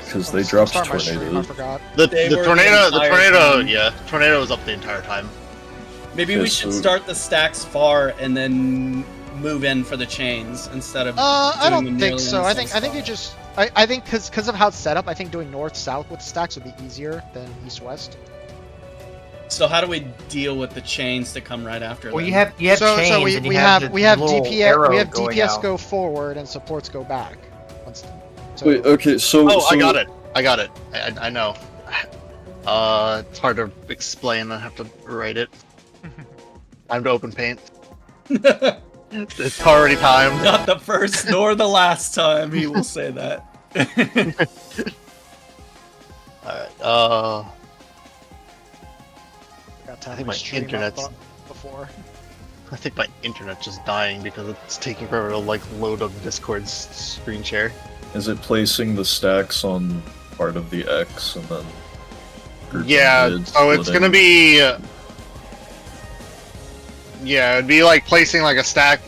because they dropped Start my stream, I tornadoes. forgot. The They were tornado, time. yeah, tornado was up the entire time. Maybe Yeah, we should so- start the stacks far and then move in for the chains instead of. I doing don't them think nearly so. on I the think same you spot. just I think because of how it's set up, I think doing north-south with stacks would be easier than east-west. So how do we deal with the chains that come right after? Well, them? you have So chains, we and you have the we have little DPS arrow we have going DPS out. go forward and supports go back. So, Wait, okay, so... Oh, so, I got it. I know. It's hard to explain. I have to write it. Time to open paint. It's already time. Not the first nor the last time he will say that. Alright, Got to I have think my my stream internet's- up before. I think my internet's just dying because it's taking forever to like load up Discord's screen share. Is it placing the stacks on part of the X and then... grouping Yeah, mid, so it's splitting? gonna be... yeah, it'd be like placing like a stack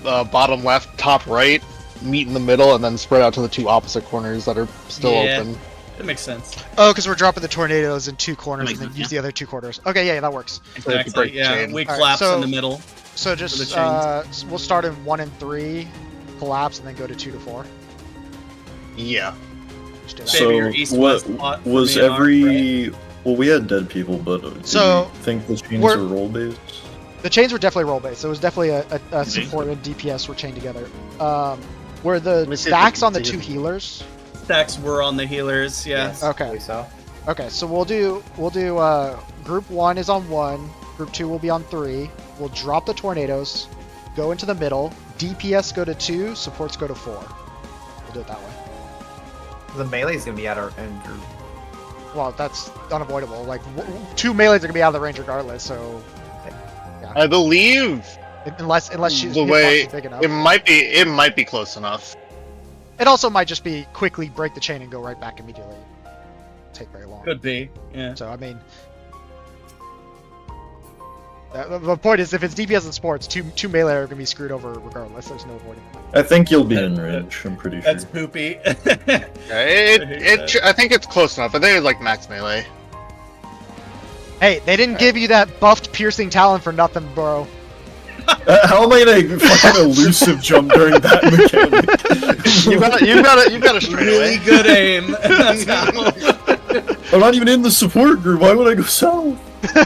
bottom left, top right, meet in the middle, and then spread out to the two opposite corners that are still Yeah. open. That makes sense. Oh, because we're dropping the tornadoes in two corners Makes and then sense, use the other two corners. Okay, yeah, that works. So if you break Exactly. the Yeah, chain. we Alright, collapse so- in the middle. So the just chains. we'll start in 1 and 3, collapse, and then go to 2 to 4. Yeah. Just do that. Save So, your east-west what spot for was me and Ark, every... Well, we had dead people, but do So, you think the chains we're- are role-based? The chains were definitely roll based. So it was definitely a Mhm. support and DPS were chained together. Were the me see if I stacks can on the see 2 it. healers? Stacks were on the healers. Yeah. Yes, Okay. I believe so. Okay, so we'll do group 1 is on 1, group 2 will be on 3. We'll drop the tornadoes, go into the middle, DPS go to 2, supports go to 4. We'll do it that way. The melee's gonna be at our end. Well, that's unavoidable. Like 2 melees are gonna be out of the range regardless. So I believe unless she's the hitbox way is big enough, it might be close enough. it also might just be quickly break the chain and go right back immediately. Take very long. Could be. Yeah. So I mean, the point is, if it's DPS and sports, two melee are gonna be screwed over regardless. There's no avoiding that. I think you'll be in range, I'm pretty sure. That's poopy. Yeah, I think it's close enough. I think it's like max melee. Hey, they didn't give you that buffed piercing talent for nothing, bro. How am I gonna fucking elusive jump during that mechanic? You've got a straight Really away. good aim. That's how. I'm not even in the support group, why would I go south?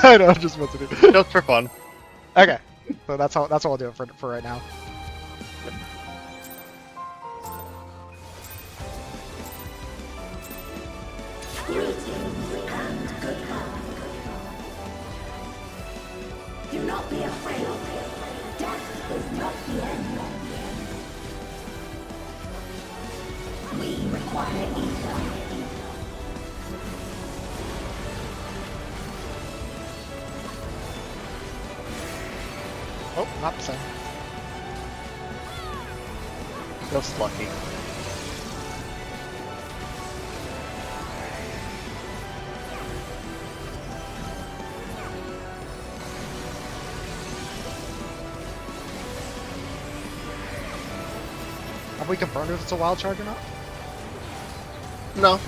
I know, I'm just about to do. Just for fun. Okay, so that's all I'll do for right now. Do not be afraid. Death is not the end. We require ether. Oh, not the same. Just lucky. Have we confirmed if it's a wild charge or not? No.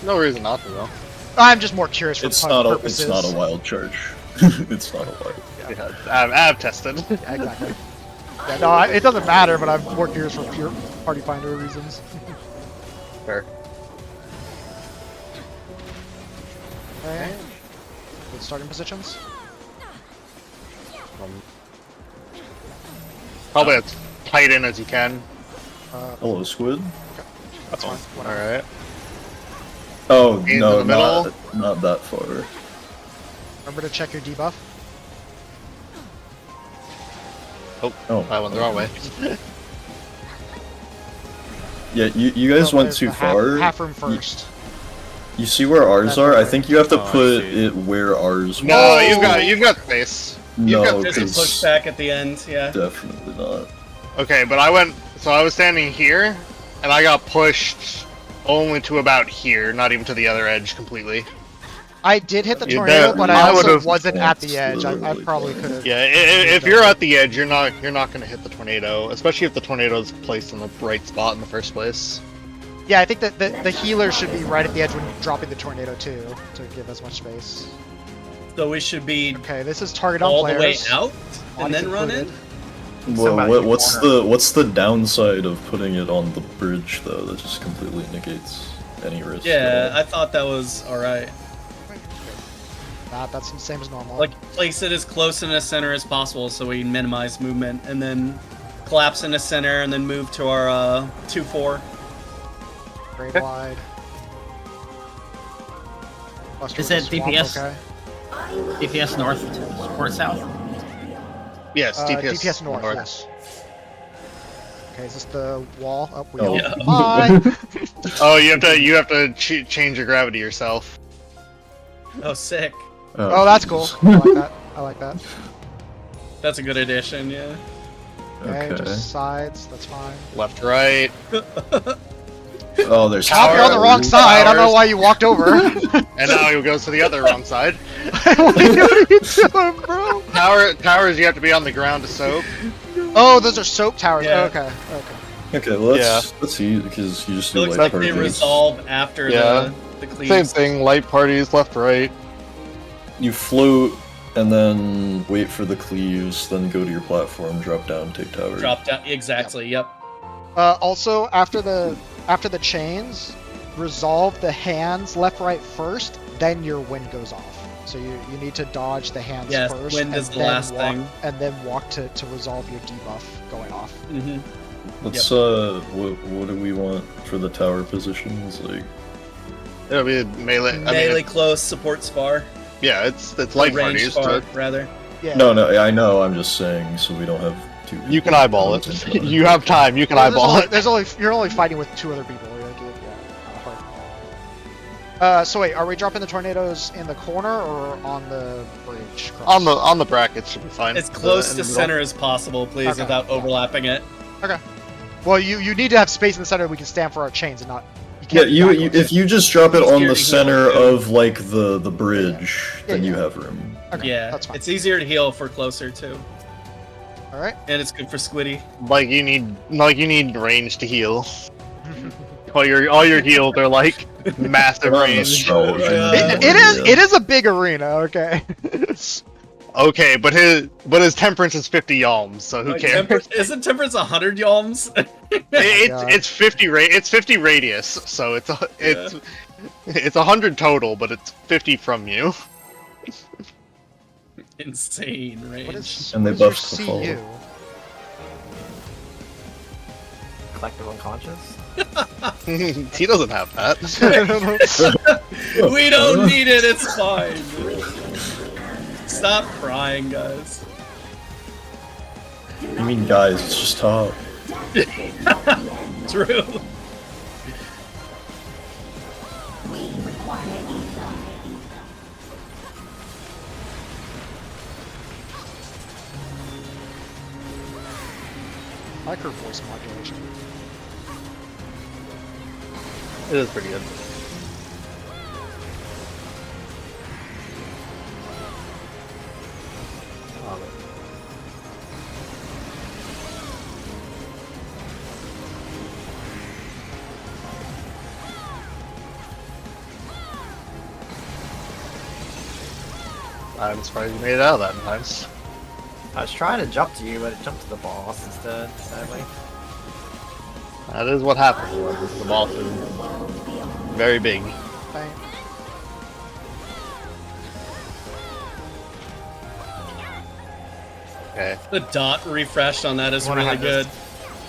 No reason not to though. I'm just more curious for It's pun not purposes. a wild charge. It's not a wild. Yeah, I've tested. Yeah, exactly. Yeah, no, it doesn't matter, but I'm more curious for pure party finder reasons. Fair. Okay. Good starting positions. Probably as tight in as you can. Hello, Squid. That's fine. Whatever. Alright. Oh, In no, the middle. not that far. Remember to check your debuff. Oh, I went the wrong way. Yeah, you guys So went there's too the far. Half room first. You see where ours are? I think you have to Oh, I put see. it where ours No, was. you've got space. No, got Just a push because back at the end. Yeah. definitely not. Okay, but I was standing here, and I got pushed only to about here, not even to the other edge completely. I did hit the You tornado, bet. but I I also would've- wasn't at the That's edge. I literally probably fine. could have. Yeah, if you're at the edge, you're not gonna hit the tornado, especially if the tornado is placed in the right spot in the first place. Yeah, I think that the healer should be right at the edge when dropping the tornado too, to give as much space. So we should be Okay, this is target on all the way players. out and Bodies then run in. included. Well, what's the downside of putting it on the bridge though? That just completely negates any risk. Yeah, I thought that was alright. That's the same as normal. Like, place it as close in the center as possible so we minimize movement, and then collapse in the center, and then move to our 2-4. Grade wide. Buster Is with it a swamp, DPS? Okay. DPS north to support south. Yes, DPS, DPS north. Yes. Okay, is this the wall? Oh, we Oh. all- Yeah. Bye. Oh, you have to change your gravity yourself. Oh, sick. Oh, that's cool. I like that. I like that. That's a good addition, yeah. Okay, Okay. just sides. That's fine. Left, right. Oh, there's Top, you're on the wrong Towers. side. I don't know why you walked over. And now he goes to the other wrong side. What are you doing, bro? Towers, you have to be on the ground to soak. Oh, those are soap towers. Yeah. Oh, okay. Okay. Okay, well, let's see, because you just It do looks light like they parties. resolve after Yeah. the cleaves. Same thing, light parties, left, right. You float, and then wait for the cleaves, then go to your platform, drop down, take tower. Drop down. Exactly, yep. Also, after the chains, resolve the hands left, right first. Then your wind goes off. So you need to dodge the hands Yes, first. wind and is the then last walk, thing. And then walk to resolve your debuff going off. Mm-hmm. Let's, what do we want for the tower positions? Like, It'll be melee. Melee close, support spar. Yeah, it's light Range parties. spar, So rather. Yeah. no, I know, I'm just saying, so we don't have two. you can eyeball it. You have time. You can eyeball it. You're only fighting with 2 other people. You're like, hard. So wait, are we dropping the tornadoes in the corner or on the bridge? Cross? On the brackets should be fine. As close In to the middle. center as possible, please, Okay. without overlapping it. Okay. Well, you need to have space in the center we can stand for our chains and not. Yeah, can't you backwards. if you just drop it on Easier the to heal, center too. of like the bridge, Yeah, then you yeah. have room. Okay, Yeah, that's fine. it's easier to heal for closer too, All right. and it's good for Squiddy. Like you need range to heal. all your heals are like massive Not in range. astrology. It is a big arena. Okay. Okay, but his temperance is 50 yalms, so who Like, cares? Isn't temperance 100 yalms? It's 50 radius, so it's 100 total, but it's 50 from you. Insane range. What is, And they what is your buffed the follow. CU? Collective unconscious. He doesn't have that. We don't need it. It's fine. Stop crying, guys. You mean guys, it's just top. True. I like her voice modulation. It is pretty good. I'm surprised you made it out of that in time. I was trying to jump to you, but it jumped to the boss instead, sadly. That is what happens when the boss is very big. Thank- Okay, The dot refreshed on that is Wanna really have this- good.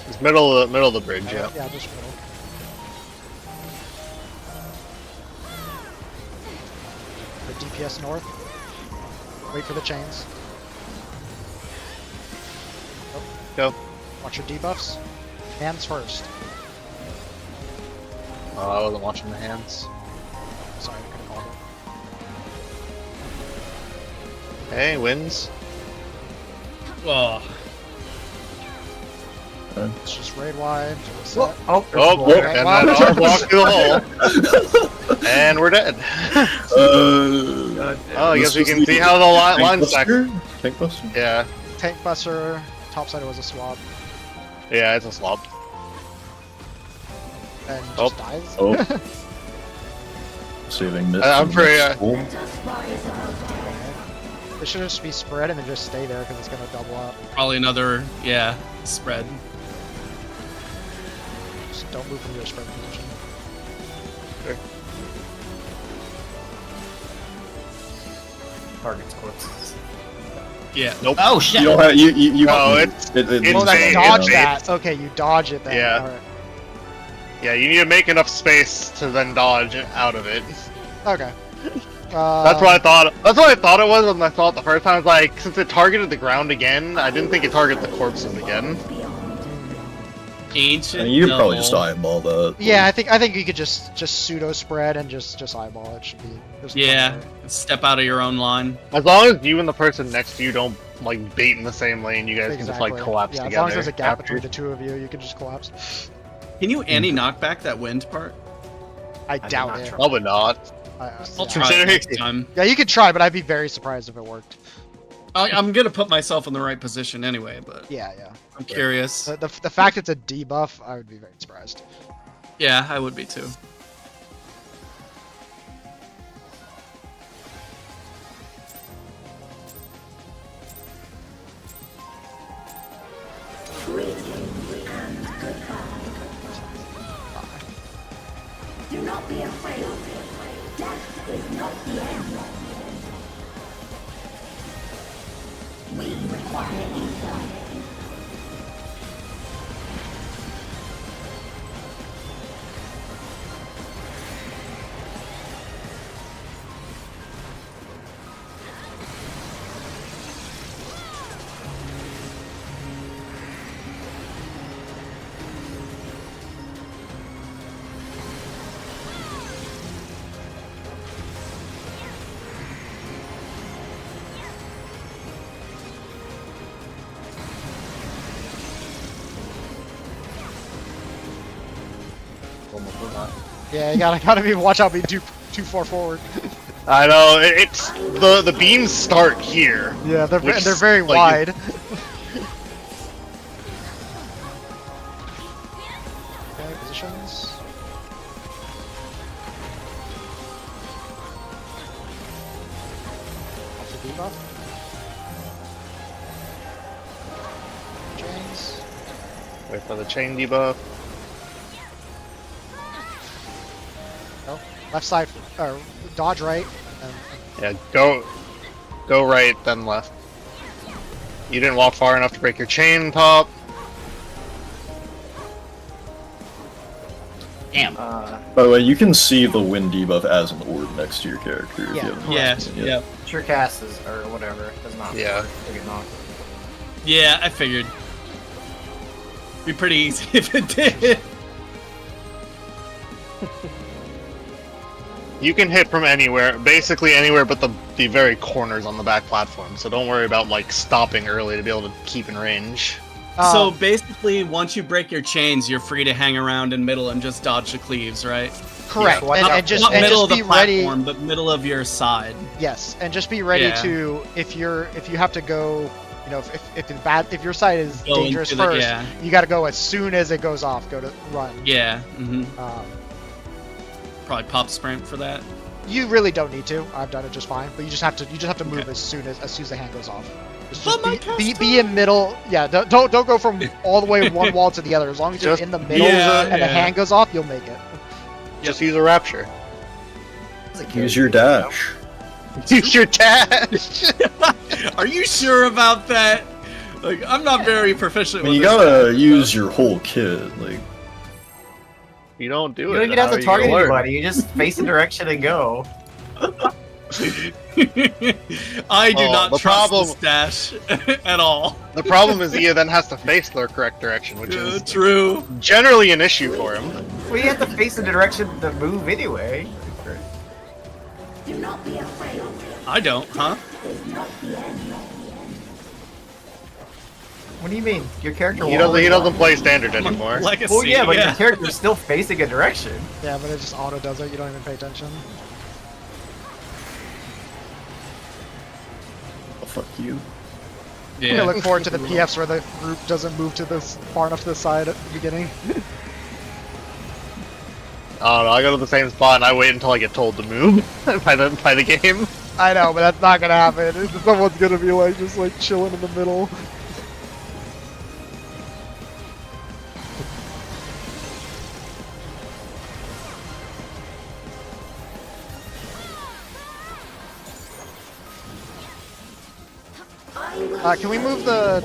it's middle of the bridge. Yeah. Yeah, just middle. The DPS north. Wait for the chains. Go. Watch your debuffs. Hands first. Oh, I wasn't watching the hands. Sorry, I could've called it. Hey, wins. Oh, It's just raid wide. Reset. Oh, Oh, Okay, and wow. then our walk through the hole. And we're dead. Oh, I guess we can see how the line stack. Tank Buster? Yeah, Tank buster. Topside was a swap. yeah, it's a slop. and Oh. just dies. Oh. Saving Mitt. I'm from pretty, next hole. It should just be spread and then just stay there because it's gonna double up. Probably another, yeah, spread. Just don't move from your spread position. Target's corpses. Yeah. Nope. Oh shit! You don't have you. No, it it's Oh, means that's bait, dodge it's that. Okay, you dodge it then. Yeah. Alright. Yeah, you need to make enough space to then dodge out of it. Okay. That's what I thought. That's what I thought it was when I saw it the first time. I was like, since it targeted the ground again, I didn't think it targeted the corpses again. Ancient. you could probably Noble. just eyeball that. Yeah, I think you could just pseudo spread and just eyeball it. Should be. there's Yeah, plenty there. step out of your own line. As long as you and the person next to you don't like bait in the same lane, you guys can just like collapse Yeah, together. as long as there's a gap after. between the two of you, you can just collapse. Can you anti-knockback that wind part? I did doubt not it. try. Probably not. I'll Yeah. try it next time. Yeah, you could try, but I'd be very surprised if it worked. I'm gonna put myself in the right position anyway, but Yeah, yeah. I'm curious. The fact it's a debuff, I would be very surprised. Yeah, I would be too. Do not be afraid. Death is not the end. We require ether. Yeah, you gotta be watch out, be too far forward. I know it's the beams start here. Yeah, they're Which, they're very like, wide. Okay, positions. Off the debuff. Chains. Wait for the chain debuff. Oh, left side. Dodge right. Yeah, go right, then left. You didn't walk far enough to break your chain top. Damn. By the way, you can see the wind debuff as an orb next to your character. If Yeah. you haven't Yeah, noticed it yet. yeah, Sure cast is, or whatever, does not Yeah. get knocked. yeah. I figured. Be pretty easy if it did. You can hit from anywhere, basically anywhere but the very corners on the back platform. So don't worry about like stopping early to be able to keep in range. So basically, once you break your chains, you're free to hang around in middle and just dodge the cleaves, right? correct, Yeah, and just Not middle of the be ready. platform, but middle of your side. Yes, and just be ready Yeah. to if you have to go, you know, if your side is Go dangerous into the- first, yeah. you got to go as soon as it goes off. Go to run. Yeah. Probably pop sprint for that. You really don't need to. I've done it just fine, but you just have to move Okay. as soon as the hand goes off. Just But my be in middle. Yeah, don't go from all the way one wall to the other. As long as you're Just in the middle Yeah, and the yeah. hand goes off, you'll make it. Just use a rapture. Use your dash. Use your dash. Are you sure about that? Like, I'm not very proficient I mean, with you this gotta stuff, use your whole kit. Like, You don't do You it. don't even how have are to you target gonna learn? anybody, you just face a direction and go. I do Oh, not the trust problem- this dash at all. The problem is Ia then has to face the correct direction, which is True. generally an issue for him. Well, you have to face the direction to move anyway. Do not be afraid. I don't, huh? Is not the end. What do you mean? Your character He will doesn't. always He walk. doesn't play standard anymore. Legacy. Well, yeah, but your character's still facing a direction. Yeah, but it just auto does it. You don't even pay attention. oh, fuck you. I Yeah. look forward to the PFs where the group doesn't move to this far enough to the side at the beginning. I don't know, I go to the same spot and I wait until I get told to move by the game. I know, but that's not gonna happen. Someone's gonna be like just like chilling in the middle. Can we move the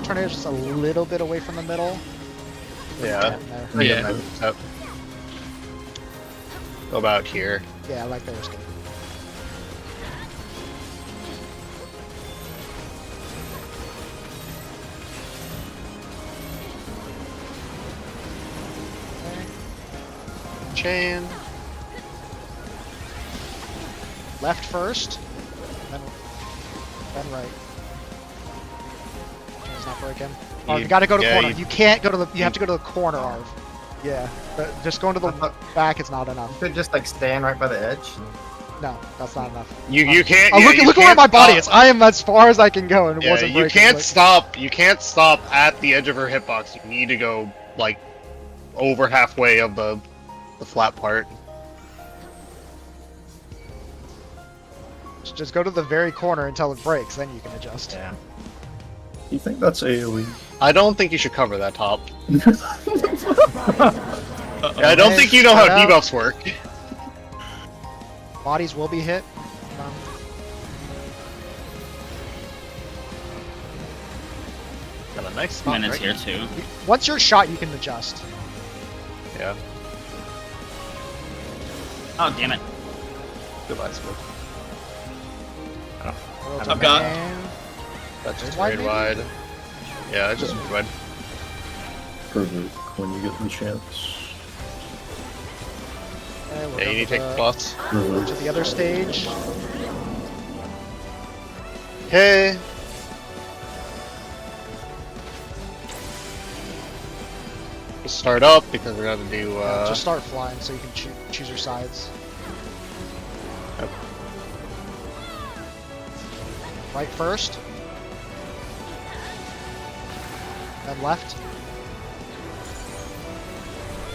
tornadoes just a little bit away from the middle? Yeah. There. Yeah. Yep. Go about here. Yeah, like there's good. Chain. Left first, then right. Chain's not breaking. Oh, you gotta go to corner. You can't go to the. You have to go to the corner, Arv. Yeah, but just going to the back is not enough. You could just like stand right by the edge. No, that's not enough. You can't. Oh, yeah, look you where can't my body stop. is. I am as far as I can go, and it Yeah, wasn't you breaking. can't like- stop. You can't stop at the edge of her hitbox. You need to go like over halfway of the flat part. Just go to the very corner until it breaks, then you can adjust. Yeah. You think that's AoE? I don't think you should cover that top. Uh-oh. I don't think you know how Shut up. debuffs work. Bodies will be hit. Got a nice spot Minutes right here too. Once you're shot, you can adjust. Yeah. Oh damn it! Goodbye, Smoke. I've got- That's just Wide raid maybe? wide. Yeah, it's just wide. Perfect. When you get the chance. Okay, we're Yeah, you need to take the plus. Perfect. to the other stage. Okay. Just start up because we're gonna do. Just start flying so you can choose your sides. Yep. Right first. Then left.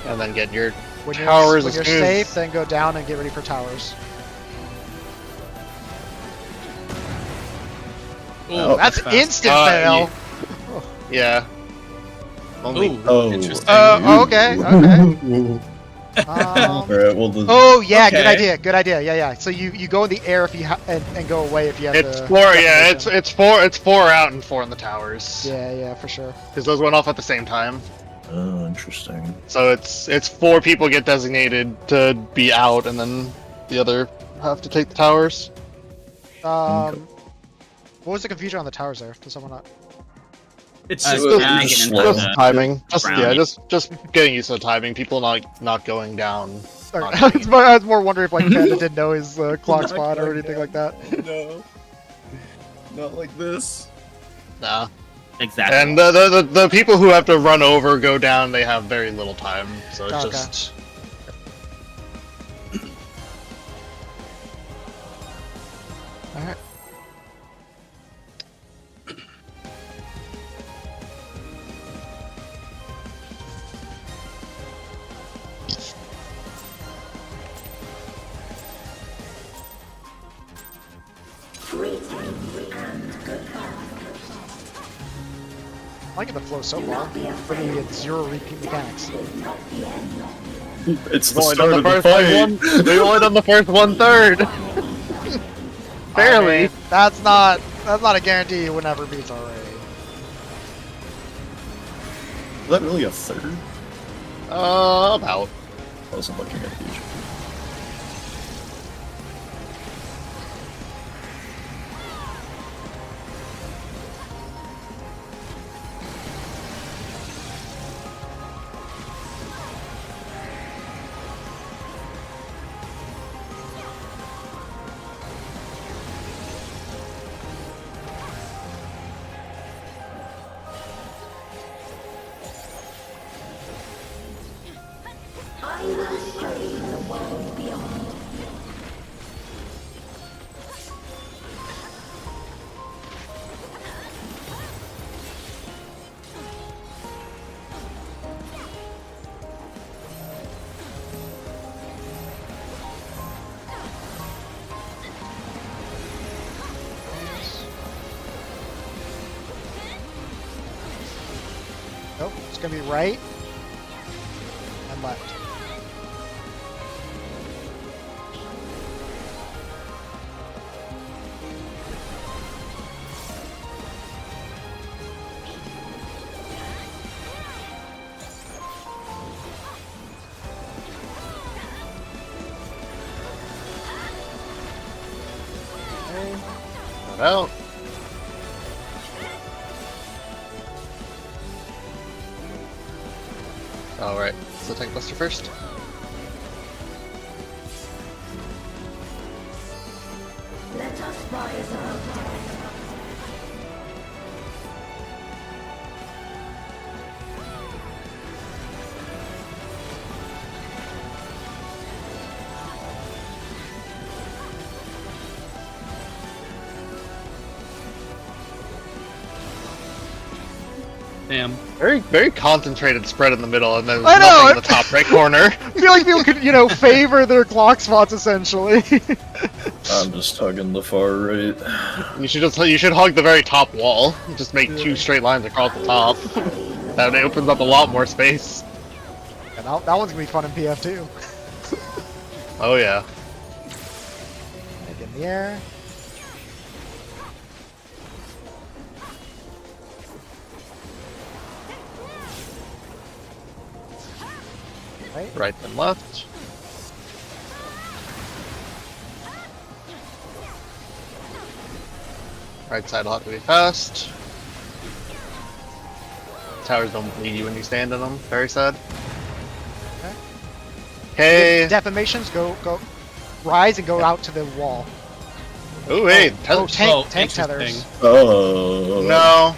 and then get your When towers you're as soon as- safe, then go down and get ready for towers. Ooh, That's fast. instant Uh, fail. Yeah. Only. Ooh, Oh. interesting. Okay, okay. Alright, well, the. Oh yeah, good Okay. idea, good idea. Yeah, yeah. So you go in the air if you and go away if you have It's the. four. Yeah, destination. it's four out and four in the towers. Yeah, yeah, for sure. Because those went off at the same time. Oh, interesting. So it's four people get designated to be out, and then the other have to take the towers. What was the confusion on the towers there? Does someone not? It's Uh, just Just- yeah, just getting slow. into Just the timing. Just ground. yeah, just getting used to the timing. People not going down. Sorry, Not I was more wondering if like Panda didn't know his clock Not spot or going anything down. like that. No. Not like this. Nah. Exactly. And the people who have to run over go down. They have very little time. So it's Okay. just. Alright. Greetings and goodbye. I like the flow so far. For the zero repeat mechanics. It's the We've only start done of the the first fight! one. We've only done the first 1/3. Barely. I mean, that's not a guarantee you would never beat already. Is that really a third? About. I wasn't looking at these. I will show you the world beyond. It's gonna be right and left. Out. Alright, so tank buster first. Let us rise above death. Damn. Very concentrated spread in the middle, and then I know, nothing in the top right corner. I feel like people could, favor their Glock spots essentially. I'm just hugging the far right. You should hug the very top wall. Just make 2 straight lines across the top. That opens up a lot more space. And that one's gonna be fun in PF too. Oh yeah. Make it in the air. Right and left. Right side will have to be fast. Towers don't bleed you when you stand in them. Very sad. Okay. Defamations, go. Rise and go out to the wall. Oh wait, Oh, tether. tank interesting. tethers. Oh. No.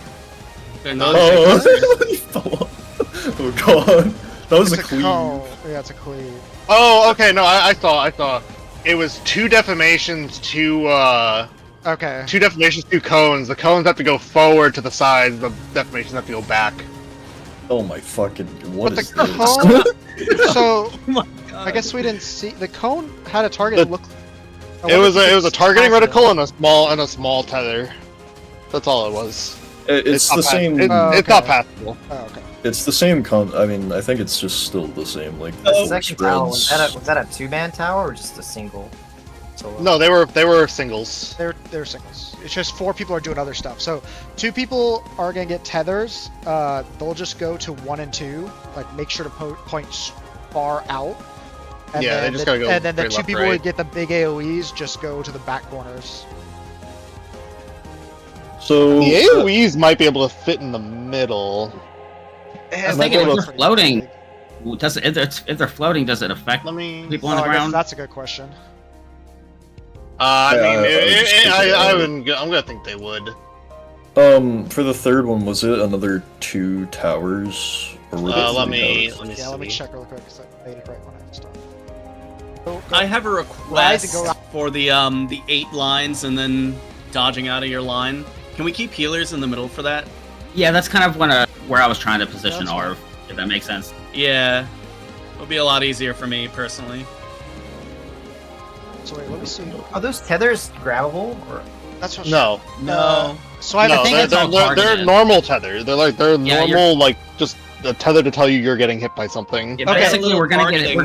They're not Oh. Oh god. That was It's a cleave. cone. Yeah, it's a cleave. Oh, okay. No, I saw. It was 2 defamations, 2 Okay. 2 defamations, 2 cones. The cones have to go forward to the sides. The defamations have to go back. Oh my fucking. What But is the this? cone. So Oh my god. I guess we didn't see the cone had a target. The- Look. It was a it's targeting passive. reticle and a small tether. That's all it was. It's not the pass- same. It's not okay. passable. Oh, okay. It's the same I mean, I think it's just still the same. Like The the second tower, spreads. was that a 2-man tower or just a single? Solo? No, they were singles. They're singles. It's just 4 people are doing other stuff. So 2 people are gonna get tethers. They'll just go to 1 and 2. Like make sure to point far out. And Yeah, then they just gotta go And then the straight 2 left, people right. who get the big AOE's just go to the back corners. So The AoEs might be able to fit in the middle. I was might thinking be if able they're floating, if they're floating, does it affect Let me. people Oh, on the I guess ground? that's a good question. I Yeah, mean, I was just thinking I about it. wouldn't. I'm gonna think they would. for the third one, was it another 2 towers? Or were there Let 3 me towers? Yeah, let me see. check real quick because I made it right when I stopped. Go. I have a Rise request and go out. for the 8 lines and then dodging out of your line. Can we keep healers in the middle for that? Yeah, that's kind of where I was trying to position That's Arv, if that makes sense. Yeah. It'll be a lot easier for me personally. So wait, let me see. Are those tethers grabbable or? That's what. No, No. So I have no, a thing it's all they're targeted. normal tether. They're Yeah, normal, like just a tether to tell you you're getting hit by something. Yeah, Okay. basically, we're gonna get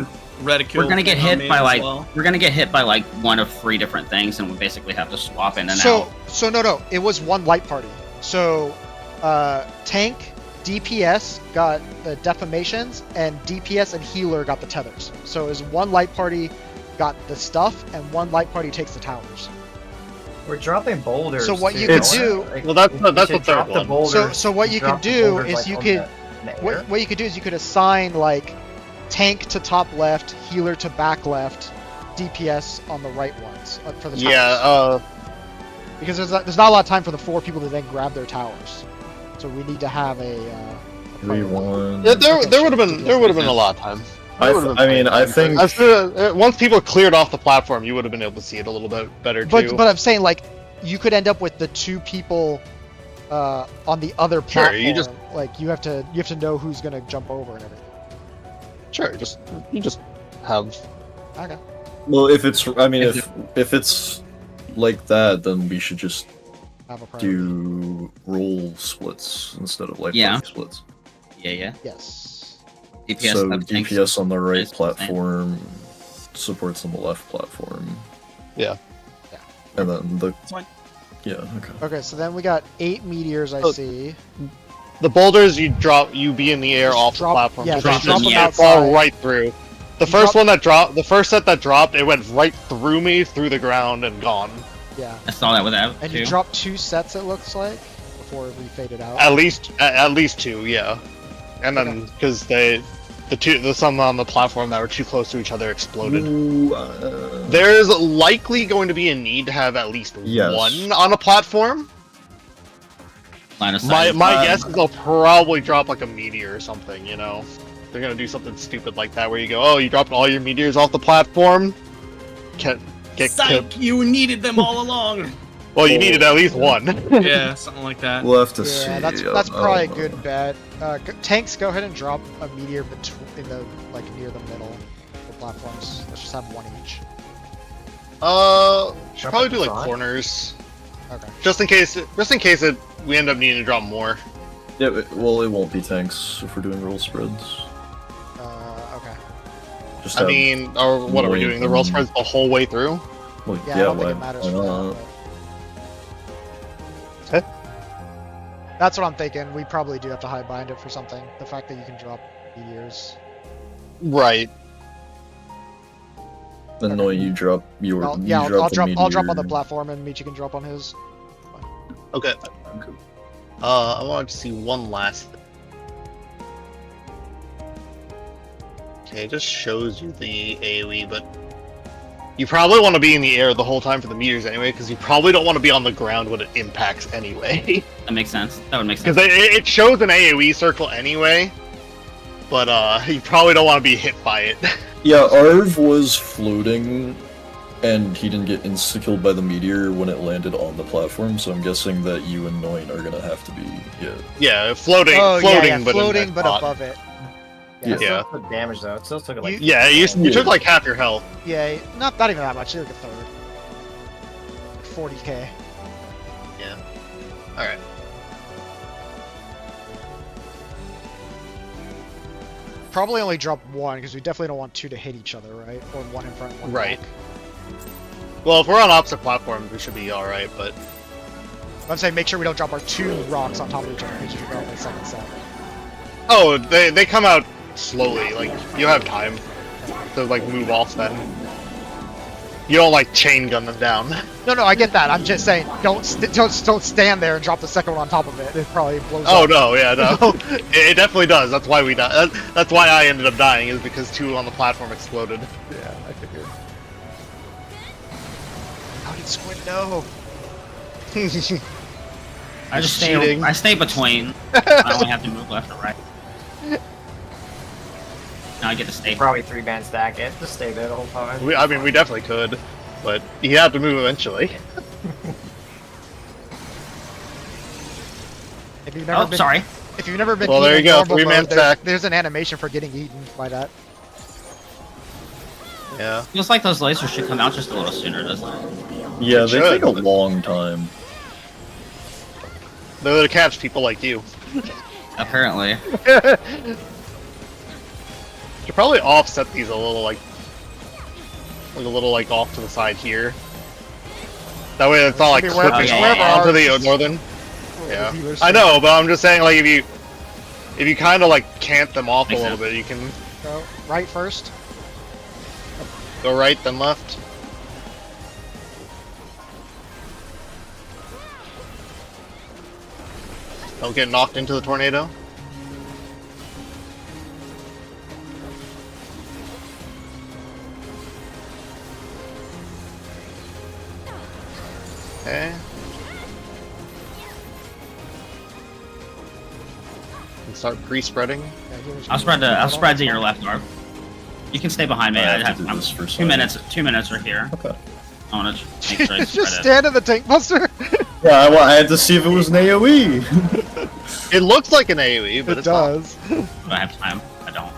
we're gonna get hit by like one of 3 different things, and we basically have to swap in and out. So no, it was one light party. So, tank, DPS got the defamations, and DPS and healer got the tethers. So it was one light party got the stuff, and one light party takes the towers. We're dropping boulders. So what too, you could It's- do- like, well, that's we the should third drop the one. boulders. So what you drop can the do boulders, is like, you on could in the air. what you could do is you could assign like tank to top left, healer to back left, DPS on the right ones for the towers. Yeah, Because there's not a lot of time for the 4 people to then grab their towers. So we need to have a 3-1. there would have been a lot of time. I think. Once people cleared off the platform, you would have been able to see it a little bit better too. But I'm saying like you could end up with the 2 people on the other Sure, platform. you just- like you have to know who's gonna jump over and everything. Sure, you just have. Okay. Well, if it's like that, then we should just Have a priority. do roll splits instead of life Yeah. splits. Yeah. Yes. DPS. So of tanks. DPS on the right Nice, well, thank- platform, supports on the left platform. Yeah. And then the... fine. Yeah, okay. Okay, so then we got 8 meteors I Oh, see. The boulders you drop, you be in the air Just off drop- the platform. yeah, Just just drop just them fall outside. right through. The You first drop- one that dropped, the first set that dropped, it went right through me, through the ground, and gone. Yeah. I saw that with that And too. you dropped 2 sets, it looks like, before we faded out. At least 2, yeah. And then because the some on the platform that were too close to each other exploded. Ooh, There's likely going to be a need to have at least Yes. one on a platform. Line of My sight. guess is they'll probably drop like a meteor or something. You know, they're gonna do something stupid like that where you go, oh, you dropped all your meteors off the platform. Get Psych! You needed them all along. Well, you needed at least one. Yeah, something like that. we'll have to see. Yeah, that's probably a good bet. Tanks, go ahead and drop a meteor in the near the middle of the platforms. Let's just have one each. Should probably do like Front? corners, Okay. just in case we end up needing to drop more. Yeah, well, it won't be tanks if we're doing roll spreads. Okay. Just I have- mean, or what are we doing? The roll spreads the whole way through? well, Yeah, I don't think why- it matters why for not? that. Okay. But... That's what I'm thinking. We probably do have to high bind it for something. The fact that you can drop meteors. Right. Then no, you drop your. I'll you drop the on the meteor. platform and Michi can drop on his. Okay. I wanted to see one last thing. Okay, it just shows you the AoE, but you probably want to be in the air the whole time for the meters anyway, because you probably don't want to be on the ground when it impacts anyway. That makes sense. That would make sense. Because it shows an AoE circle anyway, but you probably don't want to be hit by it. Yeah, Arv was floating, and he didn't get insta-killed by the meteor when it landed on the platform, so I'm guessing that you and Noin are gonna have to be, Yeah, floating, Oh floating, yeah, but floating, in that but spot. above it. Yeah, Yeah. it still took damage though. It still took like. Yeah, you Yeah. took like half your health. Yeah, not even that much. Like a third. 40k. Yeah. All right. Probably only drop one because we definitely don't want 2 to hit each other, right? Or one in front, one Right. back. Well, if we're on opposite platforms, we should be all right. But I'm saying make sure we don't drop our 2 rocks on top of each other because you forgot the second set. oh, they come out slowly. Like you have time to like move off then. You don't like chain gun them down. No, I get that. I'm just saying don't stand there and drop the second one on top of it. It probably blows Oh up. no, yeah, no. it definitely does. That's why we died. That's why I ended up dying, is because 2 on the platform exploded. Yeah, I figured. How did Squid know? I just cheating. stay. I stay between. I only have to move left or right. Now I get to stay. Probably 3-band stack it. Just stay there the whole time. I mean, we definitely could, but you have to move eventually. If you've never Oh, been, sorry. If you've never been Well, there eaten you in go, normal 3-man mode, there's, stack. there's an animation for getting eaten by that. Yeah. Feels like those lasers should come out just a little sooner, doesn't it? Yeah, they should. take a long time. They're to catch people like you. Apparently. Should probably offset these a little, like a little like off to the side here. That way it's not like Maybe where- clipping yeah, wherever onto ours the is- northern. Where Yeah, the healers I sit. know, but I'm just saying, like, if you kind of like cant them off a Makes little sense. bit, you can Go right first. go right then left. Don't get knocked into the tornado. Okay. And start pre-spreading. Yeah, healers I'll can spread go to your left, Marv. You can stay behind me. I I have to have do this for 2 sign. minutes. 2 minutes are here. Okay. I want to make sure I Just spread it. stand in the tank buster. Yeah, I had to see if it was an AoE. It looks like an AoE, but It it's not. does. Do I have time? I don't.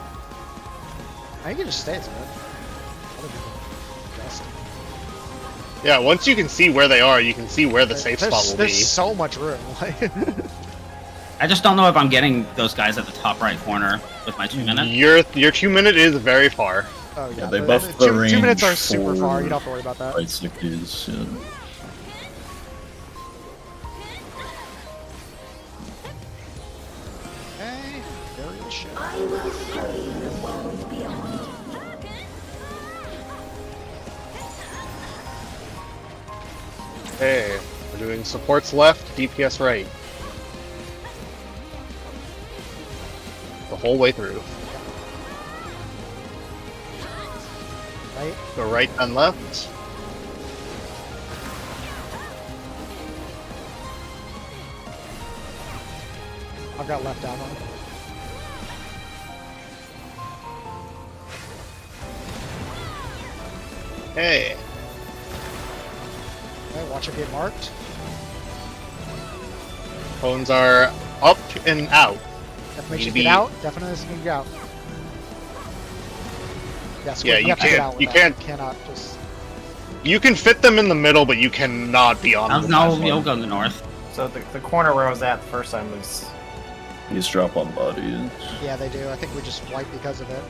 I think it just stays, man. Other people adjust. Yeah, once you can see where they are, you can see where the safe There's, spot will there's be. so much room. Like, I just don't know if I'm getting those guys at the top right corner with my 2 minutes. Your 2 minute is very far. Oh yeah, Yeah, they buffed the 2 minutes are range super for far. You don't have to worry about that. right stickies. Yeah. Okay, burial ship. I will show you the world beyond. Hey, we're doing supports left, DPS right. The whole way through. Right. Go right and left. I've got left down on. Hey. Okay, watch it get marked. Phones are up and out. Definitely Need should to be- get out. Definitely is gonna get out. Yes, Yeah, you have to get can't- out with you that. can't- Cannot just. You can fit them in the middle, but you cannot be on the No, platform. you'll go to the north. So the corner where I was at the first time was. These drop on bodies. Yeah, they do. I think we just wipe because of it.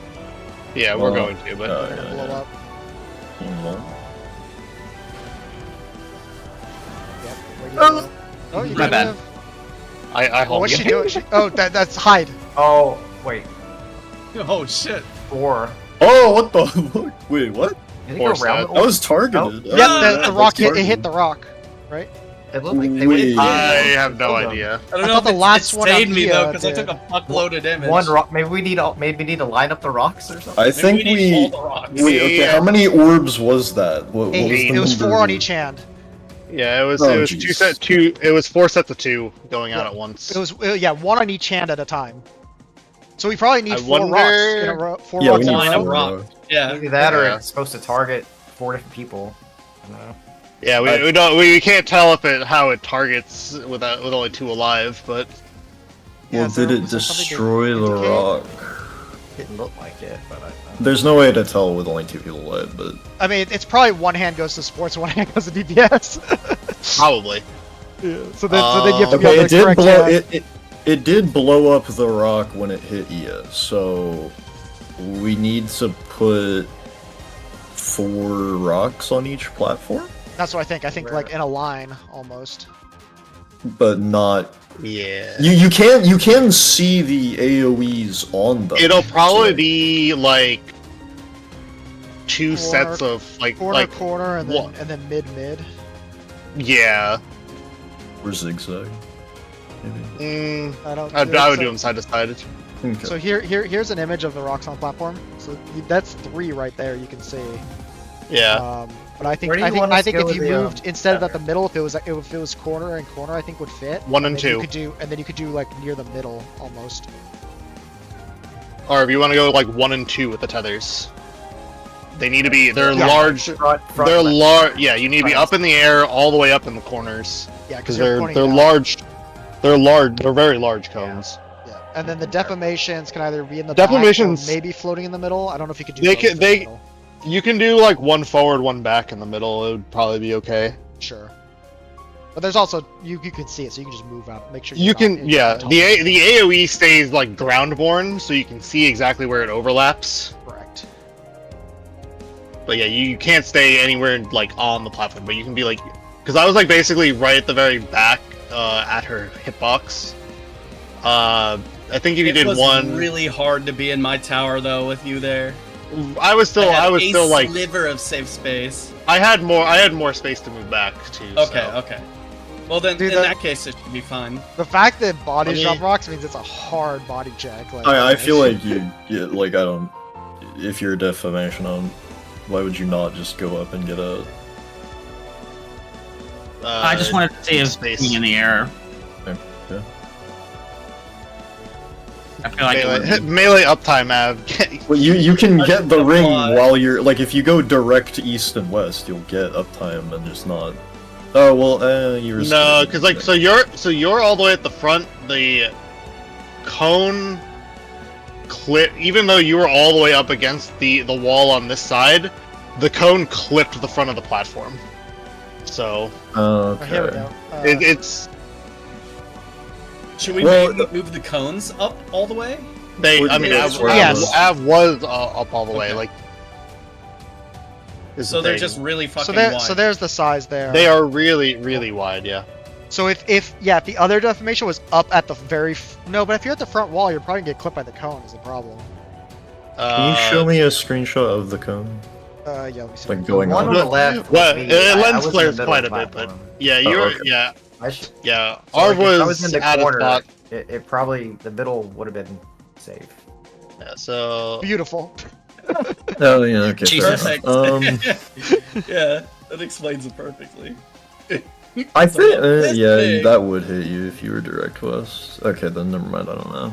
Yeah, we're Well, going to, but They're gonna blow up. Mhm. Yep. Where do you go? Oh, you My got bad. live. I Oh, hold what's you. she doing? Oh, that's hide. Oh wait, Oh shit. 4. Oh, what the fuck? Wait, what? I think Force around that. the I was targeted. Yeah, Oh, the that's rock hit. It targeted. hit the rock, right? It looked like they Wait. went. I have no idea. I don't I know thought if the it, last it one on saved me though, Kia because I did. took a fuckloaded image. One rock. Maybe we need to line up the rocks or something. I Maybe think we need all the rocks. Wait, okay, Yeah. how many orbs was that? What was Eight. the It was number? 4 on each hand. Yeah, it was Oh, it was jeez. it was 4 sets of 2 going out Yeah. at once. It was yeah, 1 on each hand at a time. So we probably need I 4 wonder- rocks in a row. 4 Yeah, we rocks in need a line row. up four. rock. Yeah. Either that or Yeah. it's supposed to target 4 different people. I don't know. Yeah, we can't tell if how it targets with only 2 alive, but Yeah, Well, is there- did it was there something to destroy the indicate? rock? Didn't look like it, but I. There's no way to tell with only 2 people alive, but I mean, it's probably 1 hand goes to sports, 1 hand goes to DPS. probably. Yeah, so then you have to be okay, on it the did correct blow. hand. It did blow up the rock when it hit Ia, so we need to put 4 rocks on each platform, That's what I think. I think like in a line almost. but not. Yeah. You can see the AOE's on them. It'll probably so- be like 2 Corner- sets of like Corner, and what? then mid. yeah. or zigzag. Maybe. I don't. I would so, do them side to side. Okay. So here's an image of the rocks on the platform. So that's 3 right there. You can see. Yeah. But I think Where do you want us to go if with you the, moved instead of at the center? middle, if it was corner and corner, I think would fit. 1 and then you 2. could do, and then you could do like near the middle almost. Or if you want to go like 1 and 2 with the tethers. They need to be they're Yeah. large Front, they're left. large yeah, you need to be Front. up in the air all the way up in the corners. Yeah, Because you're they're pointing they're down. large they're very large cones. Yeah. And then the deformations can either be in the Deformations- back or maybe floating in the middle. I don't know if you could do They both can- in the they- middle. You can do like 1 forward, 1 back in the middle. It would probably be okay. Sure. But there's also you can see it, so you can just move out, make sure You you're not can in yeah, top. the AoE stays like groundborn, so you can see exactly where it overlaps. Correct. But yeah, you can't stay anywhere like on the platform, but you can be like, because I was like basically right at the very back, at her hitbox. I think if you It did was 1, really hard to be in my tower though with you there. I was I had a still like, sliver of safe space. I had more space to move back too. Okay, so. okay. Well then, Dude, in that- that case, it should be fine. The fact that bodies I mean- drop rocks means it's a hard body check. Like, I feel like like I don't. If you're defamation on, why would you not just go up and get a? I just wanted to see if space. being in the air. Okay. I feel like it would melee, be- melee uptime, Av. Well, you can get the ring Apply. while you're like if you go direct east and west, you'll get uptime and just not. Oh well, you're No, because like so you're all the way at the front. The cone clip, even though you were all the way up against the wall on this side, the cone clipped the front of the platform. So Oh, here we Okay. go. it's Should we Well, maybe move the cones up all the way? I mean, Yes. Av was up all the way. Okay. Like, is So the they're thing. just really fucking So wide. there's the size there. They are really, really wide. Yeah. So if the other deformation was up at the no, but if you're at the front wall, you're probably gonna get clipped by the cone. Is the problem? Can you show me a screenshot of the cone? Yeah, let me see. Like going One on? on the left. Well, was me. lens was in flares the middle quite a of the bit, but platform. yeah, you're okay. yeah. I sh- Yeah, so, Arv like, if I was was in the at a corner. spot. It probably the middle would have been safe. Yeah, so Beautiful. Oh yeah, okay. Jesus. fair enough. Yeah, that explains it perfectly. I think This yeah, big. that would hit you if you were direct west. Okay, then never mind. I don't know.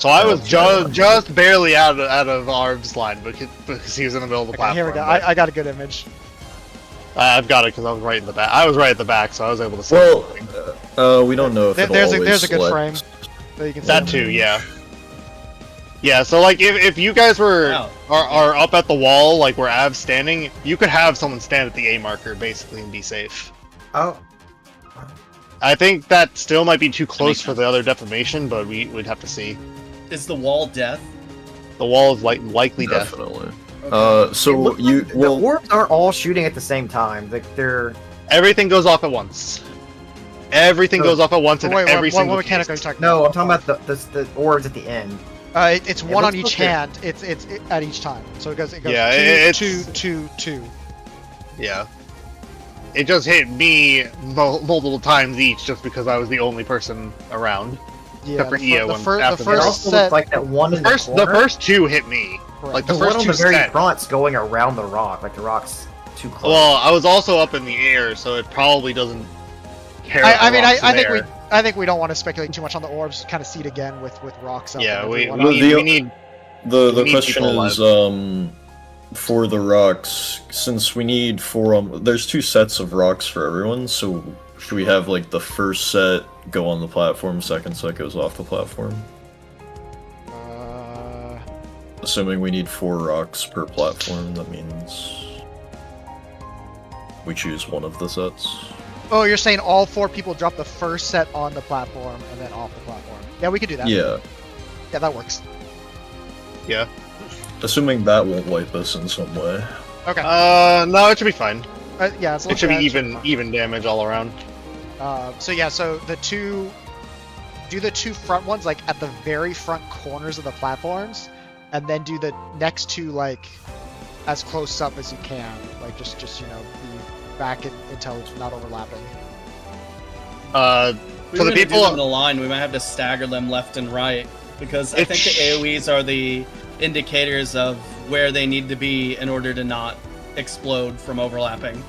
I was Yeah. just barely out of Arv's line because he was in the middle of the Okay, platform. here we go. but I got a good image. I've got it because I was right in the back. I was right at the back, so I was able to see. Well, everything. we don't know if There's it'll a good always frame that you can see. That too, yeah. Yeah, so like if you guys Wow. are up at the wall, like where Av's standing, you could have someone stand at the A marker basically and be safe. Oh, I think that still might be too close makes for the other deformation, but we'd have to see. Is the wall death? The wall is likely death. Definitely. Okay. it So looks you like well, the orbs aren't all shooting at the same time. Like they're Everything goes off at once. Everything Oh. goes off at once, and Wait, every what single mechanic are you case. talking no. about? I'm talking about the orbs at the end. It's one on looks each okay. hand. It's at each time. So it goes Yeah, two, it's- two, 2. Yeah. It just hit me multiple times each, just because I was the only person around. Yeah, for the, EO fir- the, when fir- the after It First first also set. looks like that one in the The corner. first two hit me. Correct. Like the the one first on two the very set. front's going around the rock. Like the rock's too close. Well, I was also up in the air, so it probably doesn't care. I mean, rocks I in think we don't want to speculate too much on the orbs. Kind of see it again with rocks up. Yeah, and we, everyone we, up. need, The- we need. the We need question people is for the rocks, since we need there's 2 sets of rocks for everyone, so should we have like the first set go on the platform, second set goes off the platform? Assuming we need 4 rocks per platform, that means we choose one of the sets. Oh, you're saying all 4 people drop the first set on the platform and then off the platform? Yeah, we could do that. Yeah, Yeah, that works. Yeah. assuming that won't wipe us in some way. Okay. No, it should be fine. Yeah, it's It should be yeah, even damage all around. So do the 2 front ones like at the very front corners of the platforms, and then do the next 2 like as close up as you can, like just be back until it's not overlapping. We For the were gonna do people, them in a line, we might have to stagger them left and right because I think the AOE's are the indicators of where they need to be in order to not explode from overlapping.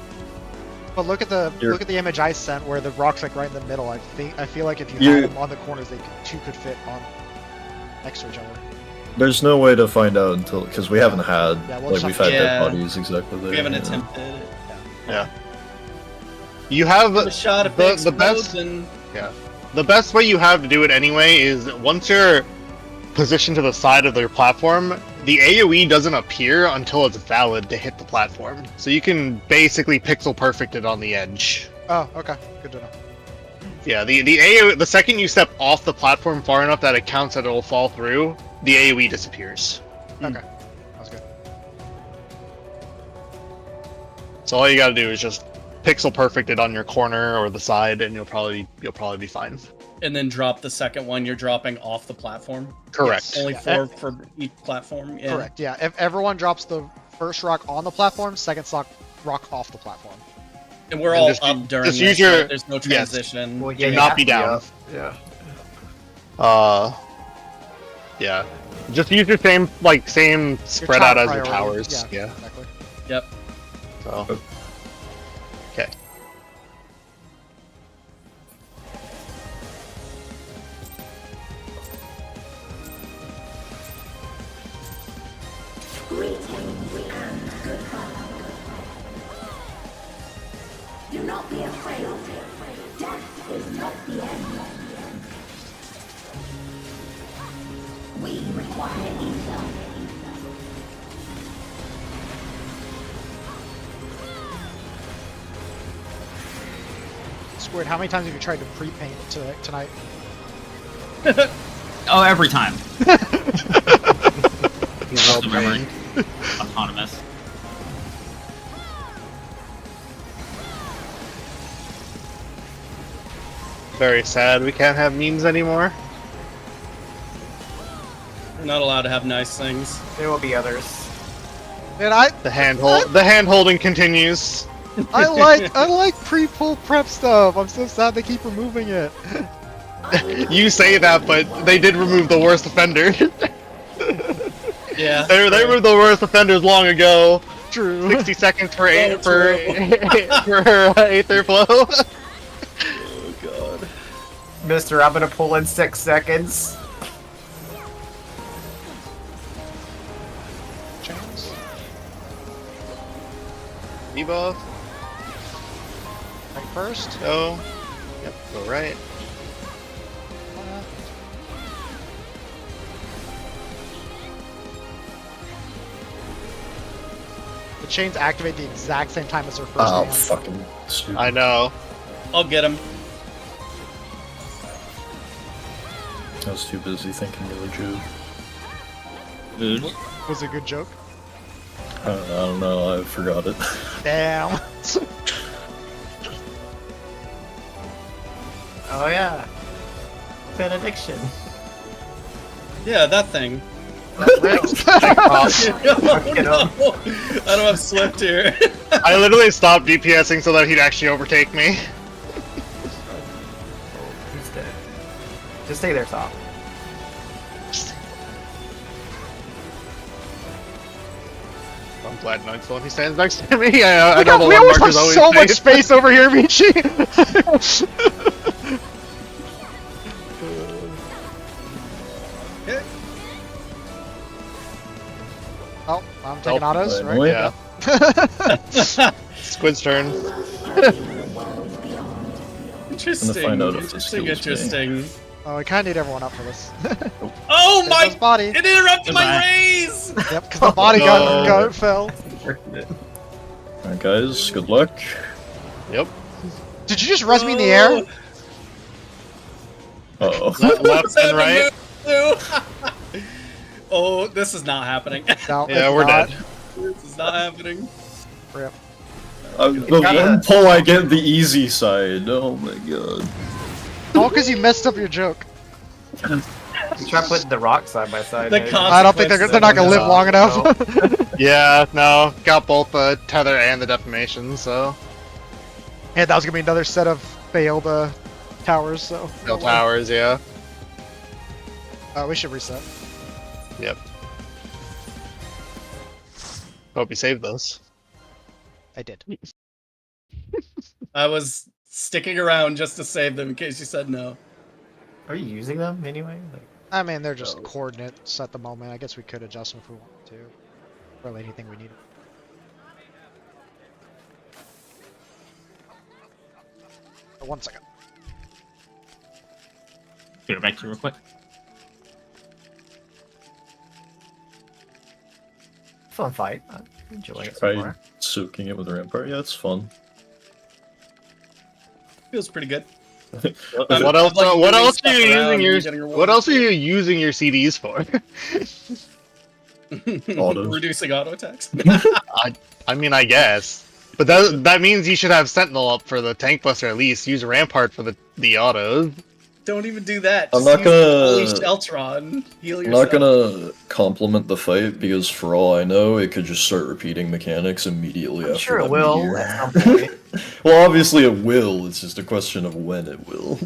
But look at the You're- image I sent where the rock's like right in the middle. I feel like if you You- had them on the corners, they 2 could fit on next to each other. There's no way to find out until because we haven't had Yeah, we'll like just we've have had to- dead Yeah. bodies exactly there. We haven't yeah. attempted it. you have A shot if they the best. explode, then The best way you have to do it anyway is once you're positioned to the side of their platform, the AoE doesn't appear until it's valid to hit the platform. So you can basically pixel perfect it on the edge. Oh, okay, good to know. Yeah, the AoE, the second you step off the platform far enough that it counts that it'll fall through, the AoE disappears. Okay, that's good. So all you gotta do is just pixel perfect it on your corner or the side, and you'll probably be fine. and then drop the second one you're dropping off the platform. Correct. Only Yeah. 4 for each platform. Yeah. Correct. Yeah. If everyone drops the first rock on the platform, second rock off the platform. And we're And all just- up during just this, use your- right? There's no yes. transition. Well, Do you not have be to down. up. Yeah. Yeah. Just use your same spread top out as your priority. towers. Yeah. Exactly. Yep. So. Okay. Greetings and goodbye. Do not be afraid. Death is not the end. We require ether. Squid, how many times have you tried to pre-paint tonight? Oh, every time. He's well Muscle memory. trained. Autonomous. Very sad we can't have memes anymore. We're not allowed to have nice things. There will be others. And I The hand holding continues. I like pre-pull prep stuff. I'm so sad they keep removing it. You say that, but they did remove the worst offender. Yeah. They removed the worst offenders long ago. True. 60 seconds for Oh, for true. Aether flow. Oh god. Mister, I'm gonna pull in 6 seconds. Chance. Debuff. Right first. Go. Yep. Go right. The chains activate the exact same time as their first Oh, hand. fucking stupid. I know. I'll get him. I was too busy thinking of a joke. Food. Was it a good joke? I don't know, I forgot it. Damn. Oh yeah. Benediction. Yeah, that thing. I Oh, no. I don't have Swift here. literally stopped DPSing so that he'd actually overtake me. He's dead. Just stay there, Top. I'm glad Nug's the one who stands next to me. I Look know how the we one always have marker's always so much safe. space over here, Michi. Oh, I'm taking Nope. autos, right? Wait. Yeah. Squid's turn. Interesting. find out if this Interesting. kills me. Interesting. Oh, we kind of need everyone up for this. Oh There's my! his body. It interrupted my Goodbye. raise. Yep, because the body No. got fell. Alright guys, good luck. Yep. Did you just res me in the air? Uh-oh. Left and right. Oh, this is not happening. No, Yeah, it's we're not. dead. This is not happening. Rip. The one pull I get the easy side. Oh my god. All because you messed up your joke. Try putting the rock side by side. The maybe. con- I don't think they're not gonna live long enough. Yeah, no. Got both the tether and the defamation, so. And that was gonna be another set of failed towers. So No towers, yeah. we should reset. Yep. Hope you saved those. I did. I was sticking around just to save them in case you said no. Are you using them anyway? Like, I mean, they're just coordinates at the moment. I guess we could adjust them if we wanted to. Really, anything we needed. Oh, 1 second. Get back to you real quick. fun fight. I enjoy it so Try far. soaking it with Rampart. Yeah, it's fun. Feels pretty good. What else? like What moving else stuff are you around using your? and getting What rewards. else are you using your CDs for? Autos. Reducing auto attacks. I mean, I guess, but that means you should have Sentinel up for the tank buster at least. Use Rampart for the autos. Don't even do that. I'm Just not use gonna- Holy Sheltron. Heal I'm yourself. not gonna compliment the fight because for all I know, it could just start repeating mechanics immediately I'm after sure it that will meteor. at some point. Well, obviously it will. It's just a question of when it will.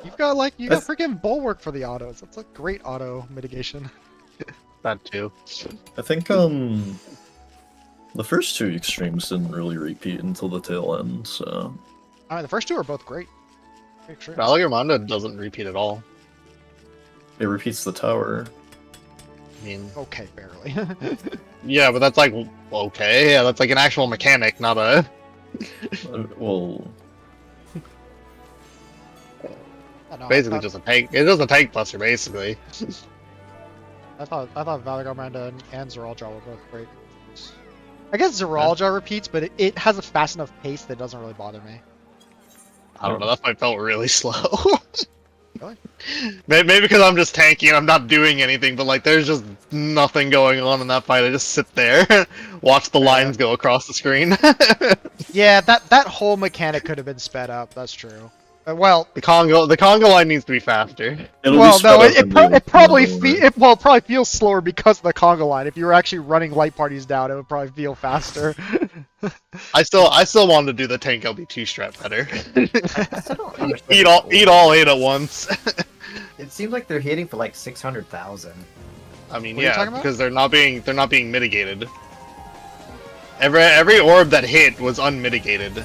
You've got you got freaking bulwark for the autos. That's a great auto mitigation. That too. I think the first two extremes didn't really repeat until the tail end, so I mean, the first two are both great. Great extremes. Valagarmonda doesn't repeat at all. it repeats the tower. I mean, Okay, barely. yeah, but that's like okay. Yeah, that's like an actual mechanic, not a. Well, I know, Basically, just a tank. It's just a tank buster, basically. I thought Valagarmanda and Zeraljar were both great. I guess Zeraljar repeats, but it has a fast enough pace that doesn't really bother me. I don't know, that fight felt really slow. Really? Maybe because I'm just tanky and I'm not doing anything, but like there's just nothing going on in that fight. I just sit there, watch the lines go across the screen. Yeah, that whole mechanic could have been sped up. That's true. Well, the Congo line needs to be faster. It'll well, be sped no, up in the it probably Congo line. it probably feels slower because of the conga line. If you were actually running light parties down, it would probably feel faster. I still wanted to do the tank LB2 strat better. I still don't understand eat all 8 at once. It seems like they're hitting for like 600,000. I mean, What are you yeah, talking about? because they're not being mitigated. Every orb that hit was unmitigated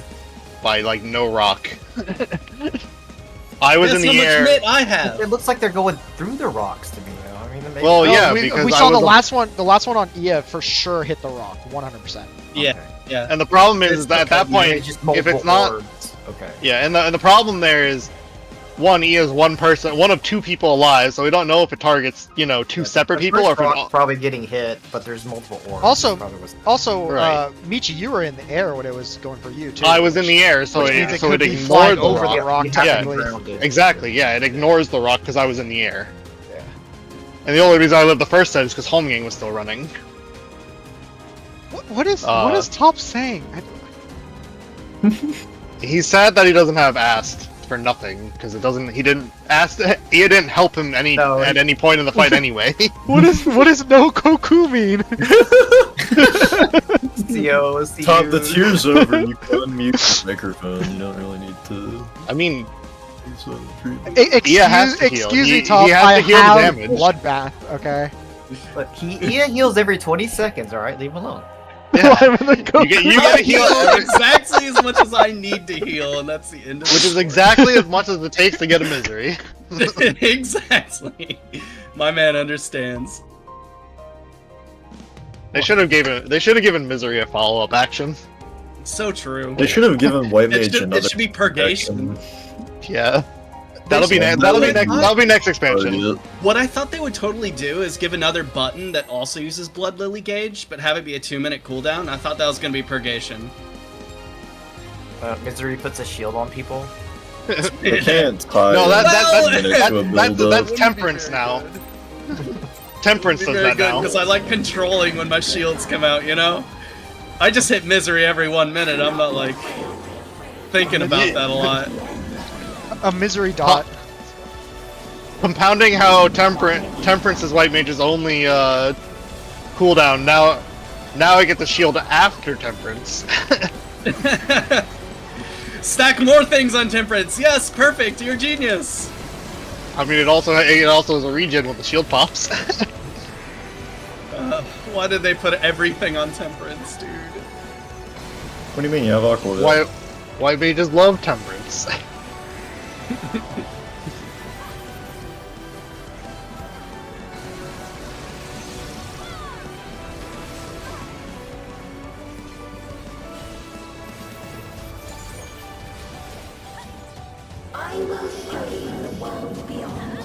by like no rock. I was in Guess the how air. much mitt I have. It looks like they're going through the rocks to me, though. I mean, maybe Well, No, yeah, we because I saw was the last one on EA for sure hit the rock, 100%. Yeah, Okay. yeah. And the problem is It's that at that Okay, point, it's just if multiple it's not, orbs. Okay. yeah, and the problem there is, one, E is one of 2 people alive, so we don't know if it targets, you know, 2 separate The people first or if rock's it, probably getting hit, but there's multiple orbs. Also- Probably was- Also, Right. Michi, you were in the air when it was going for you too. I was in the air, so which means it, it so could it be flying ignored the over rock. the rock You have to be technically. grounded. Exactly, yeah, it ignores the rock because I was in the air. Yeah. And the only reason I lived the first set is because Holmgang was still running. What is Top saying? He's sad that he doesn't have Ast for nothing because it doesn't. He didn't Ast. He didn't help him No, at any point in the fight anyway. What does no Koku mean? CO, Top, the tier's over. You can unmute the microphone. You don't really need to. I mean, use a treatment. has to heal. Excuse He- me, Top. he has I to heal the have damage. bloodbath. Okay. But Ian heals every 20 seconds, alright? Leave him alone. yeah. I'm in the Koku. you gotta heal, exactly as much as I need to heal, and that's the end of which it. is exactly as much as it takes to get a misery. Exactly. My man understands. They should have given misery a follow up action. So true. They should have given White Mage It another. should be purgation. Yeah, that'll be next expansion. What I thought they would totally do is give another button that also uses Blood Lily Gauge, but have it be a 2-minute cooldown. I thought that was gonna be purgation. Misery puts a shield on people. They can't tie. No, Well, that's temperance now. Temperance does that now. Because I like controlling when my shields come out, you know? I just hit misery every 1 minute. I'm not like thinking about that a lot. A misery dot. Compounding how Temperance's White Mage's only cooldown. Now I get the shield after Temperance. Stack more things on temperance. Yes, perfect. You're a genius. I mean, it also is a regen when the shield pops. Why did they put everything on temperance, dude? What do you mean you have Aqua? White Mages love Temperance. I will show you the world beyond.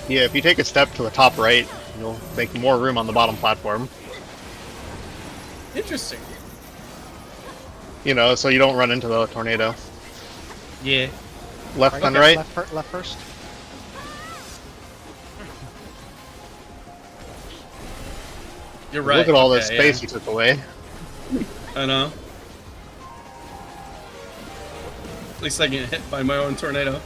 Yeah, if you take a step to the top right, you'll make more room on the bottom platform. Interesting. You know, so you don't run into the tornado. Yeah. Left and right. Left first. You're right. Look at all this okay, space you took away. Yeah. I know. At least I get hit by my own tornado.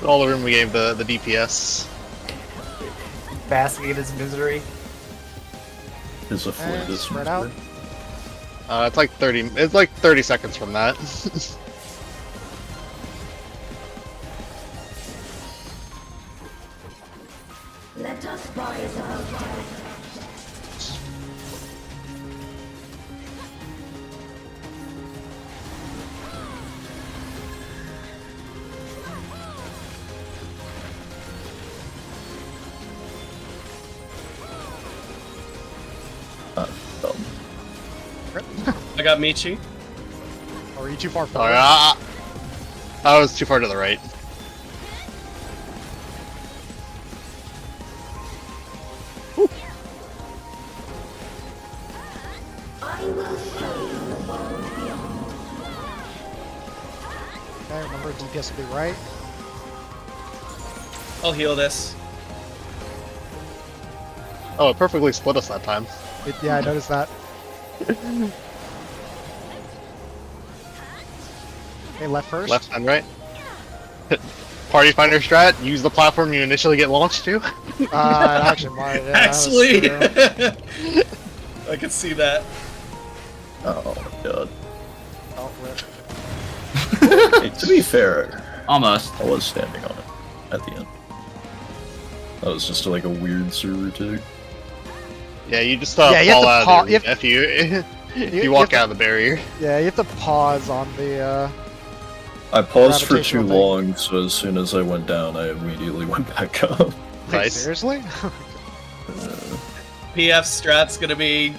All the room we gave the DPS. Basking in his misery. Is a flip this Spread out. It's like 30. It's like 30 seconds from that. Let us rise above. I got Michi. Or are you too far Oh, forward? yeah, I was too far to the right. I will show you the world beyond. Okay, remember DPS will be right. I'll heal this. Oh, it perfectly split us that time. Yeah, I noticed that. Okay, left first. Left and right. Party finder strat, use the platform you initially get launched to. Actually, might. Yeah, Actually, that's true. I can see that. Oh my god. Oh, rip. Hey, to be fair, Almost. I was standing on it at the end. That was just like a weird server too. Yeah, you just Yeah, you have fall to out of you there if you you you walk have out of the barrier. Yeah, you have to pause on the. I paused for too Gravitational thing. long, so as soon as I went down, I immediately went back up. Wait, Nice. seriously? PF strat's gonna be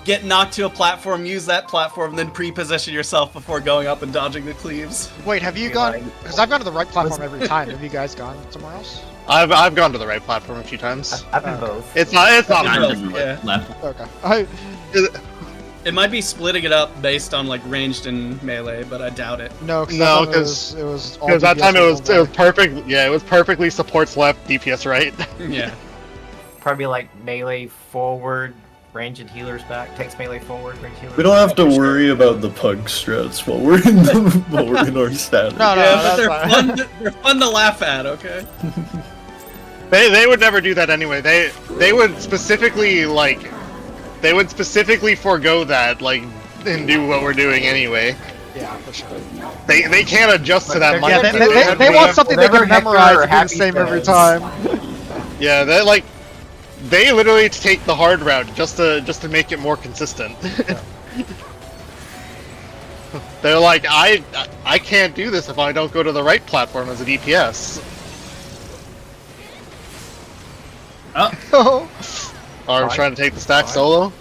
get knocked to a platform, use that platform, then pre-position yourself before going up and dodging the cleaves. Wait, have you gone? Because I've gone to the right platform every time. Have you guys gone somewhere else? I've gone to the right platform a few times. I've been both. It's not Kind perfect. of Yeah. left. Okay. It might be splitting it up based on like ranged and melee, but I doubt it. No, because No, it was all Because that DPS time it was one way. perfect. Yeah, it was perfectly supports left, DPS right. Yeah. Probably like melee forward, range and healers back. Takes melee forward, range healers. We don't have to back. worry about the pug strats while we're in our standard. No, Yeah, but that's they're fine. fun. They're fun to laugh at. Okay. They would never do that anyway. They would specifically forego that and do what we're doing anyway. Yeah, for sure. They can't adjust to that Yeah, much. Yeah, they- they want something they whatever can Hector memorize or and do the Happy same every says. time. Yeah, they literally take the hard route just to make it more consistent. They're like, I can't do this if I don't go to the right platform as a DPS. Oh. Or Fine. trying to take the stack Fine. solo.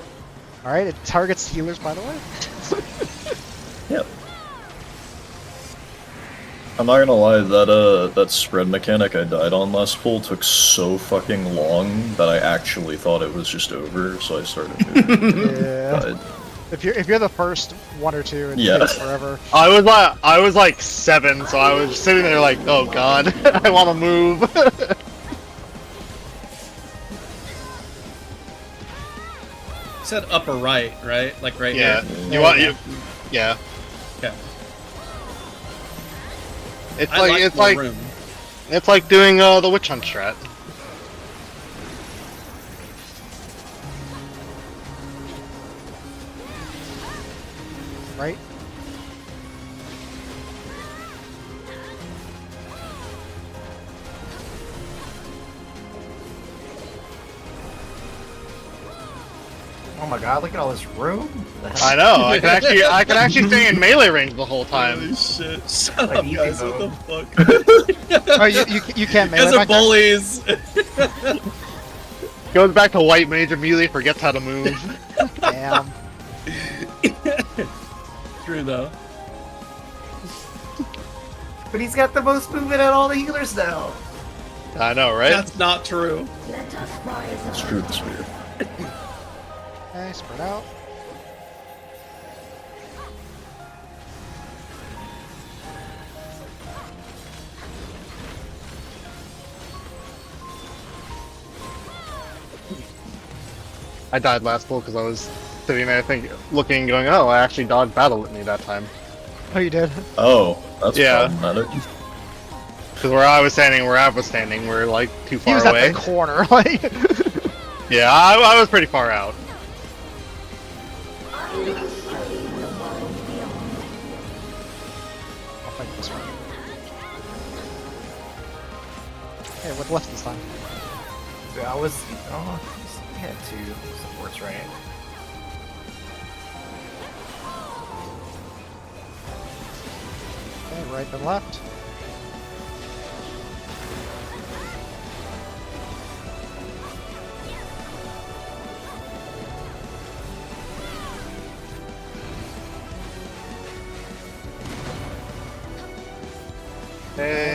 Alright, it targets healers, by the way. Yep. I'm not gonna lie, that spread mechanic I died on last pull took so fucking long that I actually thought it was just over, so I started moving. Yeah. Died. If you're the first one or two, it Yeah. takes forever. I was like 7, so I was just sitting there like, oh god, I want to move. You said upper right, right? Like right Yeah, here. yeah. Okay. It's I like it's more like room. it's like doing the witch hunt strat. Right? Oh my god, look at all this room. The hell? I know. I can actually stay in melee range the whole time. Holy shit! Shut Like up, easy guys! mode. What the fuck? Oh, you can't You guys melee are back there? bullies. Goes back to white mage immediately, forgets how to move. Damn. True though. But he's got the most movement at all the healers now. I know, right? That's not true. Let us rise Screw the spear. Okay, spread out. I died last pull because I was sitting there looking, going, oh, I actually dodged battle with me that time. Oh, you did? Oh, that's Yeah. problematic. Because where I was standing, we're like too He far was away. at the corner, like. Yeah, I was pretty far out. I will show you the world beyond. I'll fight this one. Hey, what left this time? I was. Oh, he had 2 supports, right? Okay, right then left.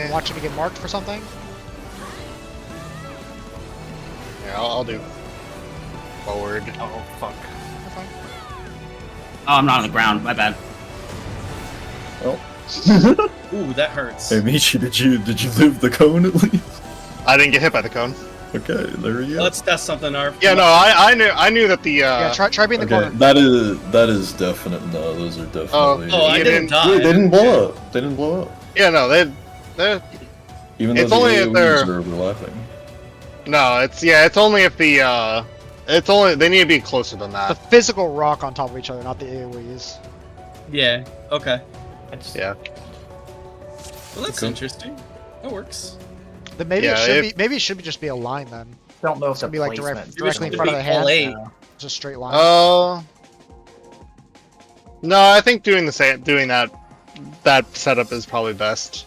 I'm watching to get marked for something. Yeah, I'll do forward. Oh fuck. You're fine. Oh, I'm not on the ground. My bad. Oh. Ooh, that hurts. Hey Michi, did you live the cone at least? I didn't get hit by the cone. Okay, there we go. Let's test something, Arf. Yeah, no, I knew that the Yeah, try being the Okay, corner. that is definite. No, those are definitely. Oh, I You didn't didn't- die. They didn't blow up. They didn't blow up. yeah, no, they Even though It's the only if AoEs they're- are overlapping. no, it's only if the it's only they need to be closer than The that. physical rock on top of each other, not the AoEs. Yeah. Okay. It's, Yeah. Well, that's Okay. interesting. That works. Then maybe Yeah, it should if- be just be a line then. don't know if It's the gonna be like placement. directly in It front should of the be all hand. eight. Just a straight line. No, I think doing that setup is probably best.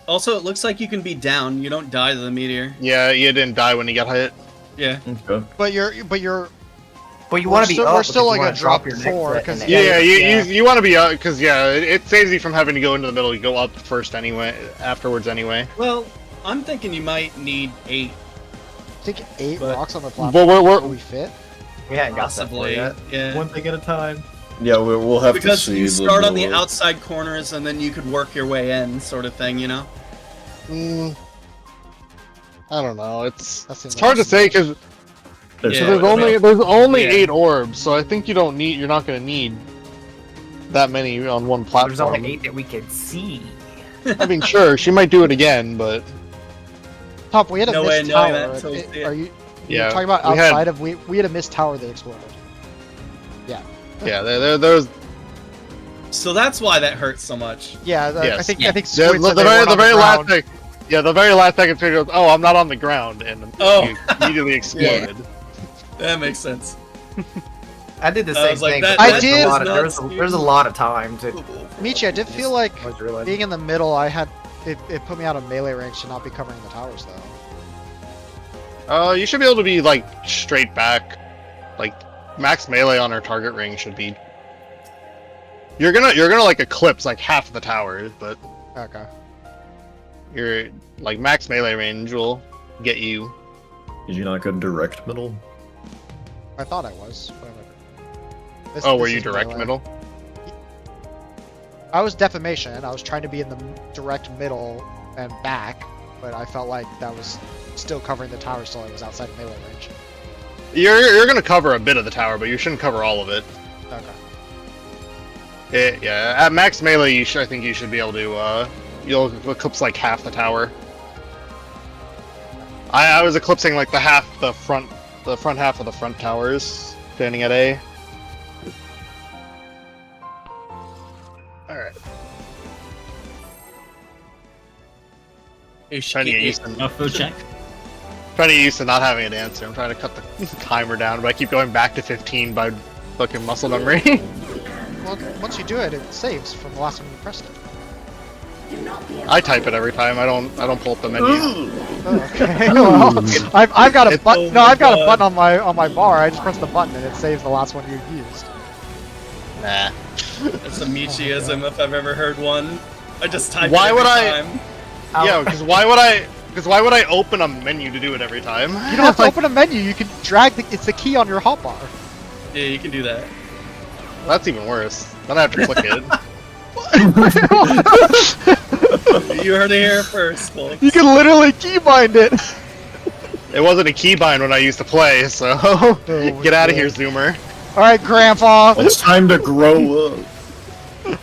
Also, it looks like you can be down. You don't die to the meteor. Yeah, you didn't die when you got hit. Yeah. Okay. But you're But you we're want to be still- up. we're still, because like, you wanna a drop your next 4, set 'cause- and Yeah, Yeah, yeah. you want to be because it saves you from having to go into the middle. You go up first anyway, afterwards anyway. Well, I'm thinking you might need 8. I think 8 But- rocks on the platform. But Will we fit? we hadn't got that for Possibly. yet. Yeah. One thing at a time. Yeah, we'll have to Because see. you start on the blow up. outside corners and then you could work your way in, sort of thing, you know? I don't know. It's That seems hard to like say because There's Yeah, there's but- only Yeah. 8 orbs, so I think you're not gonna need that many on one There's platform. only 8 that we could see. I mean, sure, she might do it again, but Top, we had a No way of missed knowing tower. that until we see it. Are you yeah, talking about we had- outside of we had a missed tower that exploded. yeah, there's So that's why that hurts so much. Yeah, I Yes. think Yeah. I think the, Squid said the they weren't very on the last ground. thing. Yeah, the very last second figure goes, "Oh, I'm not on the ground," and Oh. you immediately exploded. That makes sense. I did the I same was like, thing. that- but I there's did- A lot of, Nuts, there's a lot of time to. Michi, I did feel like I was realizing. being in the middle, it put me out of melee range to not be covering the towers though. You should be able to be like straight back, like max melee on her target ring should be. You're gonna like eclipse like half of the towers, but Okay. your like max melee range will get you. Did you not go direct middle? I thought I was. Whatever. Oh, were this you is direct melee. middle? I was defamation. I was trying to be in the direct middle and back, but I felt like that was still covering the tower, so I was outside of melee range. You're gonna cover a bit of the tower, but you shouldn't cover all of it. Okay. Yeah, at max melee, I think you should be able to. You'll eclipse like half the tower. I was eclipsing like the front half of the front towers, standing at A. All right. Trying to get used to Food check. not having an answer. I'm trying to cut the timer down, but I keep going back to 15 by fucking muscle memory. Well, once you do it, it saves from the last time you pressed it. I type it every time. I don't pull up the menu. Oh, okay. Well, I've got a It's button. No, over I've got a the- button on my bar. I just press the button and it saves the last one you've used. Nah. It's a Michiism if I've ever heard one. I just type Why it would every I- time. Yeah, because why would I open a menu to do it every time? You don't have to open a menu. You can drag it's the key on your hotbar. Yeah, you can do that. That's even worse. Then I have to click it. You heard it here first, folks. You can literally keybind it. It wasn't a keybind when I used to play, so get out of here, Zoomer. All right, Grandpa. It's time to grow up.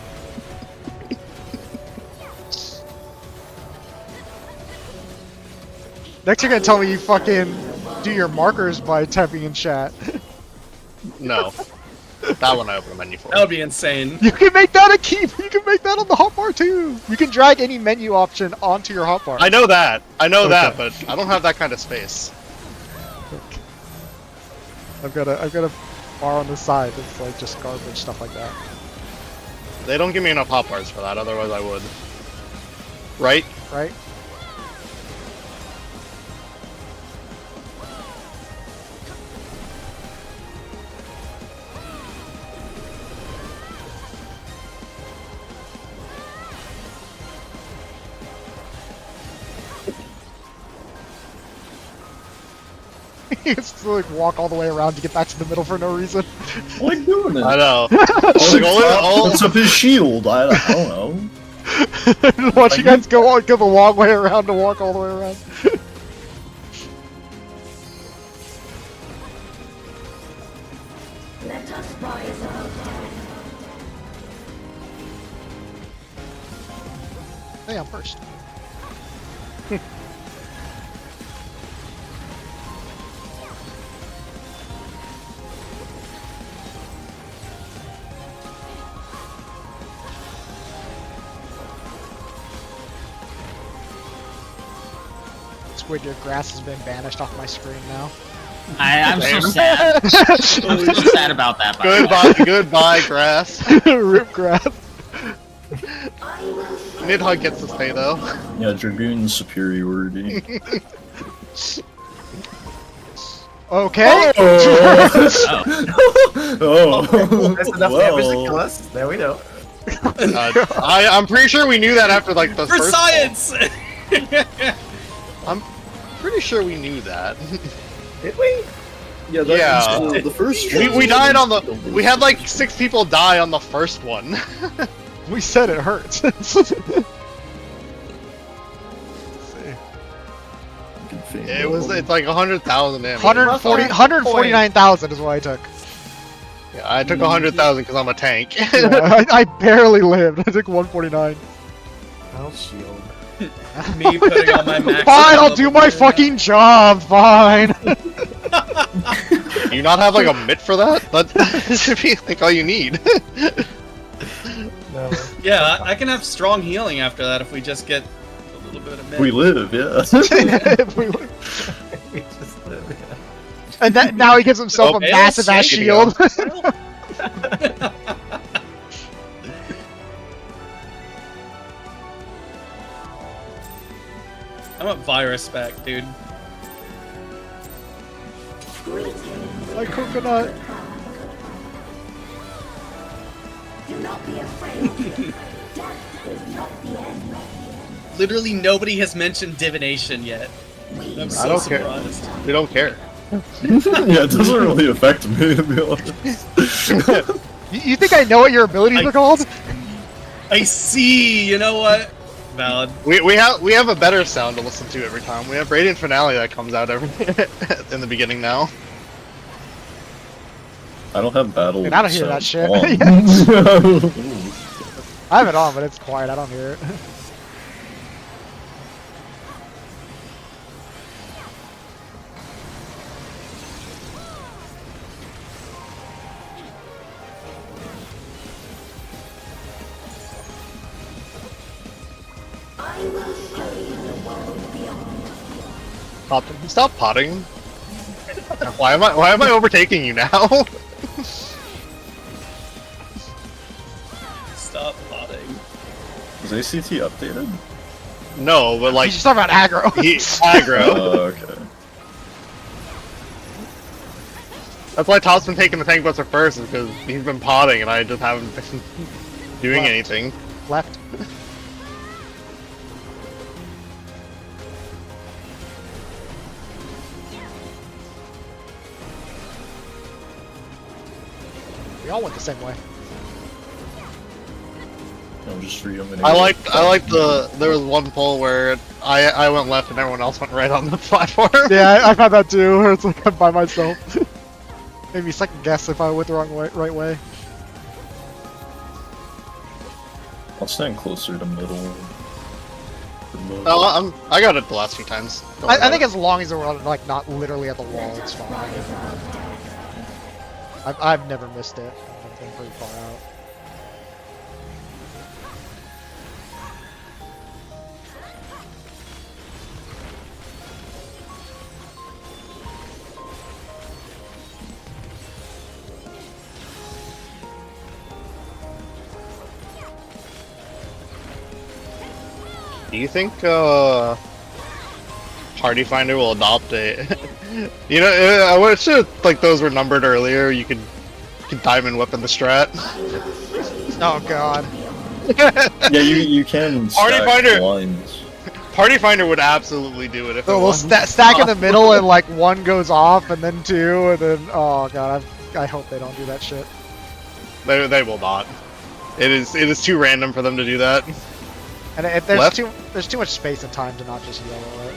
Next, you're gonna tell me you fucking do your markers by typing in chat. No. That one I open a menu for. That would be insane. You can make that a key. You can make that on the hotbar too. You can drag any menu option onto your hotbar. I know that. I know that, Okay. but I don't have that kind of space. I've got a bar on the side that's like just garbage stuff like that. They don't give me enough hotbars for that, otherwise I would. Right? Right? It's like walk all the way around to get back to the middle for no reason. I like doing it. I know. Oh, what's up his shield? I don't know. Watch you guys go the long way around to walk all the way around. Let us rise above death. Hey, I'm first. Squid, your grass has been banished off my screen now. I'm so sad. I'm so sad about that. By the way. Goodbye, grass. Rip grass. Nidhogg gets to stay though. Yeah, Dragoon superiority. Okay. Oh, That's enough damage to kill us. There we go. I'm pretty sure we knew that after like the For first. science! I'm pretty sure we knew that. Did we? Yeah, Yeah. the first. We died on the. We had like 6 people die on the first one. We said it hurts. It's like 100,000 damage. 149,000 is what I took. Yeah, I took 100,000 because I'm a tank. Yeah, I barely lived. I took 149. I'll shield. Me putting on my max. Fine, I'll do my fucking job. Fine. Do you not have like a mitt for that? That should be like all you need. No. Yeah, I can have strong healing after that if we just get a little bit of We live, yeah. We just live, yeah. And that, now he gives himself a Okay, massive ass shake it shield. I want virus back, dude. My coconut. Do not be afraid. Death is not the end. Literally nobody has mentioned divination yet. I'm so don't care. surprised. We don't care. Yeah, it doesn't really affect me, to be honest. You think I know what your abilities are called? I see. You know what? Valid. We have a better sound to listen to every time. We have Radiant Finale that comes out every in the beginning now. I don't have battle. Dude, I don't hear that sound shit. on. I have it on, but it's quiet. I don't hear it. I will show you the world beyond. Stop potting. Why am I overtaking you now? Stop potting. Is ACT updated? No, but like He's just talking about aggro. aggro. Oh, okay. That's why Todd's been taking the tank buster first, is because he's been potting and I just haven't been doing Left. anything. Left. We all went the same way. I'm just reading. I like there was one poll where I went left and everyone else went right on the platform. Yeah, I've had that too, where it's like I'm by myself. Made me second guess if I went the wrong way, right way. I'll stand closer to middle. Oh, I got it the last few times. Don't worry I about think it. as long as we're like not literally at the wall, it's fine. I've never missed it. I've been pretty far out. Do you think Party Finder will adopt a? You know, I wish like those were numbered earlier. You could diamond weapon the strat. Oh god. Yeah, you can Party stack finder! lines. Party Finder would absolutely do it if it So we'll wasn't stack in the middle and like one goes off and then two and then oh god, I hope they don't do that shit. They will not. It is too random for them to do that. And if Left? there's too much space and time to not just yellow it.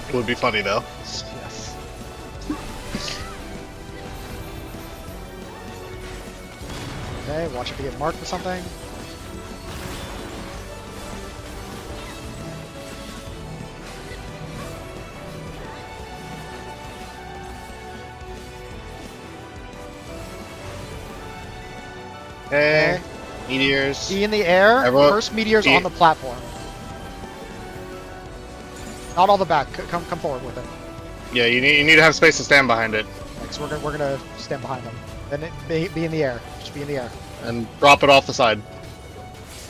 It would be funny though. Yes. Okay, watch it to get marked with something. Hey, Okay. meteors. E in the air. Everyone- First meteor's E- on the platform. Not all the back. Come forward with it. Yeah, you need to have space to stand behind it Like, so we're gonna stand behind them. Then be in the air. Just be in the air. and drop it off the side.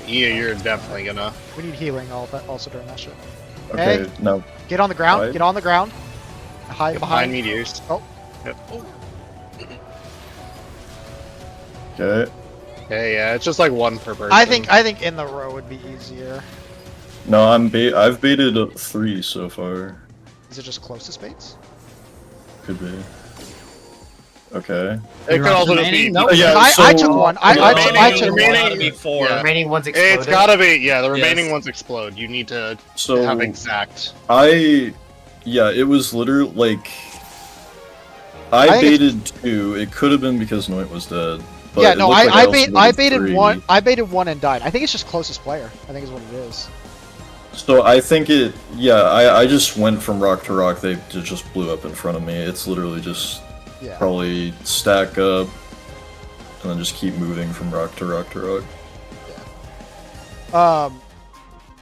Yeah, you're definitely gonna. We need healing also during that shit. Okay, Hey. now Get on the ground. Right. Get on the ground. Hide Get behind. behind meteors. Oh. Yep. okay. Okay, yeah, it's just like one per person. I think in the row would be easier. No, I've baited 3 so far. Is it just closest baits? Could be. Okay. it could also just be. Remaining? Nope. Yeah, I took so- one. I Remaining- took remaining- one. Gotta be 4. Yeah. Remaining ones exploded. It's gotta be, yeah, the remaining Yes. ones explode. You need to So have exact. yeah, it was literally like I I think baited 2. It could have been because Noit was dead. But Yeah, it no, looked like I also baited 3. one. I baited one and died. I think it's just closest player. I think is what it is. So I think I just went from rock to rock. They just blew up in front of me. It's literally just Yeah. probably stack up and then just keep moving from rock to rock to rock.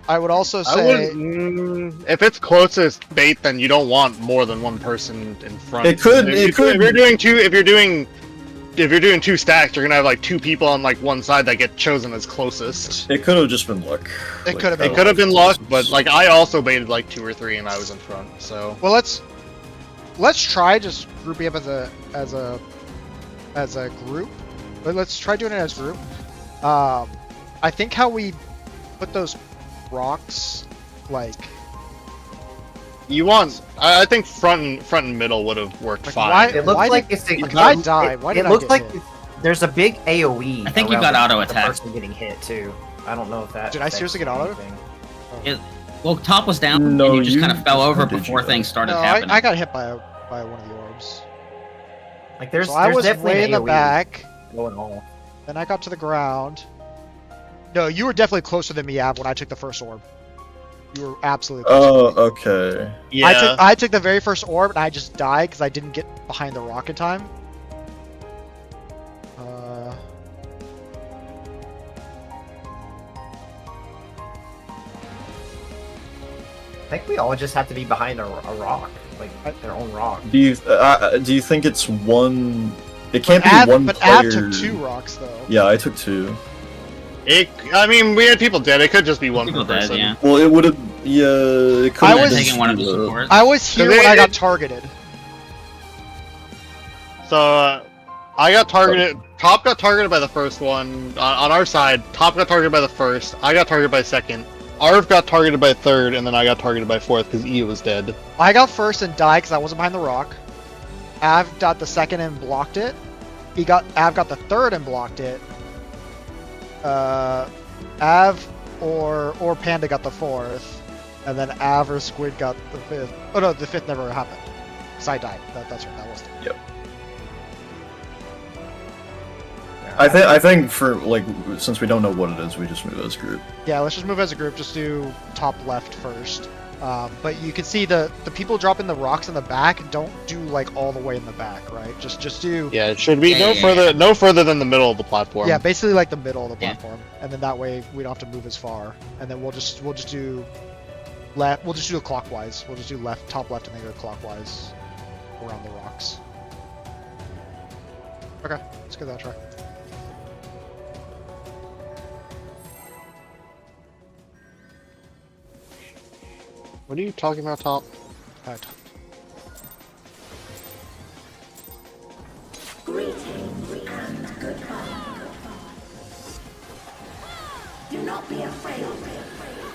I would also I say would, if it's closest bait, then you don't want more than one person in front. It could- If, it could- If you're doing two, if you're doing 2 stacks, you're gonna have like 2 people on like one side that get chosen as closest. It could have just been luck. It could have been It could have been luck, but like I also baited like 2 or 3 and I was in front. So well, let's try just grouping up as a group. But let's try doing it as a group. I think how we put those rocks like you want, I think front and middle would have worked Like, fine. why- It looks did- like it's a. like, I died. Why did it I looks get like hit? there's a big AOE. I think you around got the auto-attack. person getting hit too. I don't know if that. Did I seriously get auto? anything. Well, top was down, No, and you just you- kind of fell over did you before though? things started No, happening. I got hit by one of the orbs. Like there's, So I there's was definitely way an in the AOE back. going on. Then I got to the ground. No, you were definitely closer than me, Ab, when I took the first orb. You were absolutely closer. Oh, okay. Yeah, I took the very first orb and I just died because I didn't get behind the rock in time. I think we all just have to be behind a rock, like their own rock. Do you think it's one? It can't be one But player. Ab took 2 rocks though. Yeah, I took 2. I mean, we had people dead. It could just be one People per dead, person. yeah. Well, it would have. Yeah, it could I have was- been Taking one of the two, supports. I was here they- when I they- got targeted. So I got targeted. Top got targeted by the first one on our side. Top got targeted by the first. I got targeted by second. Arv got targeted by third, and then I got targeted by fourth because E was dead. I got first and died because I wasn't behind the rock. Av got the second and blocked it. Av got the third and blocked it. Av or Panda got the fourth, and then Av or Squid got the fifth. Oh no, the fifth never happened. So I died. That's right. That was. I think for like since we don't know what it is, we just move as a group. Yeah, let's just move as a group. Just do top left first. But you can see the people dropping the rocks in the back. Don't do like all the way in the back, right? Just do. Yeah, it should be Yeah, no further than the middle of the platform. Yeah, basically like the middle of the Yeah. platform, and then that way we don't have to move as far. And then we'll just do left. We'll just do it clockwise. We'll just do top left, and then go clockwise around the rocks. Okay, let's give that a try. What are you talking about, Top? Greetings and goodbye. not be afraid.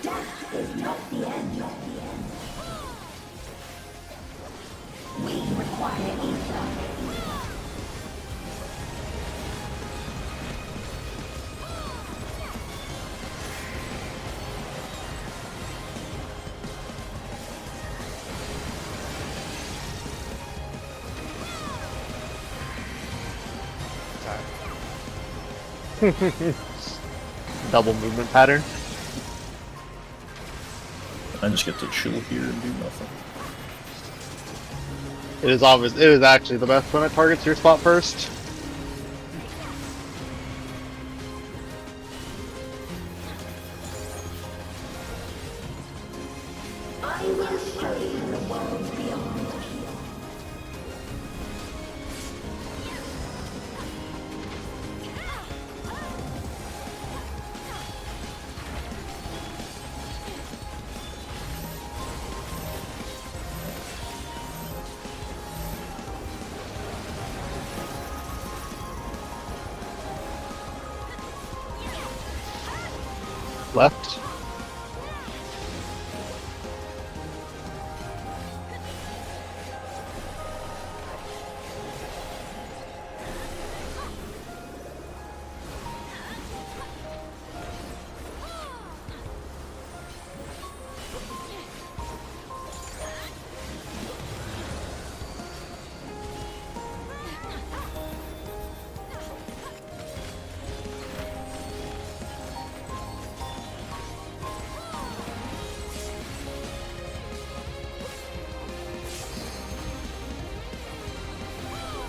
Death is not the end. We require ether. Double movement pattern. I just get to chill here and do nothing. It is obvious. It is actually the best when it targets your spot first. I will show you the world beyond. Left.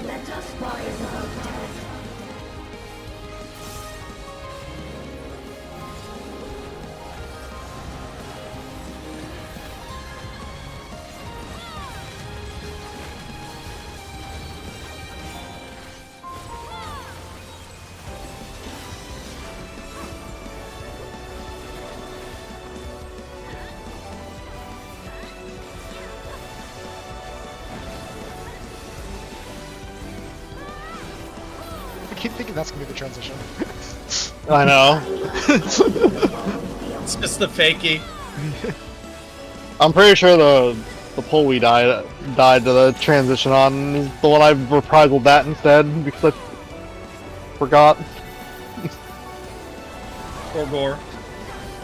Let us rise above death. I keep thinking that's gonna be the transition. I know. It's just the fakie. I'm pretty sure the pole we died to the transition on is the one I reprisal that instead because I forgot. Or gore.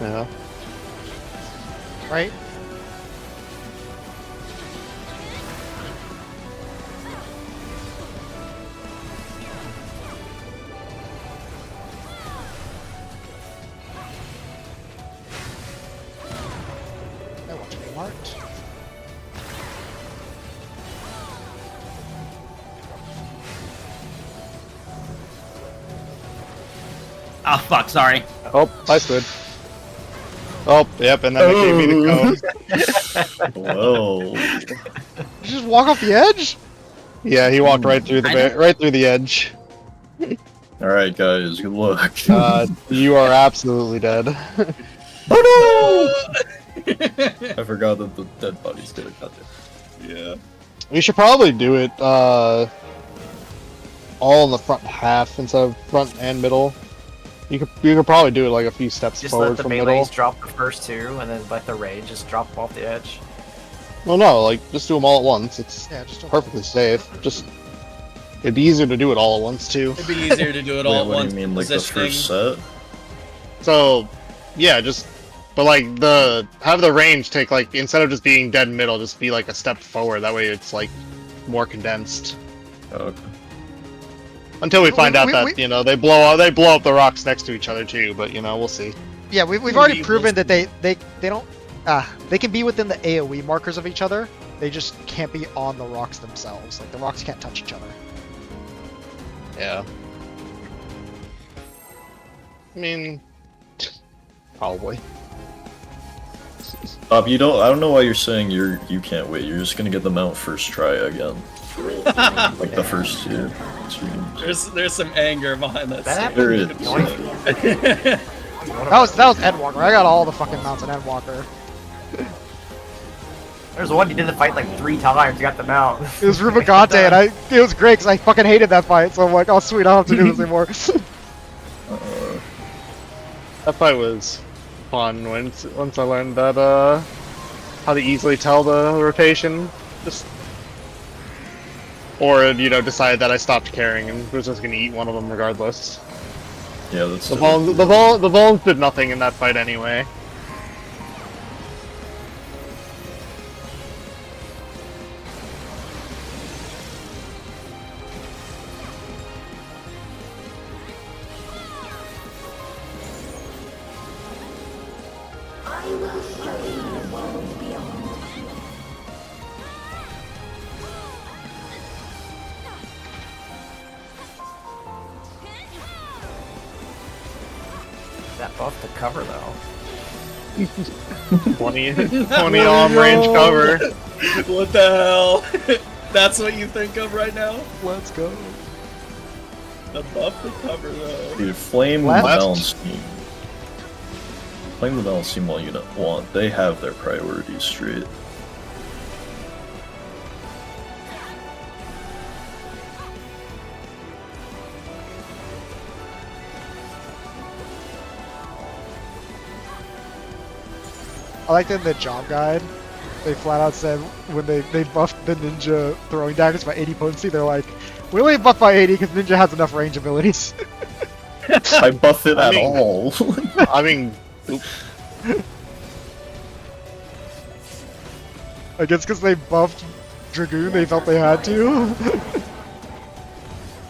Yeah. Right? I want to be marked. Oh fuck, sorry. Oh, I stood. Oh, yep, and then they gave me the cone. Well, Did you just walk off the edge? Yeah, he walked right through I know. right through the edge. alright guys, good luck. You are absolutely dead. Oh no! I forgot that the dead body's gonna cut it. Yeah. We should probably do it all in the front half instead of front and middle. You could probably do it like a few steps Just forward let the from melees middle. drop the first two, and then let the range just drop off the edge. Well, no, like just do them all at once. It's Yeah, just don't. perfectly safe. Just it'd be easier to do it all at once too. It'd be easier to do it all Wait, at what once. do you mean, like the Positioning. first set? So, yeah, but like have the range take like instead of just being dead middle, just be like a step forward. That way it's like more condensed. Okay. Until we find out we- that they blow up the rocks next to each other too. But we'll see. Yeah, we've Can already be proven those- that they don't. They can be within the AoE markers of each other. They just can't be on the rocks themselves. Like the rocks can't touch each other. Yeah. I mean, probably. Bob, I don't know why you're saying you can't wait. You're just gonna get the mount first try again. Like the first two streams. There's some anger behind that. That statement. There is. That was Endwalker. I got all the fucking mounts in Endwalker. There's one you did the fight like 3 times. You got the mount. It was Rubicante, and it was great because I fucking hated that fight. So I'm like, oh sweet, I don't have to do this anymore. That fight was fun once I learned that how to easily tell the rotation. Just or decide that I stopped caring and was just gonna eat one of them regardless. Yeah, that's The Volans did nothing in that fight anyway. I will show you the world beyond. That buff to cover though. 20 arm range cover. What the hell? That's what you think of right now? Let's go. The buff to cover though. Dude, flame the Left. balance team. Flame the balance team all you don't want. They have their priorities straight. I like that in the job guide, they flat out said when they buffed the ninja throwing daggers by 80 potency, they're like, we only buff by 80 because ninja has enough range abilities. I buff it at mean- all. I mean, I guess because they buffed Dragoon, they felt they had to.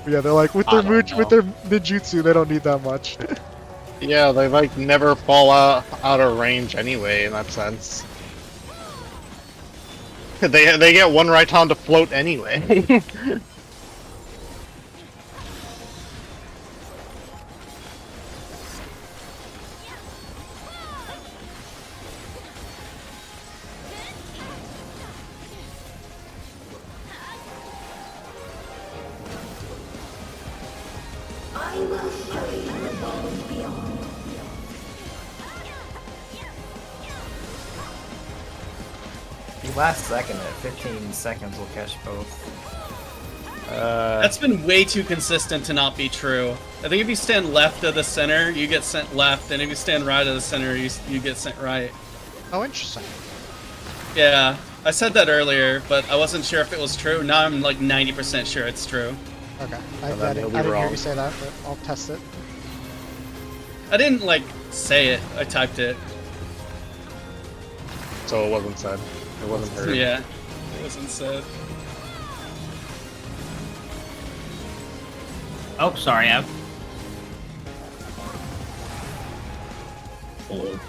But yeah, they're like, with their ninjutsu, they don't need that much. yeah, they like never fall out of range anyway in that sense. They get one Raiton to float anyway. I will show you the world beyond. The last second at 15 seconds will catch both. That's been way too consistent to not be true. I think if you stand left of the center, you get sent left, and if you stand right of the center, you get sent right. Oh, interesting. Yeah, I said that earlier, but I wasn't sure if it was true. Now I'm like 90% sure it's true. Okay, then I he'll didn't be hear wrong. you say that, but I'll test it. I didn't like say it, I typed it. So it wasn't said. It wasn't heard. Yeah, it wasn't said. Oh, sorry, Ev. Hello.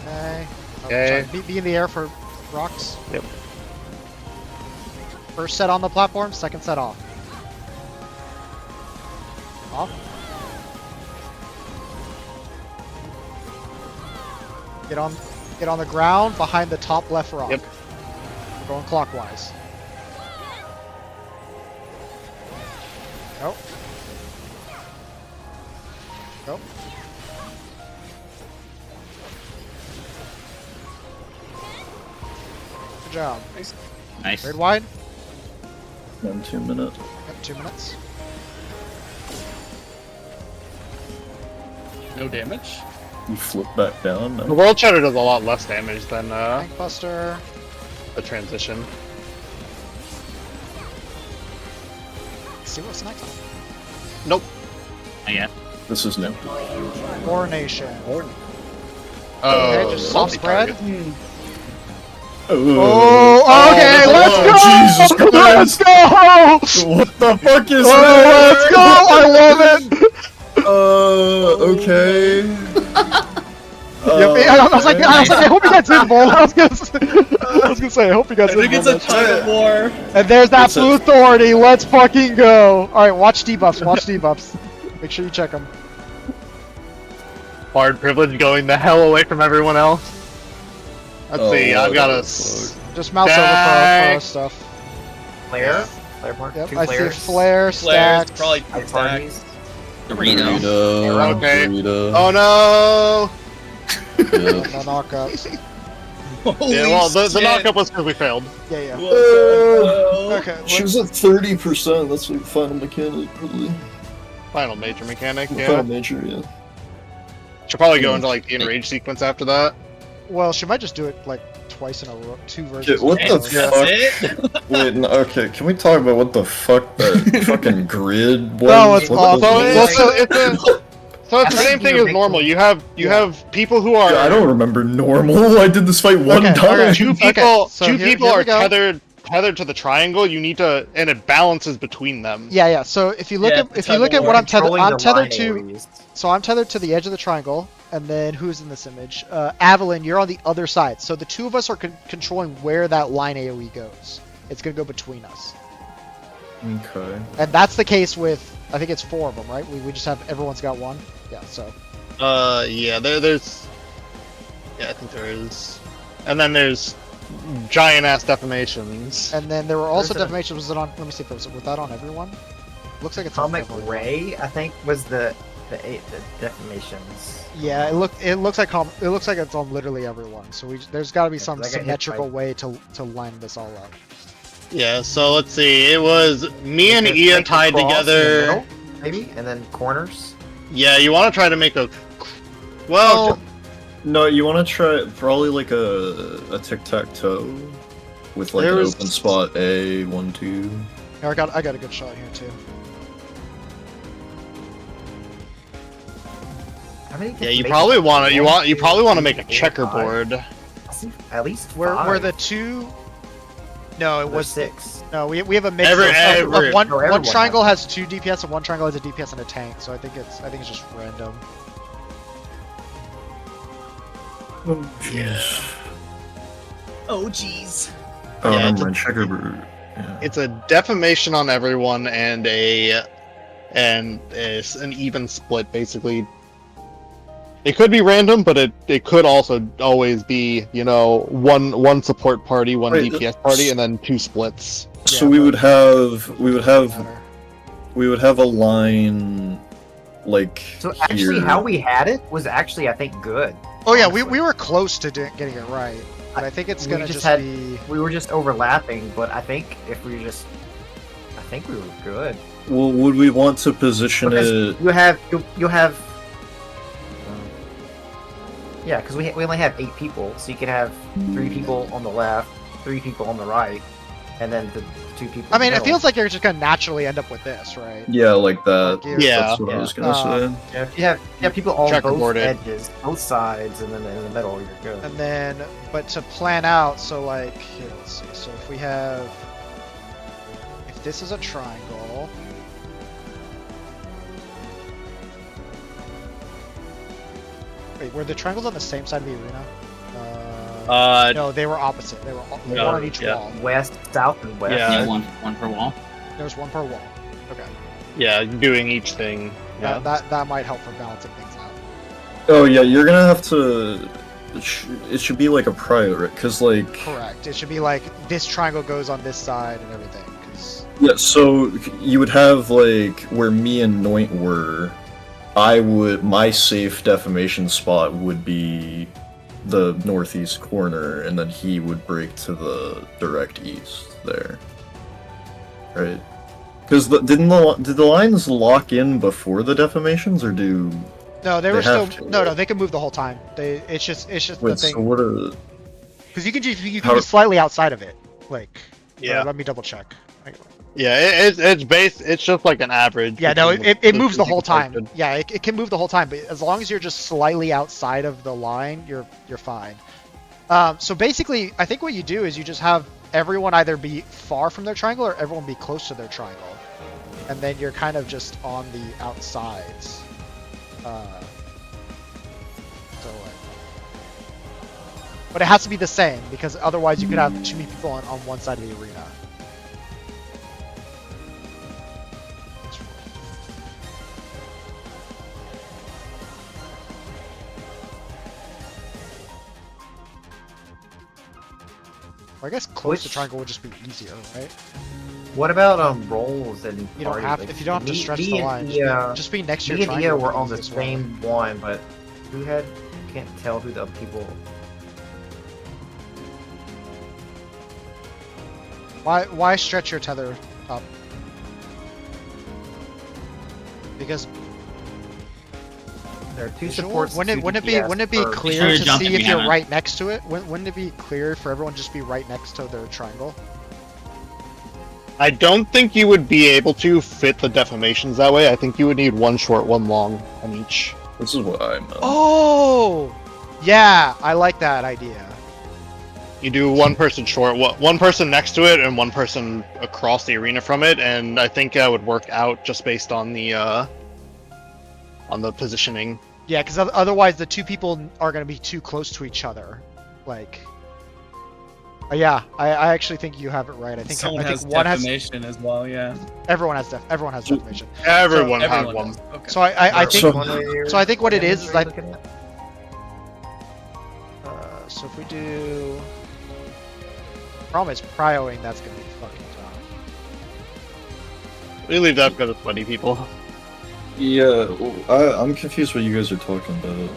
Okay. Oh, Okay. sorry, be in the air for rocks. Yep. First set on the platform, second set off. Off. Get on the ground behind the top left rock. Yep. We're going clockwise. Go. Go. Good job. Nice. Raid wide. 1 2 minute. Yep, 2 minutes. No damage? You flip back down. The No. World Shatter does a lot less damage than Tank Buster. the transition. See what's next time. Nope. I guess. This is new. Coronation. Oh, Okay, just soft spread. Oh, okay, let's go! Jesus Let's Christ! go! What the fuck is Let's go! I love it! Okay. Yep, I was like, I hope he gets invul. I was gonna say, I hope he gets I think it's a invul. tug of war. And there's that It's a- blue authority. Let's fucking go! Alright, watch debuffs. Watch debuffs. Make sure you check them. Bard privilege going the hell away from everyone else. Let's see, I've got a. Just mouse over Dang. for stuff. Flare? Flare mark? Yep, 2 I see flares. flare, Flares, stacks. probably High stacks. parties. Dorito. Burrito. Okay. Burrito. Oh no! Yeah. No knockups. Holy Yeah, well, the shit. knockup was because we failed. Yeah, yeah. What the hell? Okay, She was at 30%. That's like final mechanic, probably. Final major mechanic, Final yeah. major, yeah. Should probably go into like the enrage sequence after that. Well, she might just do it like twice in a row, 2 Okay, versions. what in a the row. fuck? That's it. Wait, no, okay, can we talk about what the fuck that fucking grid was? No, it's What awful. the- So it's the I same think thing you're as normal. making- You have people who are Yeah, I don't remember normal. I did this fight one Okay, time. okay. two people so two here- people here we are go. tethered to the triangle. You need to, and it balances between them. Yeah. So if you look Yeah, at the if you look at tug of what war. I'm tethered, Controlling I'm the tethered line to. AoEs. So I'm tethered to the edge of the triangle, and then who's in this image? Avalyn, you're on the other side. So the two of us are controlling where that line AoE goes. It's gonna go between us, Okay. and that's the case with I think it's 4 of them, right? We just have everyone's got one. Yeah. So Yeah. There's. Yeah, I think there is. And then there's giant ass defamations. and then there were also There's a- defamations. Was it on? Let me see if was that on everyone? Looks like it's on Comic everyone. Ray, I think, was the defamations. Yeah, it looks like it's on literally everyone. So there's got to be Yeah, some 'cause I got hit symmetrical by- way to line this all up. Yeah. So let's see. It was me and Just Ian make the tied cross in the together. middle, maybe, and then corners. Yeah. You want to try to make a. Well. No, you want to try probably like a tic-tac-toe with like There an was- open spot A, 1, 2. Here, I got a good shot here too. How many? Yeah, you defamations? probably want to. One, You two, probably want to three, make a four, checkerboard. I see at least Where five. the two? No, it There's was 6. no. We have a mix Every- of one. No, One everyone triangle has has 2 DPS and one triangle has a DPS and a tank. So I think it's just random. Oh, jeez. Oh jeez. Oh, Yeah, never it's a- mind, checkerboard. Yeah. It's a defamation on everyone and an even split basically. It could be random, but it could also always be, you know, one support party, one Wait, DPS party, and then 2 splits. So Yeah, we but- would have Matter. we would have a line like So actually, here. how we had it was actually, I think, good. Oh yeah, honestly. we were close to getting it right, but I think it's We gonna just just had- be. We were just overlapping, but I think if we just, I think we were good. Well, would we want to position Because it? you'll have. Yeah, because we only have 8 people, so you could have 3 people on the left, 3 people on the right, and then the 2 people. I in the mean, it middle. feels like you're just gonna naturally end up with this, right? Yeah, like that. Like you- Yeah. That's what I was gonna say. Yeah, if you have people on both Checkerboard it. edges, both sides, and then in the middle, you're good. And then, but to plan out, so like, here, let's see. So if we have, if this is a triangle, wait, were the triangles on the same side of the arena? No, they were opposite. They were one No, on each yeah. wall. West, south, and west. Yeah. Yeah, one per wall. There was one per wall. Okay, Yeah, doing each thing. Yeah. that might help for balancing things out. Oh yeah, you're gonna have to. It should be like a priority, cause like Correct. It should be like this triangle goes on this side and everything. 'Cause yeah. So you would have like where me and Noint were. My safe defamation spot would be the northeast corner, and then he would break to the direct east there. Right? Because did the lines lock in before the defamations, or do no, they They were still have to. no. They can move the whole time. It's just the wait? thing. So what are Because you can How- be slightly outside of it. Like, Yeah. let me double check. Yeah, it's just like an average. Yeah, no, between it moves the whole two time. posted. Yeah, it can move the whole time, but as long as you're just slightly outside of the line, you're fine. So basically, I think what you do is you just have everyone either be far from their triangle or everyone be close to their triangle, and then you're kind of just on the outsides. But it has to be the same, because otherwise you could have too many people on one side of the arena. Well, I guess close to Which- triangle would just be easier, right? What about rolls and You don't parties? have Like, if you don't have to me- stretch me the and line. Ia- Just be next to Me your and triangle. Ia would were be on the easiest way. same one, but who had? Can't tell who the other people. Why stretch your tether up? There are two Visual? supports. Wouldn't it be Sure, clear to jump see it if you're behind. right next to it? Wouldn't it be clear for everyone just be right next to their triangle? I don't think you would be able to fit the deformations that way. I think you would need one short, one long on each. This is what I meant. Oh, yeah, I like that idea. You do one person short, one person next to it, and one person across the arena from it, and I think that would work out just based on the positioning. Yeah, because otherwise the two people are going to be too close to each other. Like, yeah, I actually think you have it right. I think Someone has one has defamation as well. Yeah. everyone has defamation. Everyone has Everyone one. does. Okay. So I think So- I think what it is I looking at? so if we do problem is prioing, that's going to be fucking tough. We leave that because it's 20 people. Yeah, well, I'm confused what you guys are talking about.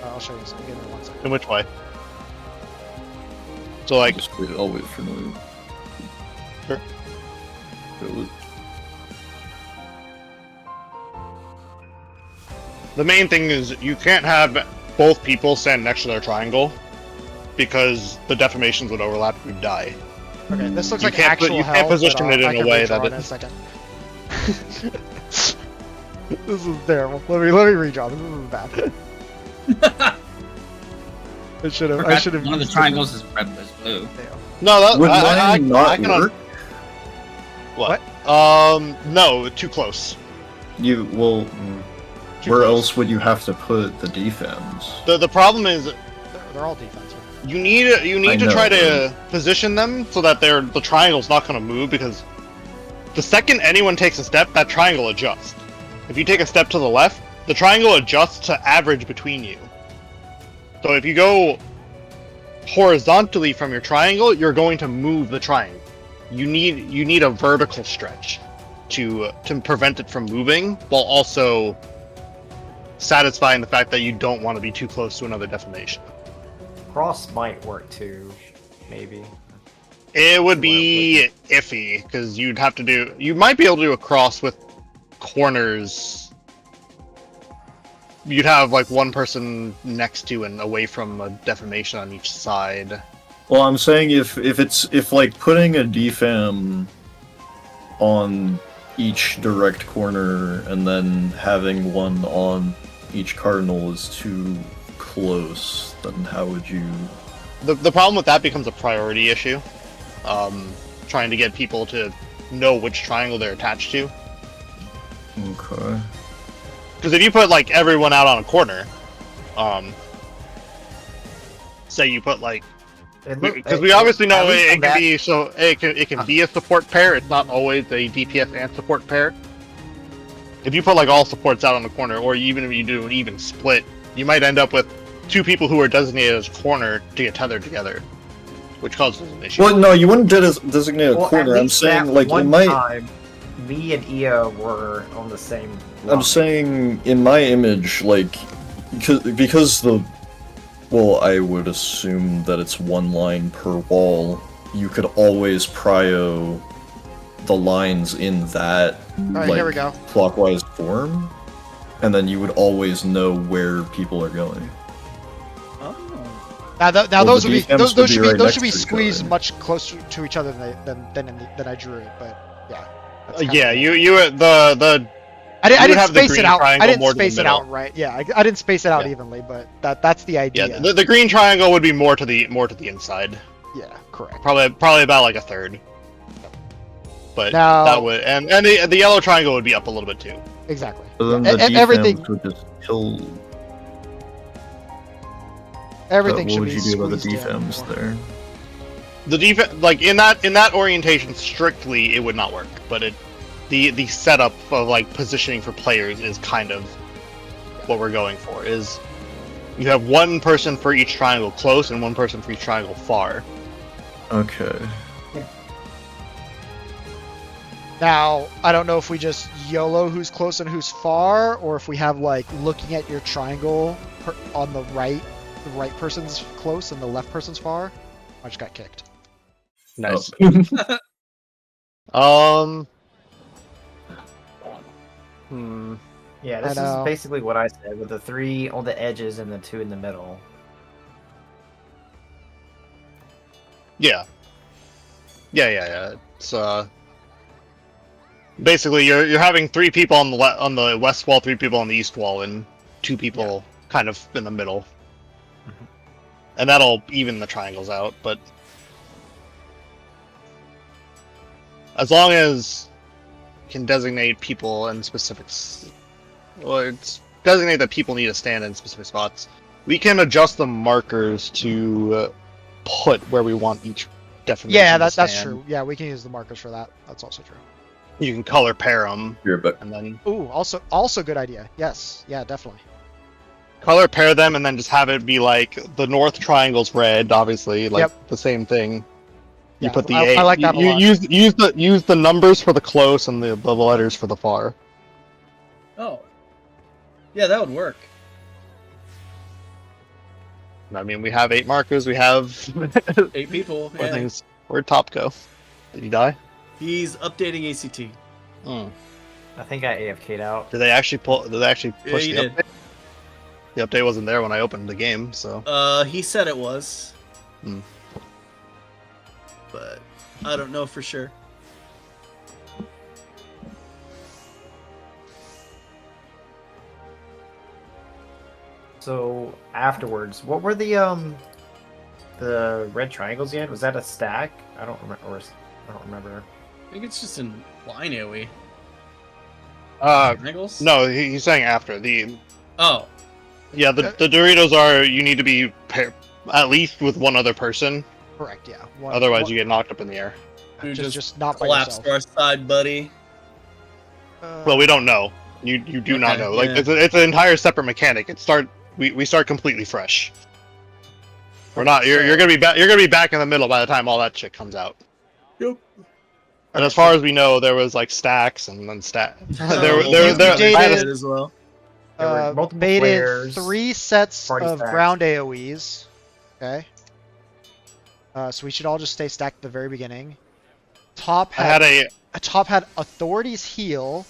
I'll show you. Give me 1 second. In which way? So like, I'll wait for no. Sure. the main thing is you can't have both people stand next to their triangle because the deformations would overlap. You'd die. Okay, this looks You like can't actual you hell. can't position but, it I in a can way redraw that it in it- a second. This is terrible. Let me redraw. This is bad. I should have. One of the triangles is red, is blue. No, that Would I mine not can work? What? No, too close. You well, Too where close. else would you have to put the defense? The problem is They're all defensive. you need I to know, try to position them so that the triangle's not going to move, because the second anyone takes a step, that triangle adjusts. If you take a step to the left, the triangle adjusts to average between you. So if you go horizontally from your triangle, you're going to move the triangle. You need a vertical stretch to prevent it from moving, while also satisfying the fact that you don't want to be too close to another deformation. Cross might work too, maybe. It would be iffy because you might be able to do a cross with corners. You'd have like one person next to and away from a deformation on each side. Well, I'm saying if like putting a defam on each direct corner and then having one on each cardinal is too close, then how would you? The problem with that becomes a priority issue. Trying to get people to know which triangle they're attached to. Okay. Because if you put like everyone out on a corner, say you put like, because we obviously know it can be it can be a support pair. It's not always a DPS and support pair. If you put like all supports out on the corner, or even if you do an even split, you might end up with two people who are designated as corner to get tethered together, which causes an issue. Well, no, you wouldn't designate a corner. I'm saying like one in my. time, me and Ia were on the same. I'm line. saying in my image, like because the. Well, I would assume that it's one line per wall. You could always prio the lines in that Alright, like here we go. clockwise form, and then you would always know where people are going. Oh. Now Well, those the would be defense those would be right those next should be to each squeezed other. much closer to each other than I drew it. But yeah. that's kinda Yeah, cool. the I you would didn't have the space it green out. triangle I didn't more to the space it middle. out right. Yeah, I didn't space it out Yeah. evenly, but that's the idea. yeah the green triangle would be more to the inside, Yeah, correct. probably about like a third. But Now- that would and the yellow triangle would be up a little bit too. Exactly. But then Yeah, the defense everything would just kill. everything What should would be you do about the squeezed in defense more. there? The defense, like in that orientation, strictly it would not work. But the setup of like positioning for players is kind of what we're going for. Is you have one person for each triangle close and one person for each triangle far. Okay. Now, I don't know if we just YOLO who's close and who's far, or if we have like looking at your triangle on the right person's close and the left person's far. I just got kicked. Nice. Oh. Hmm. Yeah, this I is know. basically what I said, with the 3 on the edges and the 2 in the middle. Yeah. Yeah. It's basically you're having 3 people on the west wall, 3 people on the east wall, and 2 people kind of in the middle. Mhm. And that'll even the triangles out, but as long as you can designate people in specifics, or it's designate that people need to stand in specific spots, we can adjust the markers to put where we want each definition Yeah, to that's stand. true. Yeah, we can use the markers for that. That's also true. You can color pair them, Here, but and then Ooh, also good idea. Yes, yeah, definitely. color pair them, and then just have it be like the north triangle's red, obviously, like Yep. the same thing. You Yeah, put the I like that a lot. use the numbers for the close and the letters for the far. Oh. Yeah, that would work. I mean, we have 8 markers. We have 8 people. where Yeah. things. Where'd Top go? Did he die? He's updating ACT. Hmm. I think I AFK'd out. Did they actually pull? Did they actually Yeah, push he the did. update? The update wasn't there when I opened the game, so. He said it was. Hmm. But I don't know for sure. So afterwards, what were the red triangles again? Was that a stack? I don't remember. I don't remember. I think it's just in line AoE. Uh, Triangles? no, he's saying after the. Oh. Yeah, the Doritos are you need to be at least with one other person, Correct. Yeah. otherwise you get knocked up in the air. You just not by collapsed yourself. our side, buddy. Well, we don't know. You do not Okay, know. Like yeah. it's an entire separate mechanic. We start completely fresh. We're not. You're gonna be back. You're gonna be back in the middle by the time all that shit comes out. Yep. And as far as we know, there was like stacks and then You dated- as well. There were multiple baited players, 3 sets party of stacks. ground AoEs. Okay. So we should all just stay stacked at the very beginning. Top I had a. Top had authorities heal.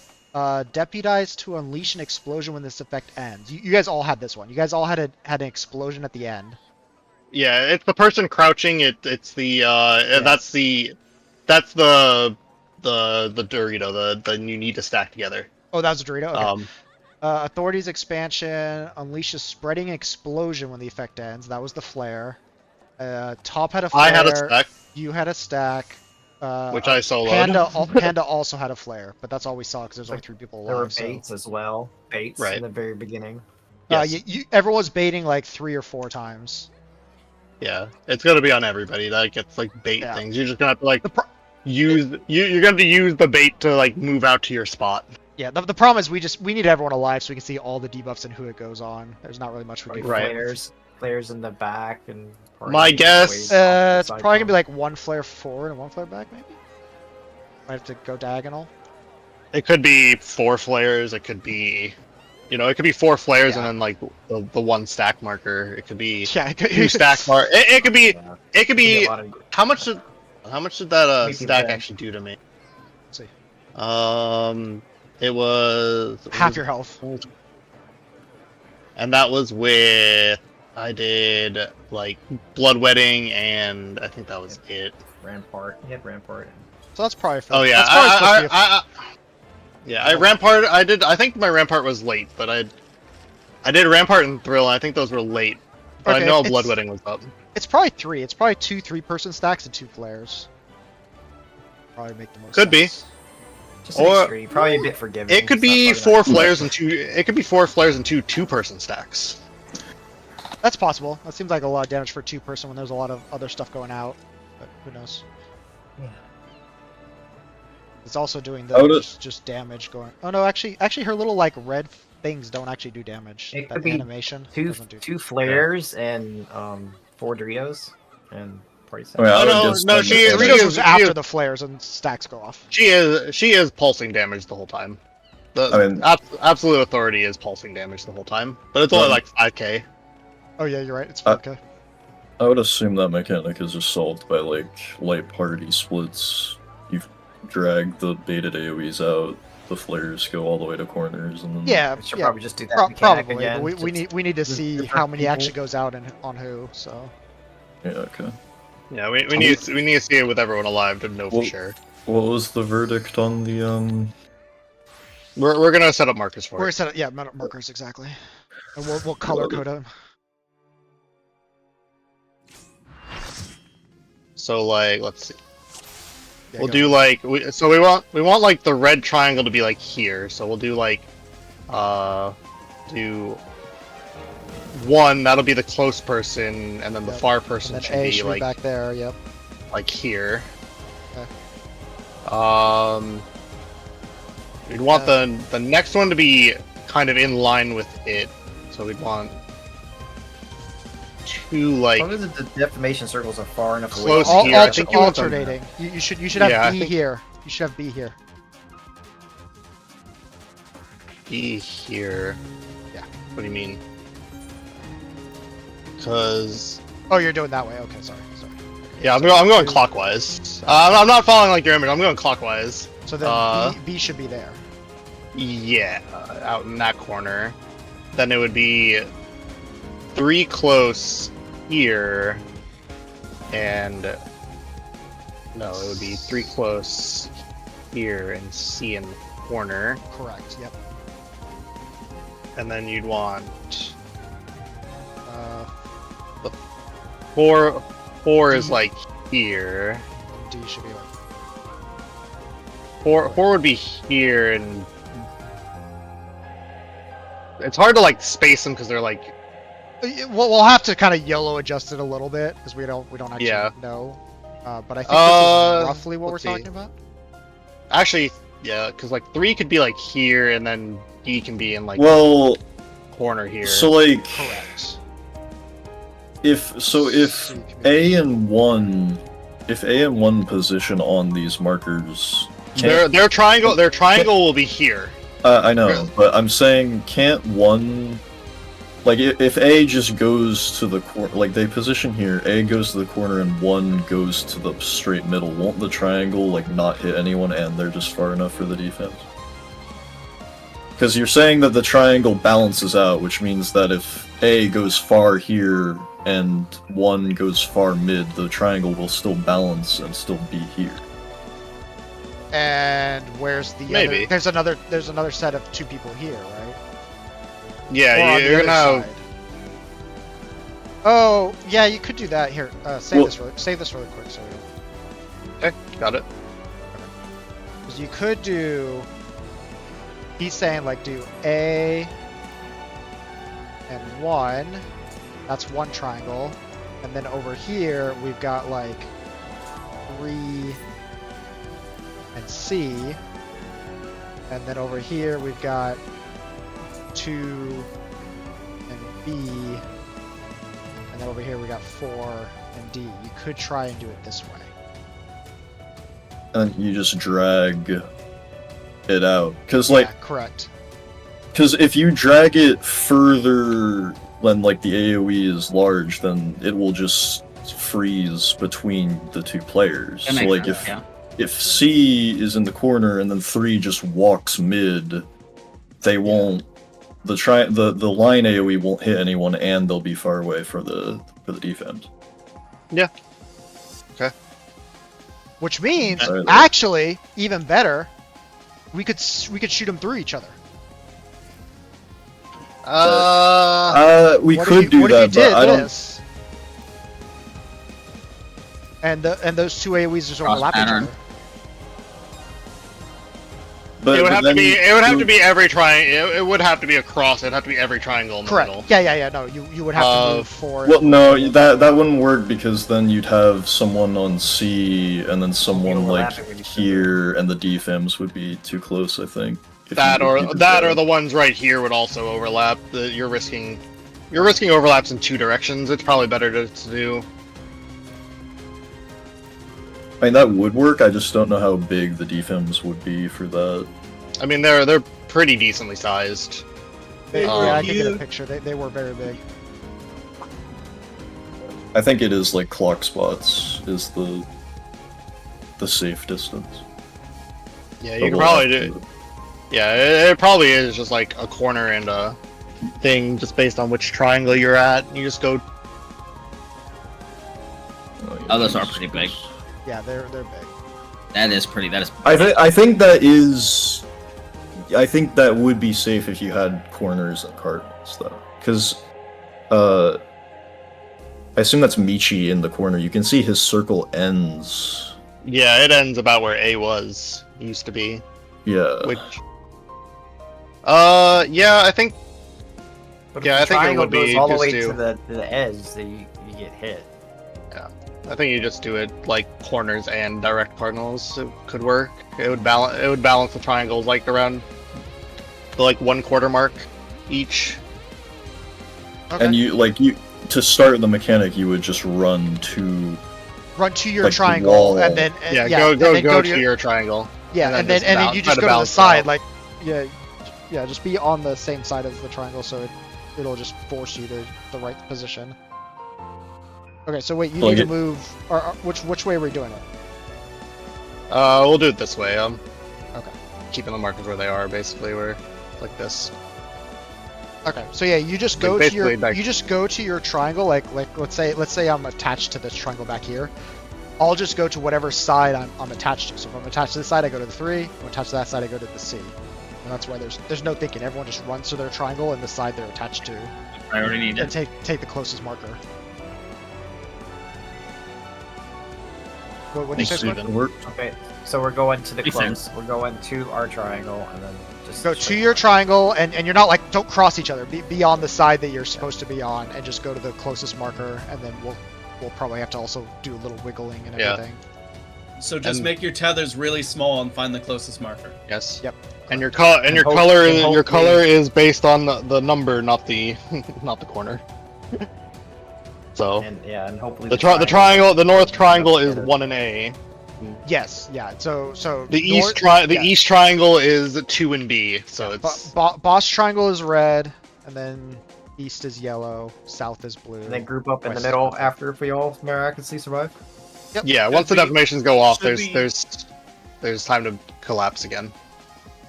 Deputize to unleash an explosion when this effect ends. You guys all had this one. You guys all had an explosion at the end. Yeah, it's the person crouching. It's the that's the Dorito. The you need to stack together. Oh, that was a Dorito. Okay. Um, Authorities expansion unleashes spreading explosion when the effect ends. That was the flare. Top had a flare. I had a stack, You had a stack. which I soloed. Panda also had a flare, but that's all we saw because there's only 3 people There were alive. So. baits as well. Baits Right. in the very beginning. Yes. Everyone was baiting like 3 or 4 times. Yeah, it's gonna be on everybody. Like it's like bait Yeah. things. You're just gonna have to like The pro- you're gonna have to use the bait to like move out to your spot. Yeah, the problem is we need everyone alive so we can see all the debuffs and who it goes on. There's not really much we can do. Right. Players in the back and. My guess- It's probably gonna be like 1 flare forward and 1 flare back, maybe. Might have to go diagonal. It could be 4 flares. It could be, it could be 4 flares Yeah. and then like the 1 stack marker. It could be Yeah, 2 stack mark. It could be. Yeah. It could be. A lot of- How much did that Maybe stack 10. actually do to me? Let's see. It was Half your health. and that was with I did like bloodwetting and I think that was it. Rampart. He had Rampart. So that's probably. Oh yeah, That's probably supposed to be I Rampart. I think my Rampart was late, but I did Rampart and Thrill. And I think those were late, but Okay, I know it's- bloodwetting was up. It's probably 3. It's probably 2 3-person stacks and 2 flares. Probably make the most. Could be. sense. Just Or- an extreme. Probably a bit forgiving. It could It's not be probably 4 not- flares and 2. It could be 4 flares and 2 2-person stacks. That's possible. That seems like a lot of damage for a 2-person when there's a lot of other stuff going out. But who knows? Yeah. It's also doing I would've- just damage going. Oh no, actually, her little like red things don't actually do damage. It That could be animation Two doesn't do. two flares and 4 Doritos and party stack. Oh, yeah, I Oh, would no, just no, spend she the is- energy. Doritos she was is- after she is- the flares and stacks go off. She is pulsing damage the whole time. The I mean- absolute authority is pulsing damage the whole time, but it's only like 5k. Oh yeah, you're right. It's Uh, 4K. I would assume that mechanic is just solved by like light party splits. You've dragged the baited AoEs out, the flares go all the way to corners, and then Yeah, We should yeah, probably just do that mechanic probably. again. But we Just- need to just see different how many people. actually goes out and on who. So yeah, okay. Yeah, we need to see it with everyone alive to know for Well- sure. What was the verdict on the We're gonna set up markers for we're it. set up, yeah, markers exactly, and we'll color code them. So like, let's see. Yeah, We'll go do ahead. like so we want like the red triangle to be like here. So we'll do like do 1, that'll be the close person, and then the Yep. far And person then should A be should like be back there. Yep. here. Okay. We'd want the next one to be kind of in line with it. So we'd want 2 As like long as the defamation circles are far enough away. Close Al- here, I alter- think you want them- alternating. You should have Yeah, I B think- here. You should have B here. be here. Yeah. What do you mean? Because Oh, you're doing that way. Okay, sorry. yeah, I'm going clockwise. I'm not following like your image. I'm going clockwise. So then B should be there. Yeah, out in that corner. Then it would be 3 close here, and no, it would be 3 close here and C in the corner. Correct. Yep. And then you'd want Uh, 4 is like here. D should be like. 4 would be here, and it's hard to like space them because they're like We'll have to kind of YOLO adjust it a little bit because we don't actually Yeah. know. But I think this is roughly what we're let's see. talking about. actually yeah, because like 3 could be like here, and then D can be in like well, corner here. so like Correct. if C can be- A and 1, if A and 1 position on these markers, their triangle will be here. I know, Really? but I'm saying can't 1, like if A just goes to the corner, like they position here, A goes to the corner and 1 goes to the straight middle, won't the triangle like not hit anyone and they're just far enough for the defense? Because you're saying that the triangle balances out, which means that if A goes far here and 1 goes far mid, the triangle will still balance and still be here. And where's the Maybe. other? There's another set of 2 people here, right? Or Yeah, on the you're other gonna have side. Oh, yeah, you could do that. Here, save Well- this really quick, so we don't. okay, got it. Because you could do. He's saying like do A and 1. That's 1 triangle, and then over here we've got like 3 and C, and then over here we've got 2 and B, and then over here we got 4 and D. You could try and do it this way. And you just drag it out. Because, like, Yeah, correct. because if you drag it further when, like, the AoE is large, then it will just freeze between the 2 players. That So, makes like, sense, yeah. if C is in the corner and then 3 just walks mid, they won't. The line AoE won't hit anyone, and they'll be far away for the defense. Which means, Sorry, though. actually, even better, we could shoot them through each other. We What could if you, do what that, if you did but I don't. this? And those 2 AoEs just Cross overlap each pattern. other. But it would have to then be. It would have to you- be every triangle. It would have to be across. It'd have to be every triangle in the Correct. middle. Yeah. No, you would have to move 4. Well, no, that wouldn't work because then you'd have someone on C and then someone like overlapping with each here, and the defense would be too close. I think. If That you- or if you did that or the ones right here would also overlap. You're risking overlaps in 2 directions. It's probably better to do. I mean, that would work. I just don't know how big the defense would be for that. I mean, they're pretty decently sized. Yeah, Oh. I can get a picture. They were very big. I think it is like clock spots is the safe distance. Yeah, But you can we'll probably have do. to- Yeah, it probably is just like a corner and a thing, just based on which triangle you're at. You just go. Oh, those are pretty big. Yeah, they're big. That is pretty. That is. I think that is. I think that would be safe if you had corners and cardinals, though, because I assume that's Michi in the corner. You can see his circle ends. Yeah, it ends about where A used to be. Yeah. Which. Yeah, I think. But Yeah, if I the think it triangle would be goes all the just way to- to the edge, so you get hit. I think you just do it like corners and direct cardinals. It could work. It would balance the triangles like around the like 1/4 mark each. Okay. And you to start the mechanic, you would just run to. Run to your like the triangle, wall. and then Yeah, and go then to your triangle. yeah, and then you try just to go to the balance it side, out. like yeah, just be on the same side as the triangle, so it'll just force you to the right position. Okay, so wait, you Well, need to you- move. Or which way are we doing it? We'll do it this way. Okay. Keeping the markers where they are, basically, where like this. Okay, so yeah, you just Like, go to your basically, like- you just go to your triangle. Like let's say I'm attached to this triangle back here. I'll just go to whatever side I'm attached to. So if I'm attached to this side, I go to the 3. If I'm attached to that side, I go to the C. And that's why there's no thinking. Everyone just runs to their triangle and the side they're attached to, I already need and it. take the closest marker. What do you say, See if Squid? it work. Okay, so we're going to the Makes close. sense. We're going to our triangle, and then just Go to your triangle, and you're not like, don't cross each other. Be on the side that you're supposed to be on, and just go to the closest marker, and then we'll probably have to also do a little wiggling and Yeah. everything. So just And- make your tethers really small and find the closest marker. Yes. Yep. And your color And your hope- color and is your hopefully- color is based on the number, not the not the corner. So and hopefully the triangle, the north triangle is 1 and A. Yes, yeah. So The east triangle is 2 and B. So it's boss triangle is red, and then east is yellow, south is blue. And then group up in the West middle is purple. after if we all miraculously survive. yeah. Once the Should deformations go off, should there's time to collapse again.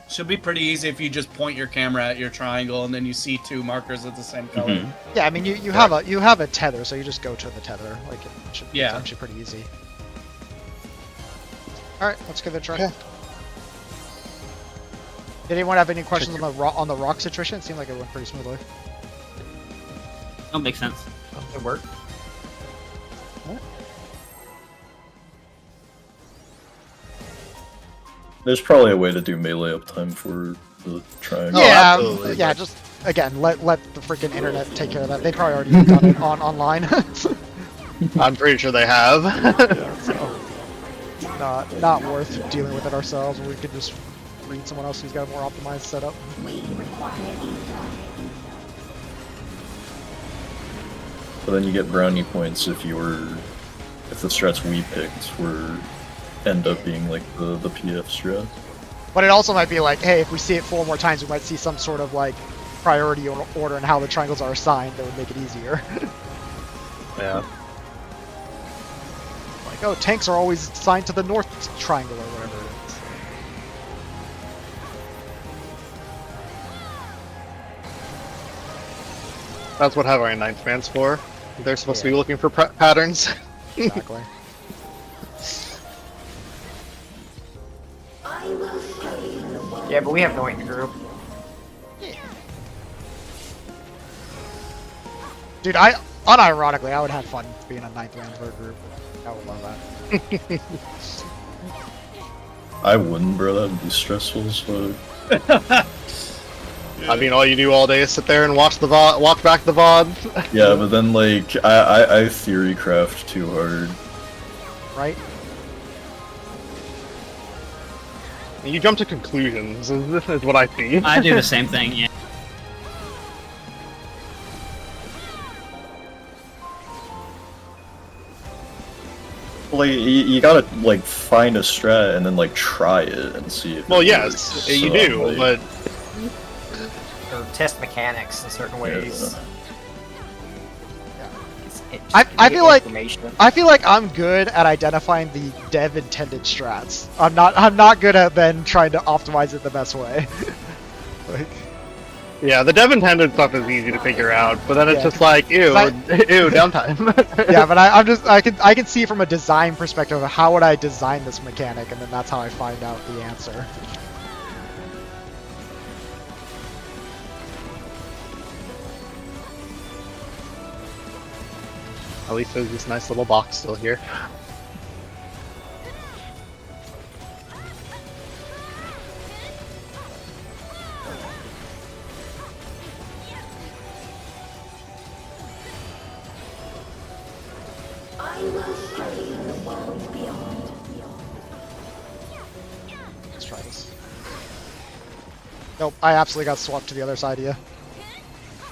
Should be pretty easy if you just point your camera at your triangle and then you see 2 markers of the same color. Mhm. Yeah, I mean you have a tether, so you just go to the tether. Like it should Yeah. it's actually pretty easy. All right, let's give it a try. Okay. Did anyone have any questions on the rock situation? It seemed like it went pretty smoothly. That makes sense. It worked. There's probably a way to do melee uptime for the triangle. Yeah, absolutely, yeah. but- Just again, let the freaking internet take care of that. They probably already done it online. I'm pretty sure they have. So, not worth dealing with it ourselves. We could just read someone else who's got a more optimized setup. We require insight. But then you get brownie points if the strats we picked end up being like the PF strat. But it also might be like, hey, if we see it 4 more times, we might see some sort of like priority order and how the triangles are assigned that would make it easier. Yeah. Like, oh, tanks are always assigned to the north triangle or whatever it is. That's what having a ninth man's for. They're supposed to be looking for patterns. Exactly. I will show you the way. Yeah, but we have to wait in the group. Dude, unironically, I would have fun being a 9th Landsberg group. I would love that. I wouldn't, bro. That would be stressful as fuck. I mean, all you do all day is sit there and watch back the VOD. Yeah, but then like I theory craft too hard. Right? You jump to conclusions. This is what I see. I do the same thing. Yeah. Like you gotta like find a strat and then like try it and see if. Well, it yes, works. you So, do, like, but Or test mechanics in certain ways. I feel like information. I feel like I'm good at identifying the dev intended strats. I'm not good at then trying to optimize it the best way. Like, Yeah, the dev intended stuff is easy to figure out, but then it's Yeah, just like, ew, ew, downtime. yeah, but I can see from a design perspective of how would I design this mechanic, and then that's how I find out the answer. At least there's this nice little box still here. I will show you the world beyond. Let's try this. Nope, I absolutely got swapped to the other side of you.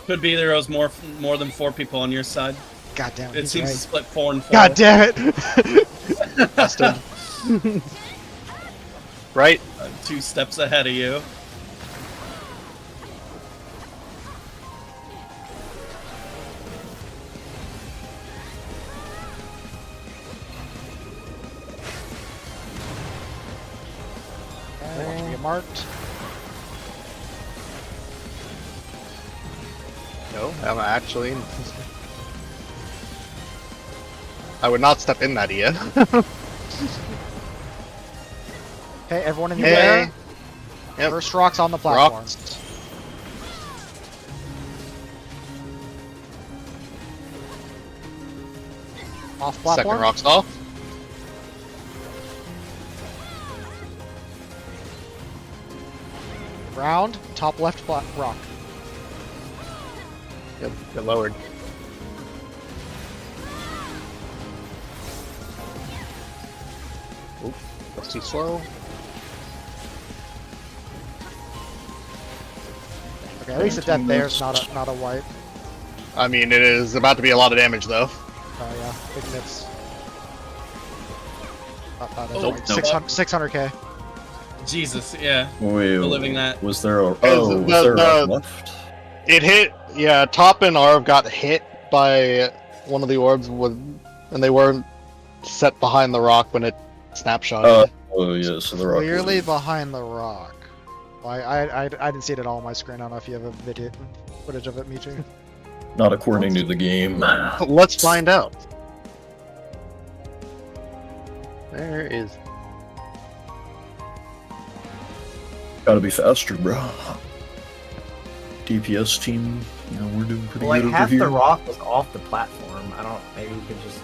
Could be there was more than 4 people on your side. God damn it. It he's seems right. to split 4 and 4. God damn it! Busted. Right? 2 steps ahead of you. Okay, watch me get marked. No, I'm actually. I would not step in that yet. Okay, everyone in the Hey. air. Yep. First rocks on the platform. Rocks. Off platform. Second rocks off. Round. Top left rock. Yep, get lowered. Oop, that's too slow. Okay, at least the death there is not a wipe. I mean, it is about to be a lot of damage though. Oh yeah, big nits. Oh, Like nope. 600k. Jesus, yeah. Wait, Living that. was there a the- was there a the- rock left? It hit, yeah, Top and Arv got hit by one of the orbs, and they weren't set behind the rock when it snapshotted. Oh yeah, so the rock. Clearly was- behind the rock. I didn't see it at all on my screen. I don't know if you have a video footage of it, me too. Not according to the game. Let's find out. There is. Gotta be faster, bro. DPS team, you know, we're doing pretty Well, like good over half here. the rock was off the platform. I don't. Maybe we could just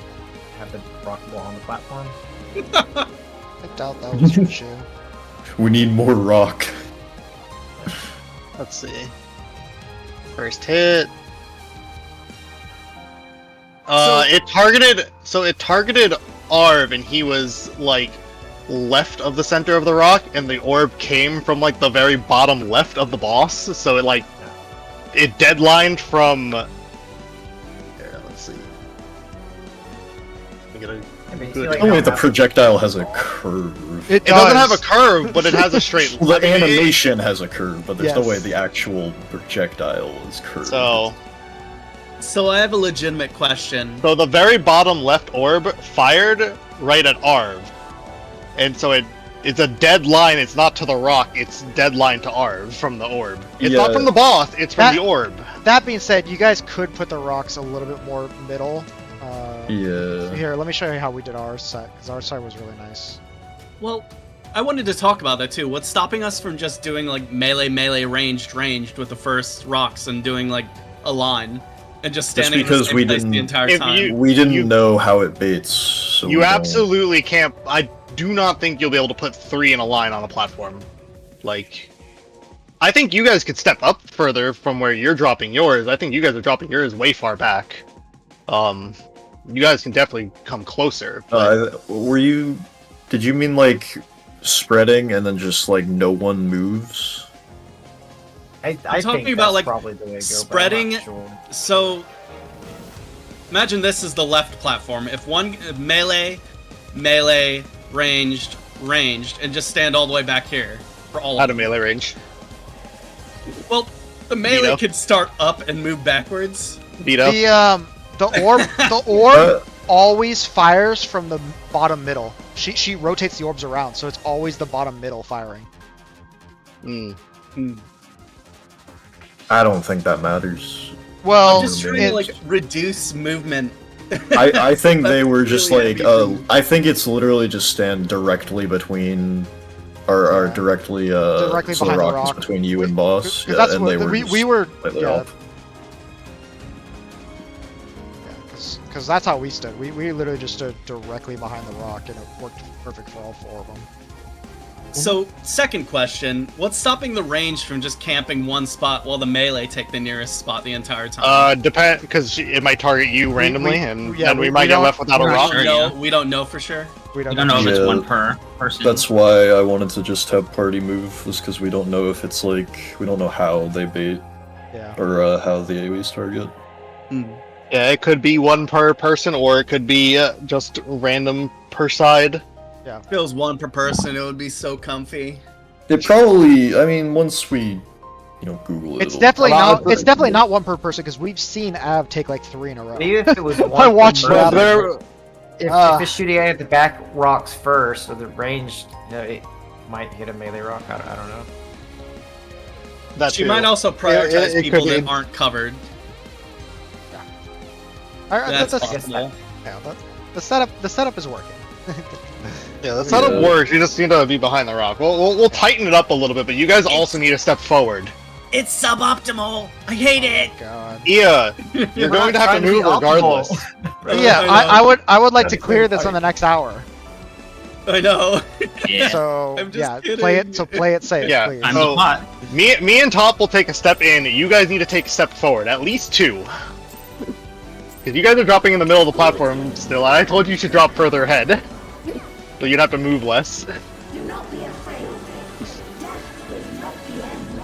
have the rock go on the platform. I doubt that was your issue. We need more rock. Let's see. First hit. It targeted Arv, and he was like left of the center of the rock, and the orb came from like the very bottom left of the boss. So it deadlined from. Here, let's see. We gotta. I mean, you Good. see, like, Oh how wait, the half- projectile has a curve. It doesn't have a curve, but it has a straight. Well, I the mean, animation has a curve, but there's no Yes. way the actual projectile is curved. So I have a legitimate question. So the very bottom left orb fired right at Arv, and so it's a dead line. It's not to the rock. It's dead line to Arv from the orb. It's not Yeah. from the boss. It's from That- the orb. That being said, you guys could put the rocks a little bit more middle. Yeah. Here, let me show you how we did our set, because our set was really nice. Well, I wanted to talk about that too. What's stopping us from just doing like melee, ranged with the first rocks and doing like a line and just standing in the because same we place the didn't- entire If time? you- We didn't know how it baits, so You we don't- absolutely can't. I do not think you'll be able to put 3 in a line on a platform. Like, I think you guys could step up further from where you're dropping yours. I think you guys are dropping yours way far back. You guys can definitely come closer. But Did you mean like spreading and then just like no one moves? I talking think about, that's like, probably the way to go, spreading- But I'm not sure. So, imagine this is the left platform. If one melee, ranged, and just stand all the way back here for all out of of them. melee range. Well, the melee Vito. could start up and move backwards. Vito. The orb always fires from the bottom middle. She rotates the orbs around, so it's always the bottom middle firing. I don't think that matters. Well, I'm just trying to like reduce movement. I think they were just really like, anything. I think it's literally just stand directly between, or directly, Directly so the behind the rock is rock. between you and boss. Because that's and what they were we just were. slightly Yeah. off. Because that's how we stood. We literally just stood directly behind the rock, and it worked perfect for all 4 of them. So, second question: what's stopping the range from just camping one spot while the melee take the nearest spot the entire time? Depend, because it might target you randomly, and yeah, then we we might get don't- left without a we're not rock. sure. No, yeah. we don't know for sure. We We don't don't know if it's Yeah. one per person. That's why I wanted to just have party move, was because we don't know if it's like, we don't know how they bait, Yeah. or how the AoEs target. Yeah, it could be 1 per person, or it could be just random per side. If it was 1 per person, it would be so comfy. It probably, I mean, once we, Google it. It's it'll- definitely Well, not. It's definitely not 1 per person because we've seen Av take like 3 in a row. But even if it was one I watched per that. person, There, if it's shooting at the back rocks first, or the range, it might hit a melee rock. I don't know. that She too. might also prioritize it people could that be- aren't covered. That's, That's possible. yeah, the setup is working. Yeah, the setup Yeah. works. You just need to be behind the rock. We'll tighten it up a little bit, but you guys also need to step forward. It's suboptimal. I hate it. God. Yeah, you're going to have to trying to be move regardless. Yeah, I know. I would like to clear this in the next hour. I know. Yeah. So I'm just yeah, kidding. play it safe, Yeah, please. I'm So- hot. Me and Top will take a step in. You guys need to take a step forward, at least 2. Because you guys are dropping in the middle of the platform still. I told you to drop further ahead, so you'd have to move less. Do not be afraid. Death is not the end.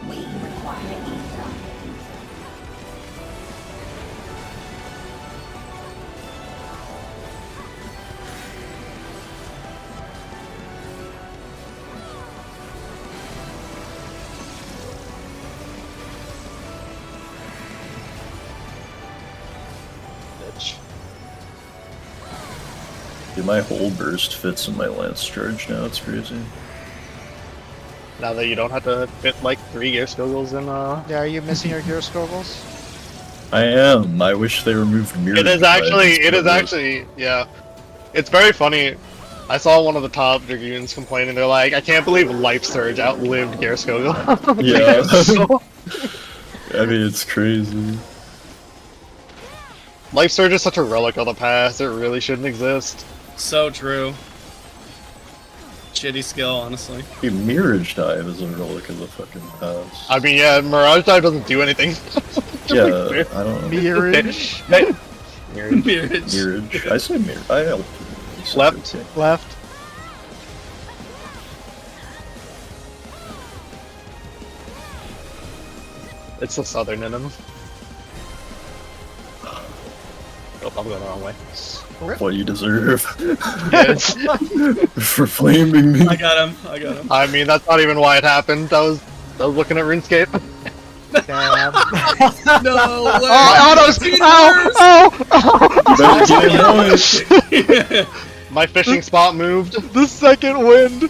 We require ether. Dude, my whole burst fits in my lance charge now. It's crazy. Now that you don't have to fit like 3 gear squiggles in. Yeah, are you missing your gear squiggles? I am. I wish they removed mirrors. It is actually, yeah. It's very funny. I saw one of the top dragoons complaining. They're like, I can't believe Life Surge outlived Gear Skogel. Yeah. I mean, it's crazy. Life Surge is such a relic of the past. It really shouldn't exist. So true. Shitty skill, honestly. Dude, Mirage Dive is a relic of the fucking past. I mean, yeah, Mirage Dive doesn't do anything. Yeah, I don't know. Mirage. Mirage. Mirage. Mirage. I said Mirage. I helped. Left. Left. It's the southern in him. Oh, I'm going the wrong way. What you deserve Yes. for flaming me. I got him. I got him. I mean, that's not even why it happened. I was looking at RuneScape. Damn. No way. Oh, autos! Ow! Better get noise. My fishing spot moved. The second wind.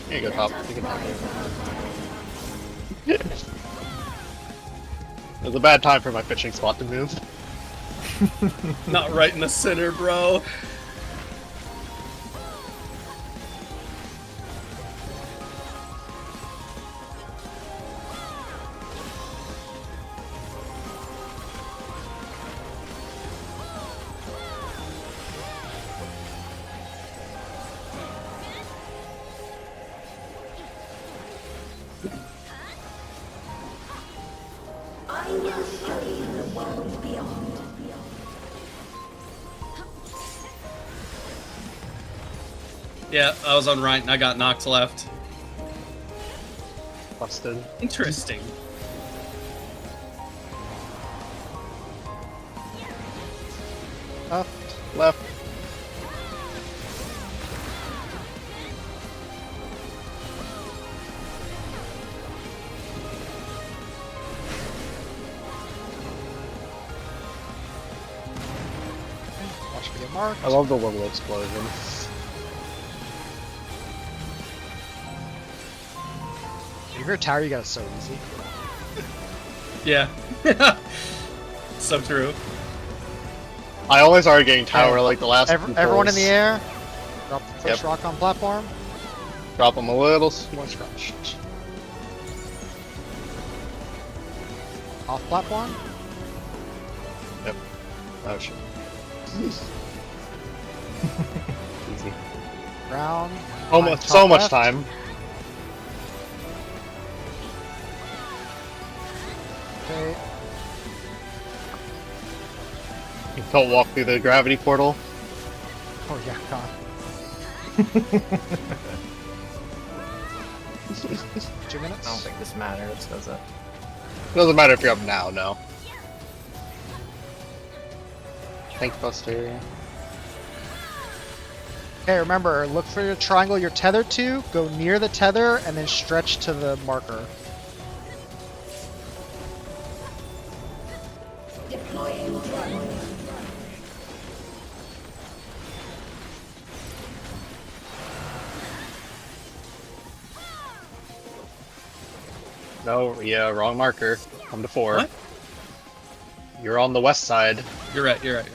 Here you go, Top. You can have it. It was a bad time for my fishing spot to move. Not right in the center, bro. I will show you the world beyond. Yeah, I was on right and I got knocked left. Busted. Interesting. Left. Should get marked. I love the little explosion. If you're a tower, you got it so easy. Yeah. So true. I always are getting tower like the last. Everyone in the controls. air. Drop the first Yep. rock on platform. Drop them a little. One scratch. Off platform. Oh shit. Easy. Ground. Almost top so much left. time. Okay. Don't walk through the gravity portal. Oh yeah, God. 2 minutes. I don't think this matters, does it? Doesn't matter if you're up now. No. Thanks, Buster. Okay, remember, look for your triangle you're tethered to, go near the tether, and then stretch to the marker. Deploying drone. No, yeah, wrong marker. Come to 4. What? You're on the west side. You're right. You're right.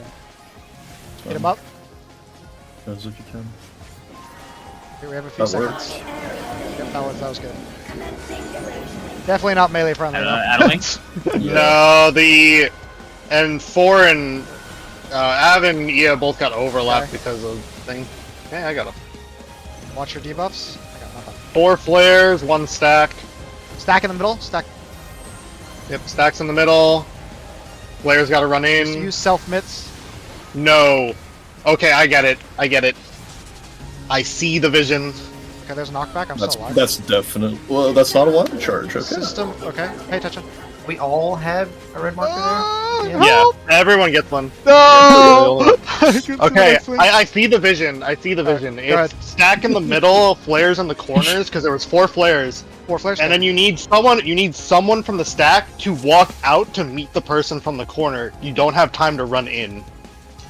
Hit him up. As if you can. Here, we have a few That seconds. works. Yep, that was good. Definitely not melee friendly, though. Addling? No, the and 4 and Av and Ia both got overlapped Okay. because of thing. Yeah, I got a Watch your debuffs. I got nothing. 4 flares, 1 stack. Stack in the middle. Stack. Yep, stacks in the middle. Flares got to run Just in. use self mitts. No. Okay, I get it. I get it. I see the vision. Okay, there's a knockback. I'm still alive. That's definite. Well, that's not a water charge. Okay. System. Okay, pay attention. We all have a red marker there? Yeah, everyone gets one. No! Okay, I see the vision. I see the vision. go ahead. It's stack in the middle, flares in the corners, because there was 4 flares, 4 flares. and then you need someone from the stack to walk out to meet the person from the corner. You don't have time to run in.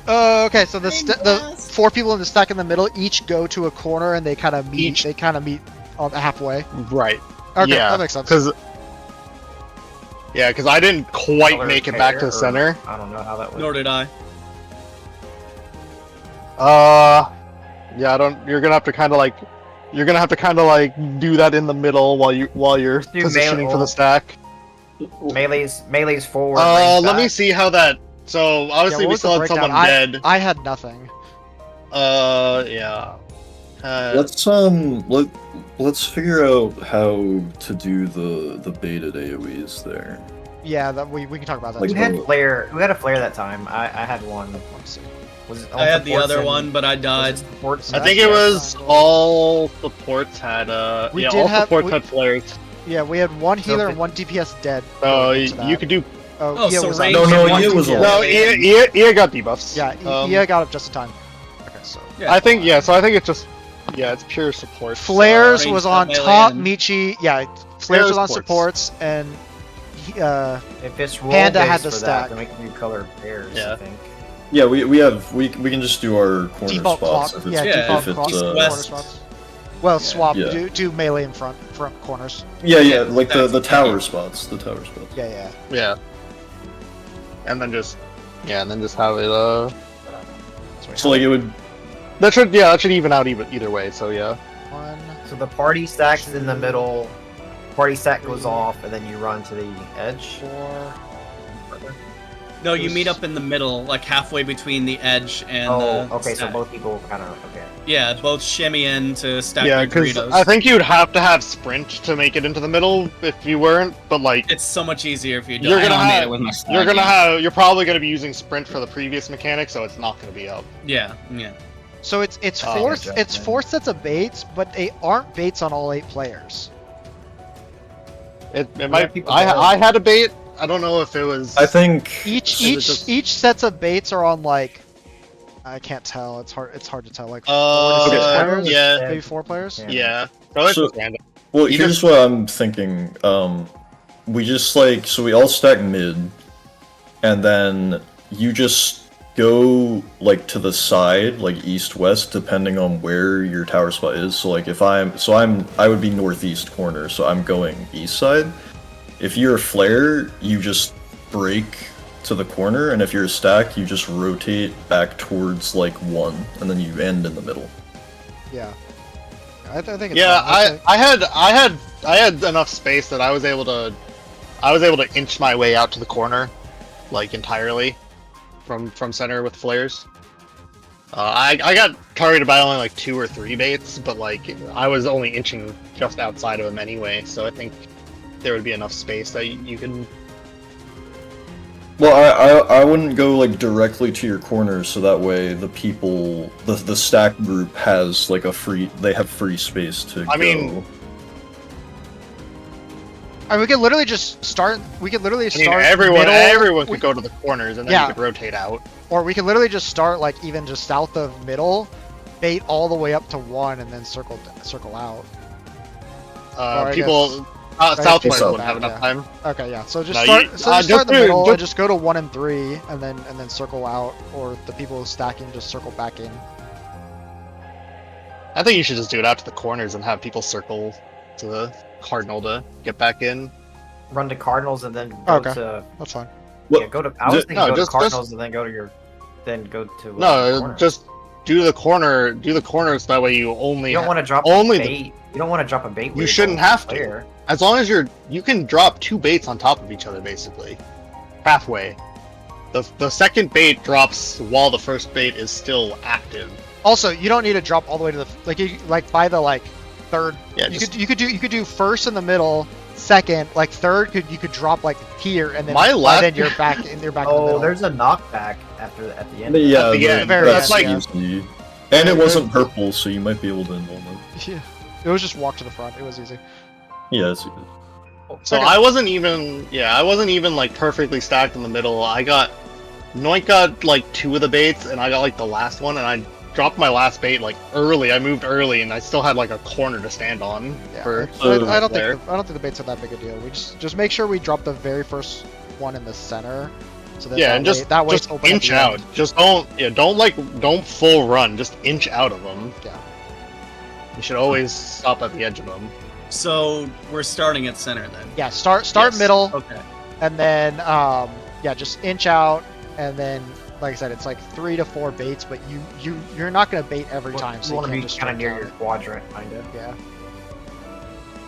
Okay, so the 4 people in the stack in the middle each go to a corner and they kind of meet. Each- They kind of meet on halfway. Right. Okay, yeah, that makes sense. Because I didn't quite Color make it back to pair, the center. I don't know how that Nor would. did I. Yeah, I don't. You're gonna have to kind of like do that in the middle while you're do positioning for the melee. stack. Melee's forward. Let me see how that. So Yeah, obviously what we was the still had someone breakdown? dead. I had nothing. Yeah. Let's figure out how to do the baited AoEs there. Yeah, that we can talk about that. Like too. Who had flare? Who had a flare that time? I had one. Let's see. Was it I on had the supports other and- one, but I was died. it supports I and- think it was all supports had We yeah, did all have- supports we- had flares. Yeah, we had one healer Okay. and one DPS dead. So going into you that. could do. Oh, Ia so was range on. No, One Ia was DPS. alive. No, Ia got debuffs. Yeah, Ia got up just in time. Okay, so Yeah. I think so. I think it's just it's pure support. Flares range was that on melee top. and- Michi, yeah, Flares was on supports. supports, and If it's roll Panda based had the for stack. that, then we can do colored pairs. Yeah. I think. Yeah, we can just do our corner default spots clock. if it's, Yeah, Yeah, default if it's clock. Corner west. spots. Well, swap. Yeah. Do melee in front corners. yeah, like the That's- tower spots, the tower spots. Yeah. Yeah. And then just have it. So like it would. That should even out either way. So yeah. 1, So the party stack's in the middle. Party stack goes off, and then you run to the edge. 4. No, you meet up in the middle, like halfway between the edge and Oh, the okay. So stack. both people kind of okay. Yeah, both shimmy in to stack Yeah, their because Doritos. I think you'd have to have sprint to make it into the middle if you weren't. But like, It's so much easier if you don't. You're I gonna only made have- it with my stack. you're probably gonna be using sprint for the previous mechanic, so it's not gonna be up. Yeah. So it's Oh, four gotcha. it's 4 sets of baits, but they aren't baits on all 8 players. It Yeah, might. people I had a bait. I don't know if it was. I think Each Is it just- each sets of baits are on like I can't tell. It's hard to tell. Like 4 to 6 Okay. players, yeah, maybe 4 players. Yeah. yeah. So it's So- just random. Well, You here's what I'm thinking. We just so we all stack mid, and then you just go like to the side, like east-west, depending on where your tower spot is. So like if I would be northeast corner, so I'm going east side. If you're a flare, you just break to the corner, and if you're a stack, you just rotate back towards like 1, and then you end in the middle. Yeah. I think it's Yeah, fine. I had enough space that I was able to inch my way out to the corner, like entirely, from center with flares. I got targeted by only like 2 or 3 baits, but like I was only inching just outside of them anyway, so I think there would be enough space that you can. Well, I wouldn't go like directly to your corner, so that way the people, the stack group has like they have free space to I go. mean, we could literally just start. We could literally I mean, start. everyone could go to the corners, and then Yeah. you could rotate out. Or we could literally just start like even just south of middle, bait all the way up to 1, and then circle out. Or I People guess- south guess wouldn't that, have enough yeah. time. Okay, yeah. So just No, start. you- So just just start in the do- middle and just- just go to 1 and 3, and then circle out, or the people stacking just circle back in. I think you should just do it out to the corners and have people circle to the cardinal to get back in. Run to Cardinals and then go Okay. to That's fine. Well, yeah. Go to. I was thinking no, go just- to Cardinals and then go to your. Then go to. No, corner. just do the corner. Do the corners. That way, you only You don't want to drop only a the- bait. You don't want to drop a bait. You where shouldn't going have to. player. as long as you can drop 2 baits on top of each other, basically, halfway. The second bait drops while the first bait is still active. Also, you don't need to drop all the way to the by the third. Yeah, You could do first in the middle, second, third. You could drop here, and then My last- then you're back in the Oh, middle. there's a knockback at the end. But yeah, At the end, very that's end, yeah. easy. And it wasn't purple, so you might be able to involve it. Yeah. It was just walk to the front. It was easy. Yeah, it's So Okay. I wasn't even perfectly stacked in the middle. Noink got 2 of the baits, and I got the last one, and I dropped my last bait early. I moved early, and I still had a corner to stand on. Yeah. For I don't there. think the baits are that big a deal. We just make sure we drop the very first one in the center. So that Yeah, that and way, just that way just it's open at inch the out. end. Just don't full run. Just inch out of them. Yeah. You should always stop at the edge of them. So we're starting at center then. Yeah. Start Yes. middle, Okay. and then just inch out, and then like I said, it's 3 to 4 baits, but you're not gonna bait every time. You So want to can't be just kind of straight near your out. quadrant, kind of. Yeah.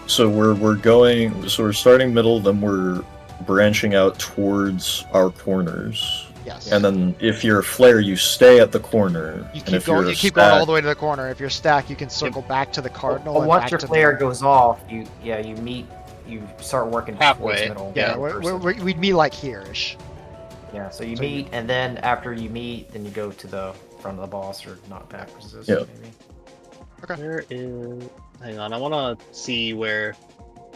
So we're starting middle, then we're branching out towards our corners. Yes. And then if you're a flare, you stay at the corner. You and keep if you're going. a You keep going all stack- the way to the corner. If you're stacked, you can circle back to the cardinal. But and once back your to player the... goes off, you start working Halfway. towards middle. Yeah, person. we'd meet here-ish. Yeah, so you meet, and then after you meet, then you go to the front of the boss, or not backwards, Yeah. maybe. Where is? Hang on, I want to see where.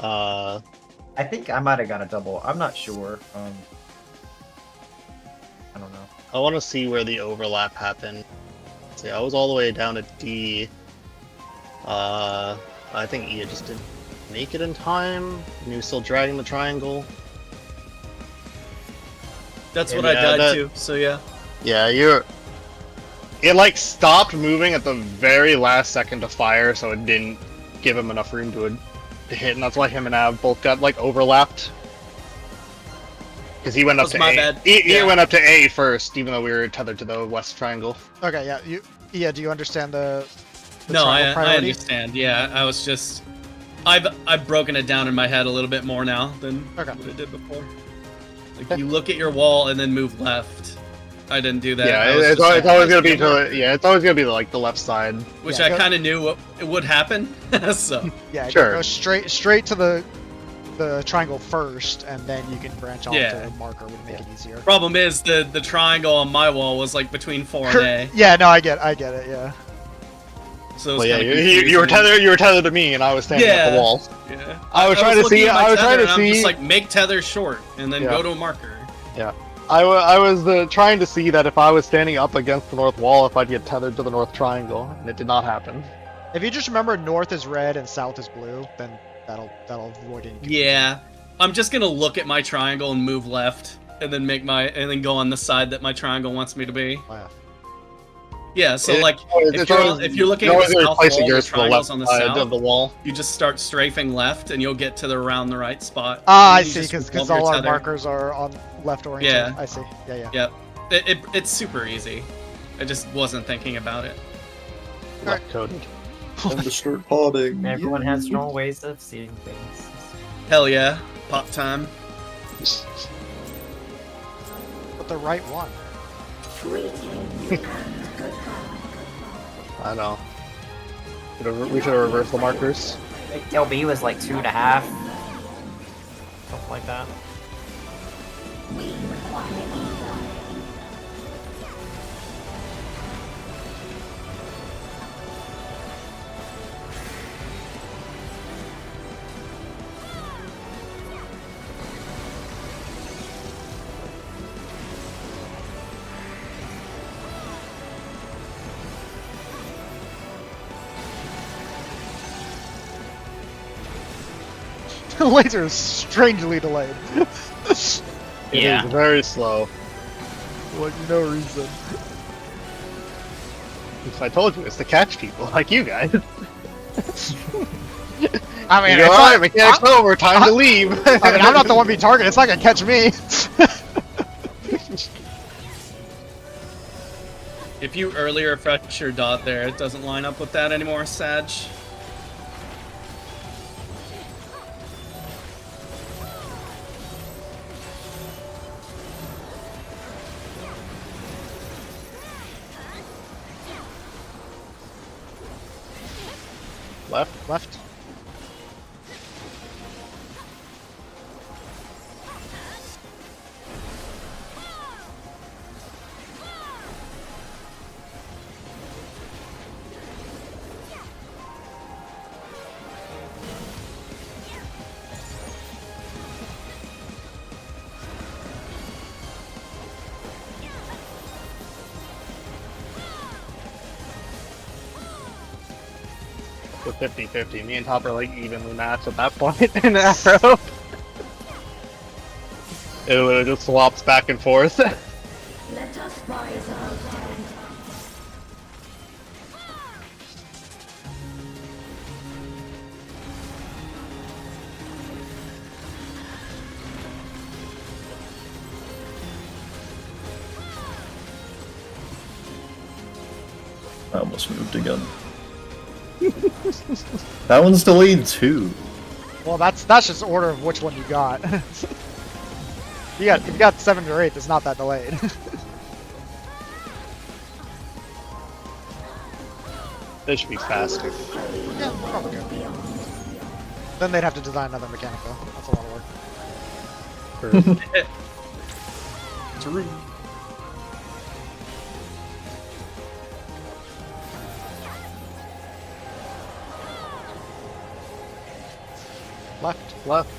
I think I might have got a double. I'm not sure. I don't know. I want to see where the overlap happened. See, I was all the way down to D. I think Ia just didn't make it in time. And he was still dragging the triangle. That's And what I yeah, died that- to. So yeah. Yeah, It stopped moving at the very last second to fire, so it didn't give him enough room to hit, and that's why him and Av both got overlapped. Because he went up That to was my A. bad. He Yeah. went up to A first, even though we were tethered to the west triangle. Okay, yeah. Yeah, do you understand the No, triangle I priority? understand. Yeah, I was just. I've broken it down in my head a little bit more now than Okay. what I did before. You look at your wall and then move left. I didn't do that. Yeah, I was it's just always gonna be let's go it's always gonna be the left side. which Yeah, I go- kind of knew what it would happen. So Yeah, Sure. go straight to the triangle first, and then you can branch off Yeah. to the marker. Would make it easier. problem is the triangle on my wall was between 4 and A. Yeah, no, I get it. Yeah. So it was Well, yeah, kinda you were confusing. tethered to me, and I was standing at the Yeah. wall. Yeah. I was trying to looking see- at my I was tether trying to and I'm see- just make tether short and then Yeah. go to a marker. I was trying to see that if I was standing up against the north wall, if I'd get tethered to the north triangle, and it did not happen. If you just remember, north is red and south is blue, then that'll avoid any. Yeah. I'm just gonna look at my triangle and move left and then go on the side that my triangle wants me to be. Wow. Yeah, so It- like it's always- if you're looking you're at always the south replacing wall, the yours to the triangle's left on the side south. of the wall. You just start strafing left, and you'll get to around the right spot. Ah, I And you see, just because love your all our tether. markers are on left oriented. Yeah. I see. Yeah. Yep. It's super easy. I just wasn't thinking about it. Left coded. Time to start potting. Everyone has their own ways of seeing things. Hell yeah, pop time. But the right one. I know. We should have reversed the markers. LB was like 2.5. Something like that. The laser is strangely delayed. It Yeah. is very slow. Like no reason. I told you, it's to catch people like you guys. I mean, You're it's alright, not, mechanics over, time to leave. I mean, I'm not the one being targeted. It's not gonna catch me. If you earlier refresh your dot there, it doesn't line up with that anymore, Sag. Left. Left. With 50-50. Me and Top are like evenly matched at that point in Arrow. It just swaps back and forth. Let us rise our dead. I almost moved again. That one's delayed too. Well, that's just order of which one you got. If you got 7 or 8, it's not that delayed. They should be faster. Yeah, probably good. Then they'd have to design another mechanic though. That's a lot of work. True. Left. Left.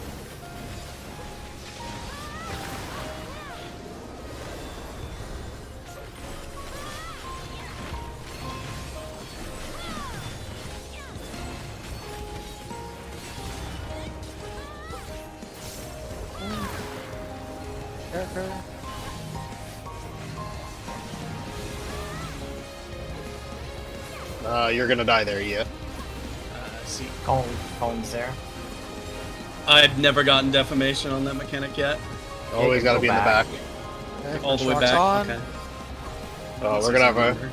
Character. You're gonna die there, yeah. See, Colin's there. I've never gotten defamation on that mechanic yet. Always gotta go be in the back. back. Okay, All the first way rock's back. on. Okay. Oh, we're gonna have a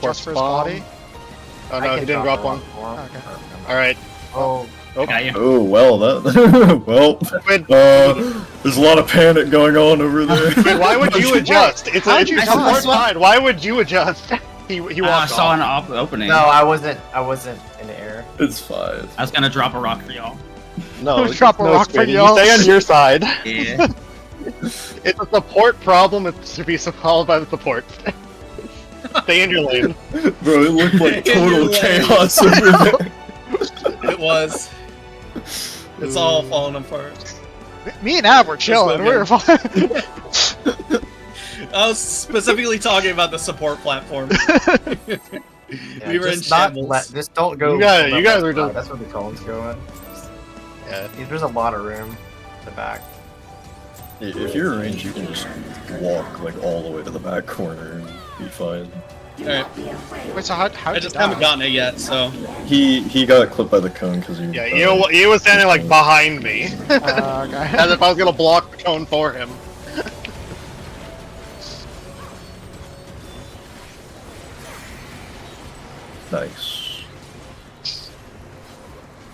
Just for his bomb. body. Oh I no, can he didn't drop one. Okay. Alright. Oh, Got you. Oh well, that well. Wait, There's a lot of panic going on over there. wait, why would you adjust? It's how'd you a dodge? support side. Why would you adjust? He I walked saw off. an opening. no, I wasn't in the air. It's fine. I was gonna drop a rock for y'all. No, Drop a rock for Speedy. y'all. You stay on your side. Yeah. It's a support problem. It's to be solved by the support. Stay in your lane. Bro, it looked like In total your lane. chaos over there. It was. It's all falling apart. Me and Ab were chilling. We were fine. I was specifically talking about the support platform. Yeah, We were in just not shambles. just don't go. You guys- to you the guys left were side. just- That's where the Colin's going. Yeah. There's a lot of room to back. If you're in range, you can just walk like all the way to the back corner and be fine. Do Alright. not be afraid. Wait, so how I did just you haven't die? gotten it yet, so. He got clipped by the cone because he. Yeah, he was standing like behind me, Okay. as if I was gonna block the cone for him. Nice.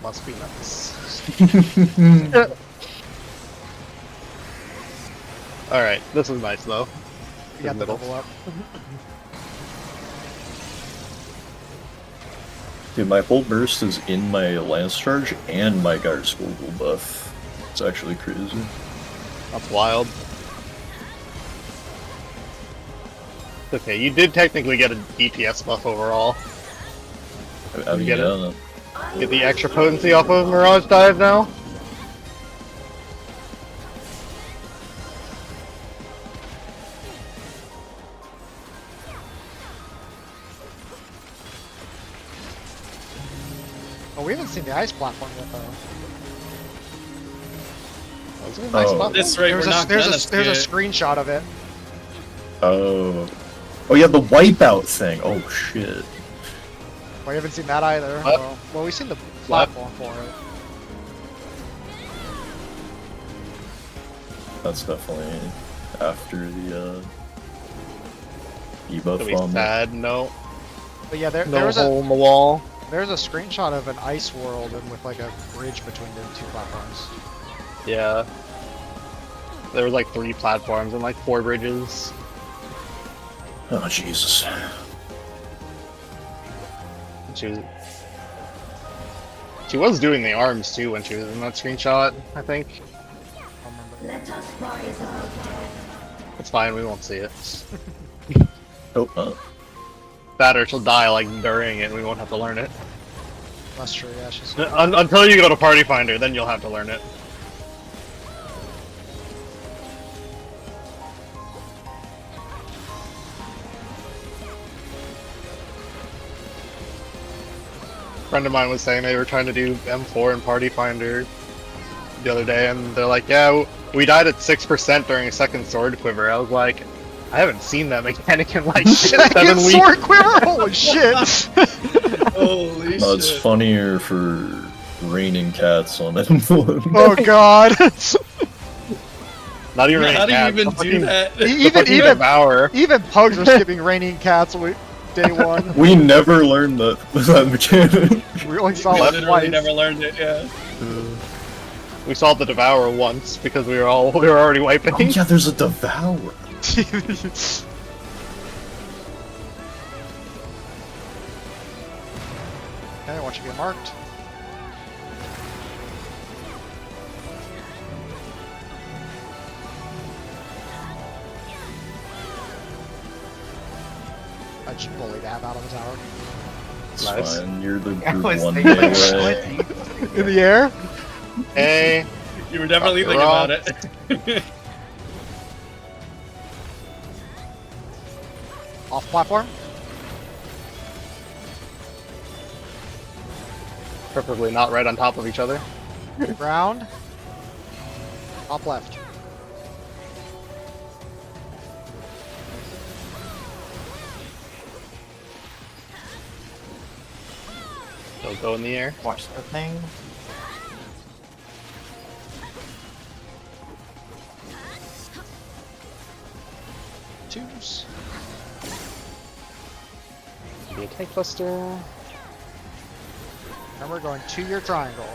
Must be nice. Alright, this is nice though. You got the middle. double up. Dude, my whole burst is in my lance charge and my guard school buff. It's actually crazy. That's wild. Okay, you did technically get a DPS buff overall. I mean, get it? yeah, Get the extra potency off of Mirage Dive now. Oh, we haven't seen the ice platform yet, though. That was a nice Oh. buff. This rate, we're not gonna see There's a it. screenshot of it. Oh. Oh yeah, the wipeout thing. Oh shit. We haven't seen that either. What? Well, we've seen the platform for it. That's definitely after the debuff To be on that. sad, no. But yeah, there No was hole in the wall. there's a screenshot of an ice world and with like a bridge between the two platforms. Yeah. There was like 3 platforms and like 4 bridges. Oh Jesus. She was doing the arms too when she was in that screenshot, I think. I don't remember. Let us rise our dead. It's fine, we won't see it. Oh, That or she'll die like during it and we won't have to learn it. That's true. Yeah, she's. Until you go to Party Finder, then you'll have to learn it. Friend of mine was saying they were trying to do M4 and Party Finder the other day, and they're like, "Yeah, we died at 6% during a second sword quiver." I was like, "I haven't seen that mechanic in like 7 weeks." Sword quiver! Holy shit! Holy no, it's shit. funnier for raining cats on M1. Oh god! Not even How do you Cat, even the do fucking- that? the even fucking even Devour. even pugs are skipping raining cats day one. We never learned that mechanic. We only saw I it literally twice. never learned it, yeah. We saw the Devourer once because we were already wiping. Oh yeah, there's a Devour. Okay, watch you get marked. I just bullied Ab out of the tower. It's Nice. fine. You're the I group was one thinking, melee. what? In the air? Hey, You were definitely You're thinking wrong. about it. Off platform? preferably not right on top of each other. Ground. Top left. Don't go in the air. Watch the thing. Twos. Be a tank buster. Remember going to your triangle.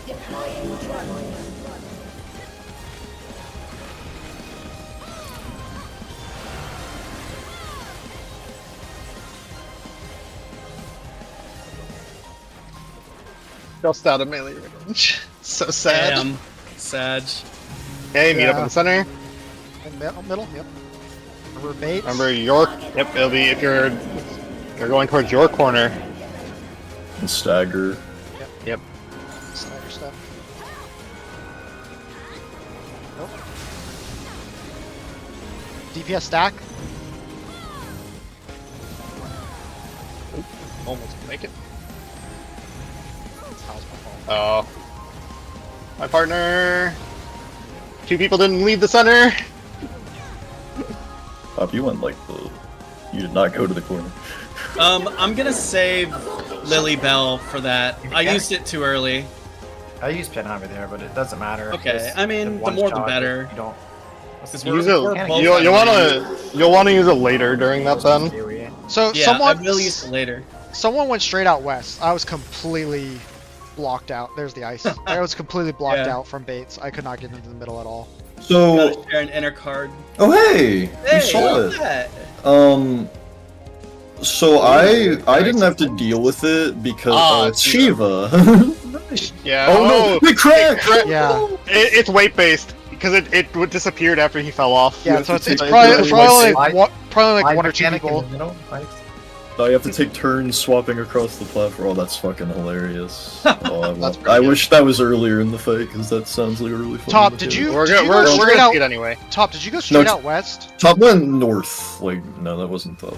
Deploying drone. Just out of melee range. So sad. Damn. Sag. Okay, meet up in Yeah. the center. In middle, yep. Remember baits? Remember your. Yep, it'll be if you're going towards your corner. And stagger. Yep. Sniper stuff. Nope. DPS stack. Almost make it. How's my fault? Oh. My partner. 2 people didn't leave the center. Pop, you went like the. You did not go to the corner. I'm gonna save Lily Bell for that. I used it too early. I use pin over there, but it doesn't matter. Okay, because I mean, in the one more the shot, better. You don't. Because Use we're it. both You'll wanna use it later during that then. So Yeah, someone I will use it later. someone went straight out west. I was completely blocked out. There's the ice. I was completely blocked Yeah. out from baits. I could not get into the middle at all. So. Gotta share an inner card. Oh hey! Hey, We saw look it. at that. So I didn't have to deal with it because it's Shiva. Yeah. Oh no! It cracked! Yeah. It's weight based because it disappeared after he fell off. Yeah, have so to it's take- probably like- like one or two Mechanic people. in the middle, like, So you have to take turns swapping across the platform. Oh, that's fucking hilarious. Oh, That's pretty I good. wish that was earlier in the fight because that sounds like a really fun. Top, mechanic. did you- We're Did gonna go we're straight gonna out- see it anyway. Top, did you go straight No, out west? Top went north. Like no, that wasn't top.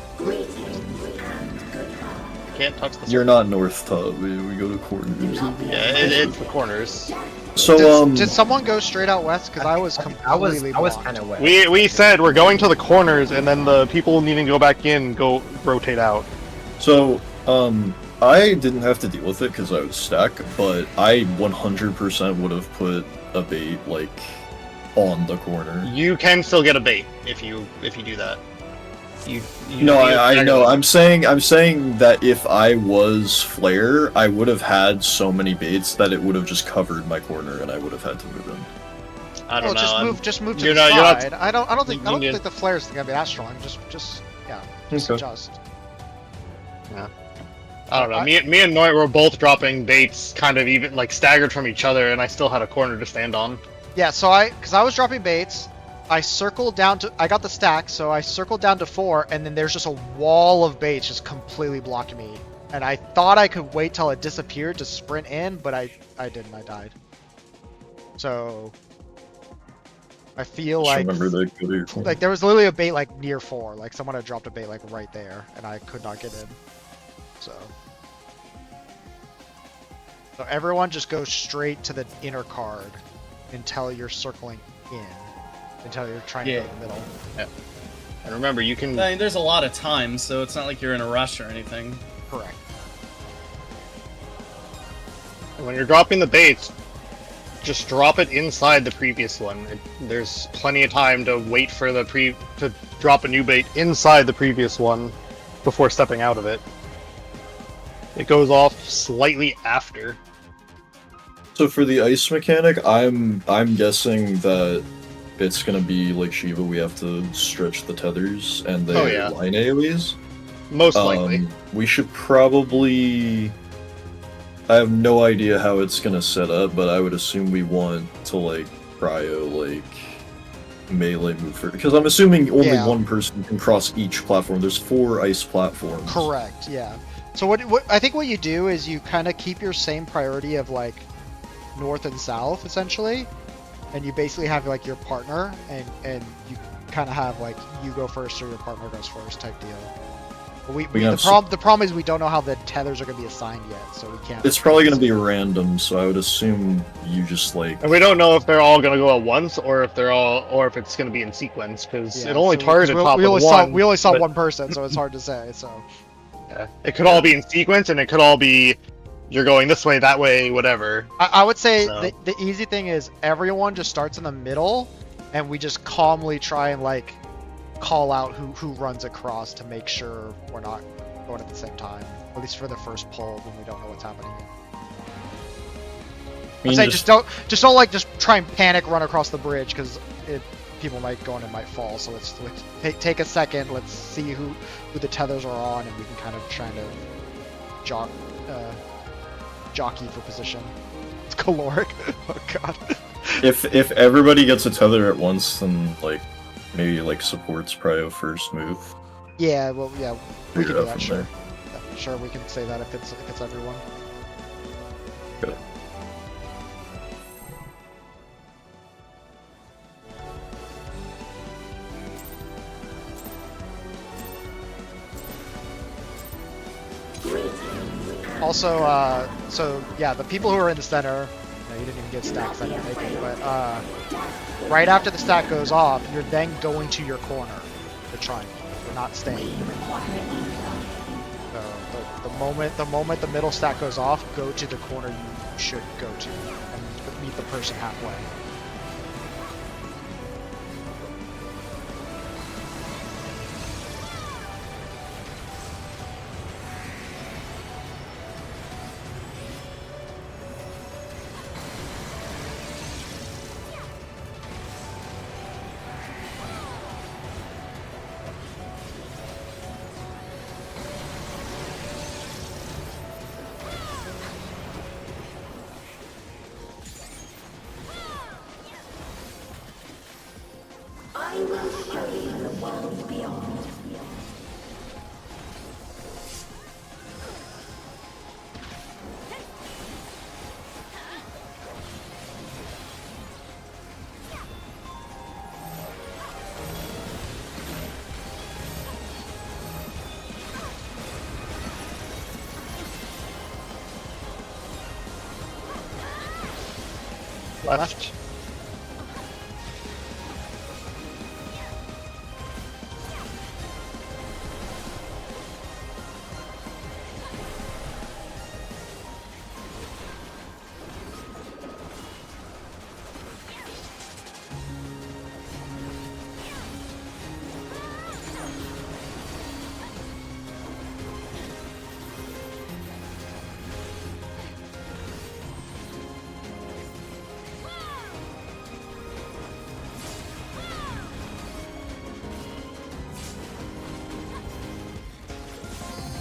Can't touch the. You're not north top. We go to corners. Yeah, it's the corners. So Did someone go straight out west? Because I was completely I was blocked. kind of wet. We said we're going to the corners, and then the people needing to go back in go rotate out. So, I didn't have to deal with it because I was stuck, but I 100% would have put a bait, like, on the corner. You can still get a bait if you do that. You No, need a I know. stagger. I'm saying that if I was Flare, I would have had so many baits that it would have just covered my corner and I would have had to move in. I don't know. Just move to You're the not- you're not- side. I don't think you need- the flares gonna be that strong. Just Okay. adjust. I don't know. Me and Noit were both dropping baits, kind of even like staggered from each other, and I still had a corner to stand on. Yeah, so because I was dropping baits, I circled down to, I got the stack, so I circled down to 4, and then there's just a wall of baits just completely blocking me. And I thought I could wait till it disappeared to sprint in, but I didn't, I died. So, I feel Just like, remember that go to your corner. like there was literally a bait like near 4, like someone had dropped a bait like right there, and I could not get in. So everyone just goes straight to the inner card until you're circling in. Until you're trying to go to the middle. And remember, you can. I mean, there's a lot of time, so it's not like you're in a rush or anything. Correct. When you're dropping the baits, just drop it inside the previous one. There's plenty of time to wait for to drop a new bait inside the previous one before stepping out of it. It goes off slightly after. So for the ice mechanic, I'm guessing that it's gonna be like Shiva. We have to stretch the tethers and the Oh, yeah. line AoEs. Most likely. We should probably. I have no idea how it's gonna set up, but I would assume we want to like cryo like melee move for because I'm assuming only Yeah. one person can cross each platform. There's 4 ice platforms. Correct, yeah. So what I think what you do is you kind of keep your same priority of like north and south essentially, and you basically have like your partner and you kind of have like you go first or your partner goes first type deal. But the problem is we don't know how the tethers are going to be assigned yet, so we can't. It's probably gonna be random, so I would assume you just like. And we don't know if they're all gonna go at once or if if it's gonna be in sequence because Yeah, it only so targeted top we of only one. we only saw but- one person, so it's hard to say. So Yeah. It could all be in sequence, and it could all be you're going this way, that way, whatever. I would say So- the easy thing is everyone just starts in the middle, and we just calmly try and like call out who runs across to make sure we're not going at the same time. At least for the first pull when we don't know what's happening. I I'm saying just don't try and panic run across the bridge because people might go in and might fall. So let's take a second. Let's see who the tethers are on, and we can kind of try to jockey for position. It's caloric. Oh god. If everybody gets a tether at once, then like maybe like supports prio first move. Yeah, well, yeah, we can Figure do it out that. from Sure, there. yeah, sure, we can say that if it's everyone. Good. Greetings. Also, so yeah, the people who are in the center, no, you didn't even get stacks, I didn't make it, but right after the stack goes off, you're then going to your corner, the triangle. You're not staying. So the moment the middle stack goes off, go to the corner you should go to and meet the person halfway. I will show you the world beyond. Left.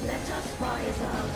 Let us rise above.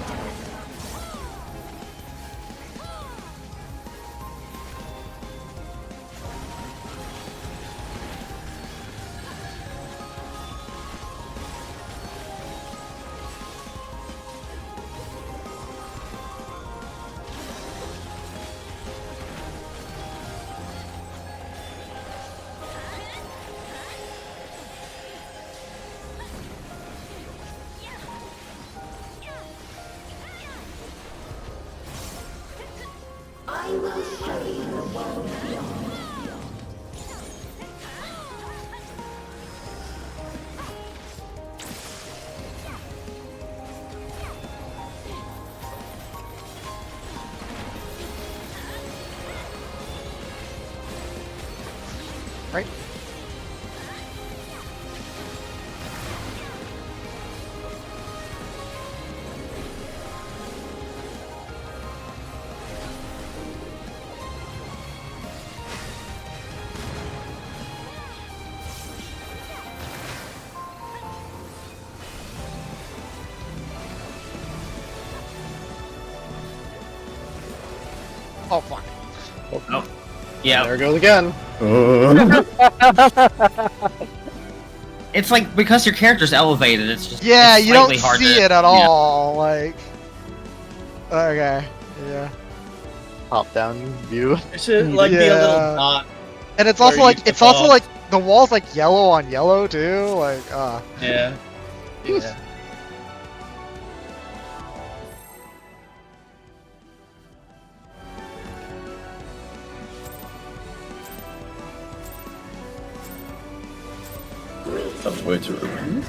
I will show you the world beyond. Right? Oh, fuck. Oh, yeah. There it goes again. It's like because your character's elevated, it's just Yeah, it's you don't slightly hard see to, it at yeah. all. Like, okay, yeah. Top down view. It should like be a little Yeah. dot. And it's Where also you like took it's also off. like the wall's like yellow on yellow too. Like, Yeah. Yeah. That was way too early.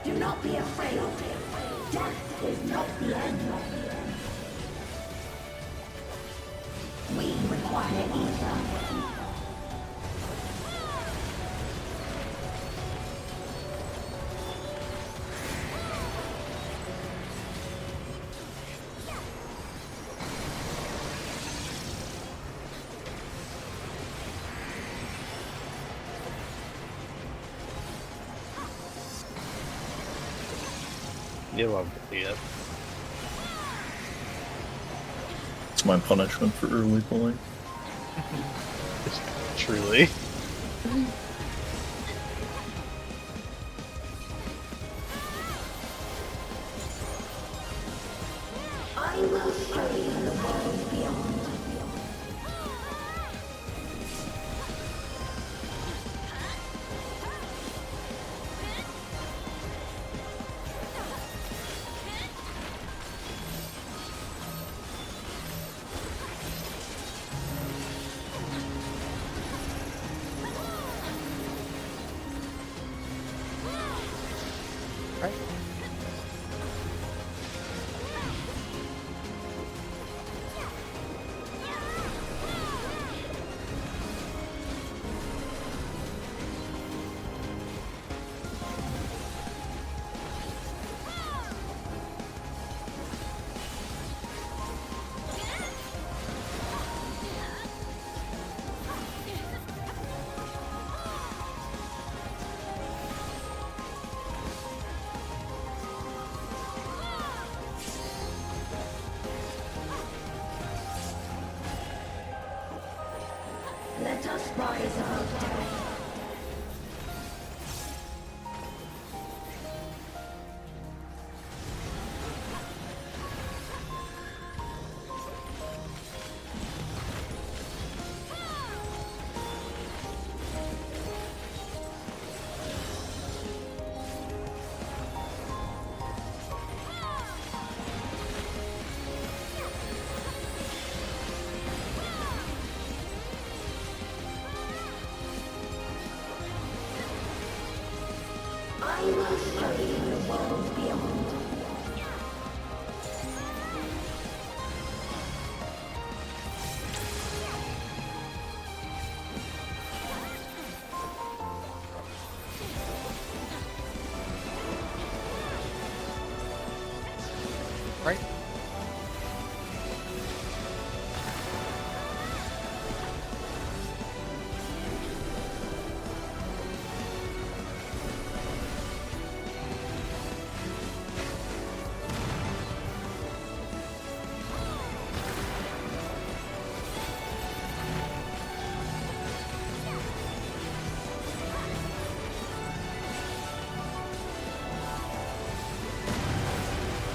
Do not be afraid. Death is not the end. We require ether. You love to see it. It's my punishment for early pulling. Truly. I will show you the world beyond. Right. Let us rise above death. I will show you the world beyond. Right.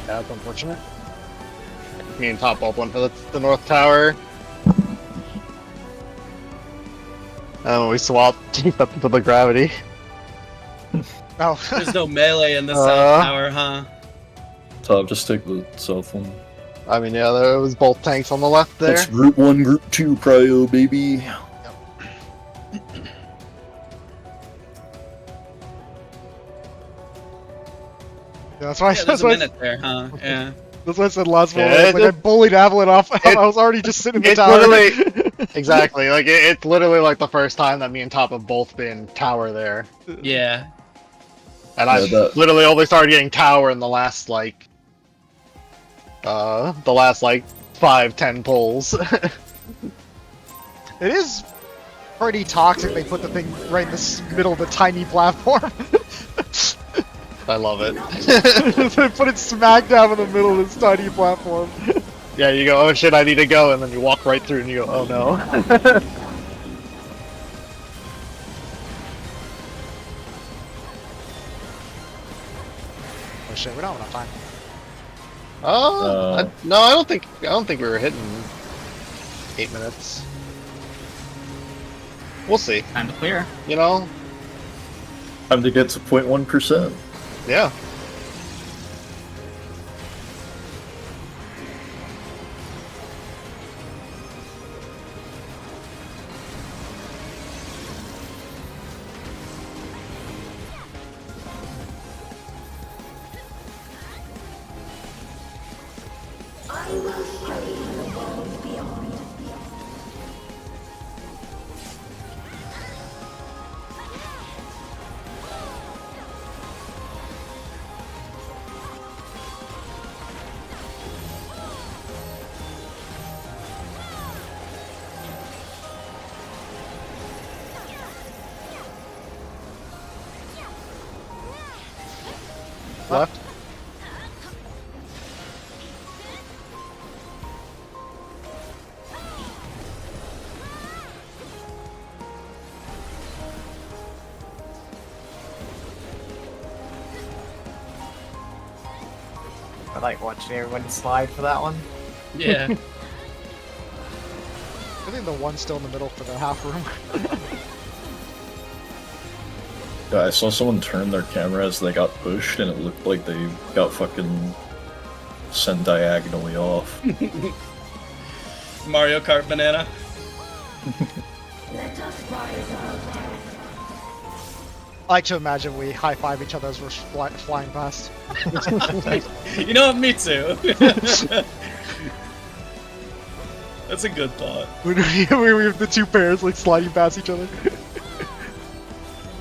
Yeah, that's unfortunate. Me and Top Bulb went for the North Tower. And we swapped teeth up into the gravity. Oh. There's no melee in the Uh. south tower, huh? Top, just take the south one. I mean, yeah, there was both tanks on the left there. That's group 1, group 2 prio, baby. That's why. Yeah, That's there's a why. minute there, huh? Yeah. That's what I said last Yeah, one. I was like, I bullied Avalon off. I was already just sitting in the it's tower. literally- Exactly, like it's literally like the first time that me and Top have both been tower there. Yeah. And Yeah, I've that- literally only started getting tower in the last like 5-10 pulls. It is pretty toxic. They put the thing right in the middle of the tiny platform. I love it. They put it smack dab in the middle of this tiny platform. Yeah, you go, oh shit, I need to go, and then you walk right through and you go, oh no. Oh shit, we don't have enough time. No, I don't think we were hitting 8 minutes. We'll see. Time to clear. You know? Time to get to 0.1%. Yeah. I will show you the world beyond. Left? I like watching everyone slide for that one. Yeah. I think the one's still in the middle for the half room. Yeah, I saw someone turn their camera as they got pushed, and it looked like they got fucking sent diagonally off. Mario Kart banana. Let us rise above death. I like to imagine we high-five each other as we're flying past. You know what? Me too. That's a good thought. we have the two pairs like sliding past each other.